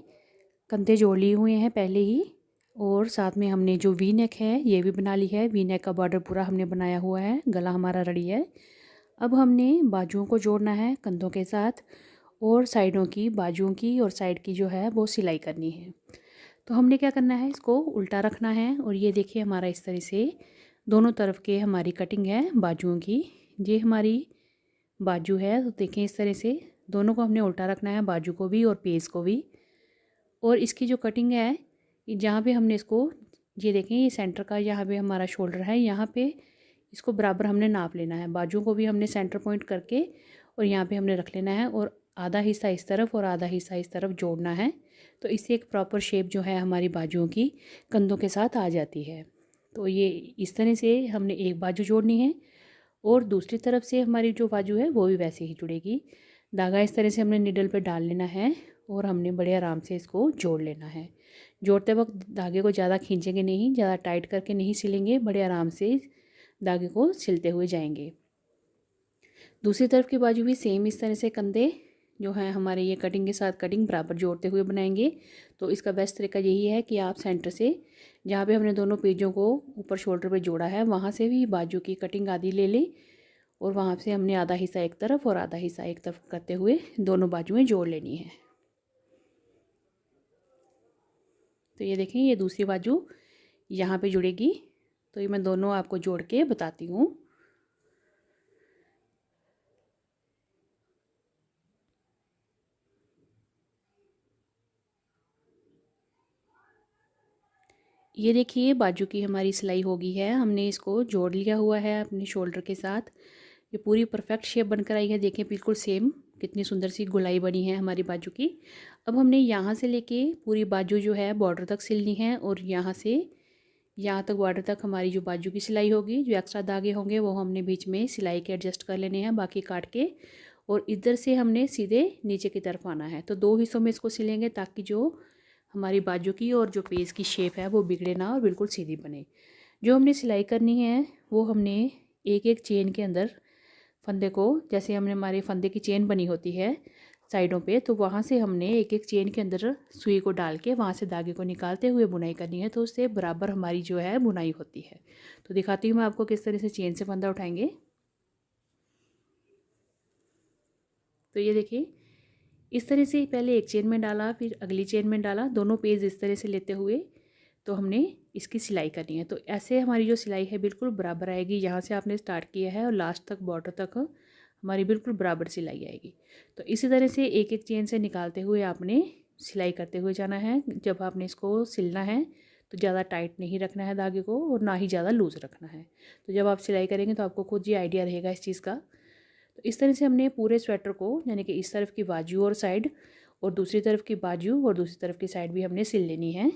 कंधे जोड़ लिए हुए हैं पहले ही। और साथ में हमने जो वी नेक है ये भी बना ली है। वी नेक का बॉर्डर पूरा हमने बनाया हुआ है। गला हमारा रेडी है। अब हमने बाजुओं को जोड़ना है कंधों के साथ, और साइडों की बाजुओं की और साइड की जो है वो सिलाई करनी है। तो हमने क्या करना है, इसको उल्टा रखना है। और ये देखिए हमारा इस तरह से दोनों तरफ के हमारी कटिंग है बाजुओं की। ये हमारी बाजू है। तो देखें इस तरह से दोनों को हमने उल्टा रखना है, बाजू को भी और पेज को भी। और इसकी जो कटिंग है जहाँ पे हमने इसको, ये देखें ये सेंटर का यहाँ पे हमारा शोल्डर है, यहाँ पे इसको बराबर हमने नाप लेना है। बाजुओं को भी हमने सेंटर पॉइंट करके और यहाँ पे हमने रख लेना है। और आधा हिस्सा इस तरफ और आधा हिस्सा इस तरफ जोड़ना है। तो इससे एक प्रॉपर शेप जो है हमारी बाजुओं की कंधों के साथ आ जाती है। तो ये इस तरह से हमने एक बाजू जोड़नी है और दूसरी तरफ से हमारी जो बाजू है वो भी वैसे ही जुड़ेगी। धागा इस तरह से हमने निडल पे डाल लेना है और हमने बड़े आराम से इसको जोड़ लेना है। जोड़ते वक्त धागे को ज़्यादा खींचेंगे नहीं, ज़्यादा टाइट करके नहीं सिलेंगे, बड़े आराम से धागे को सिलते हुए जाएंगे। दूसरी तरफ की बाजू भी सेम इस तरह से कंधे जो है हमारे ये कटिंग के साथ कटिंग बराबर जोड़ते हुए बनाएंगे। तो इसका बेस्ट तरीका यही है कि आप सेंटर से जहाँ पे हमने दोनों पेजों को ऊपर शोल्डर पे जोड़ा है वहाँ से भी बाजू की कटिंग आधी ले लें और वहाँ से हमने आधा हिस्सा एक तरफ और आधा हिस्सा एक तरफ करते हुए दोनों बाजुएं जोड़ लेनी है। तो ये देखें ये दूसरी बाजू यहाँ पे जुड़ेगी। तो ये मैं दोनों आपको जोड़ के बताती हूँ। ये देखिए बाजू की हमारी सिलाई हो गई है। हमने इसको जोड़ लिया हुआ है अपने शोल्डर के साथ। ये पूरी परफेक्ट शेप बनकर आई है। देखें बिल्कुल सेम कितनी सुंदर सी गोलाई बनी है हमारी बाजू की। अब हमने यहाँ से लेके पूरी बाजू जो है बॉर्डर तक सिलनी है और यहाँ से यहाँ तक बॉर्डर तक हमारी जो बाजू की सिलाई होगी, जो एक्स्ट्रा धागे होंगे वो हमने बीच में सिलाई के एडजस्ट कर लेने हैं बाकी काट के। और इधर से हमने सीधे नीचे की तरफ आना है। तो दो हिस्सों में इसको सिलेंगे ताकि जो हमारी बाजू की और जो पेज की शेप है वो बिगड़े ना और बिल्कुल सीधी बने। जो हमने सिलाई करनी है वो हमने एक एक चेन के अंदर फंदे को, जैसे हमने हमारे फंदे की चेन बनी होती है साइडों पे, तो वहाँ से हमने एक एक चेन के अंदर सुई को डाल के वहाँ से धागे को निकालते हुए बुनाई करनी है, तो उससे बराबर हमारी जो है बुनाई होती है। तो दिखाती हूँ मैं आपको किस तरह से चेन से फंदा उठाएंगे। तो ये देखिए, इस तरह से पहले एक चेन में डाला, फिर अगली चेन में डाला, दोनों पेज इस तरह से लेते हुए तो हमने इसकी सिलाई करनी है। तो ऐसे हमारी जो सिलाई है बिल्कुल बराबर आएगी। यहाँ से आपने स्टार्ट किया है और लास्ट तक बॉर्डर तक हमारी बिल्कुल बराबर सिलाई आएगी। तो इसी तरह से एक एक चेन से निकालते हुए आपने सिलाई करते हुए जाना है। जब आपने इसको सिलना है तो ज़्यादा टाइट नहीं रखना है धागे को और ना ही ज़्यादा लूज़ रखना है। तो जब आप सिलाई करेंगे तो आपको खुद ही आइडिया रहेगा इस चीज़ का। तो इस तरह से हमने पूरे स्वेटर को, यानी कि इस तरफ की बाजू और साइड और दूसरी तरफ की बाजू और दूसरी तरफ की साइड भी हमने सिल लेनी है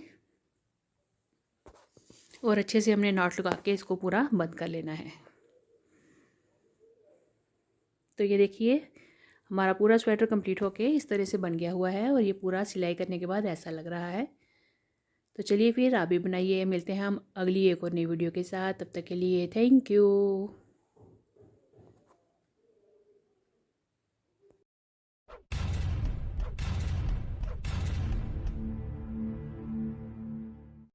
और अच्छे से हमने नॉट लगा के इसको पूरा बंद कर लेना है। तो ये देखिए, हमारा पूरा स्वेटर कंप्लीट होके इस तरह से बन गया हुआ है और ये पूरा सिलाई करने के बाद ऐसा लग रहा है। तो चलिए फिर आप भी बनाइए। मिलते हैं हम अगली एक और नई वीडियो के साथ। तब तक के लिए थैंक यू।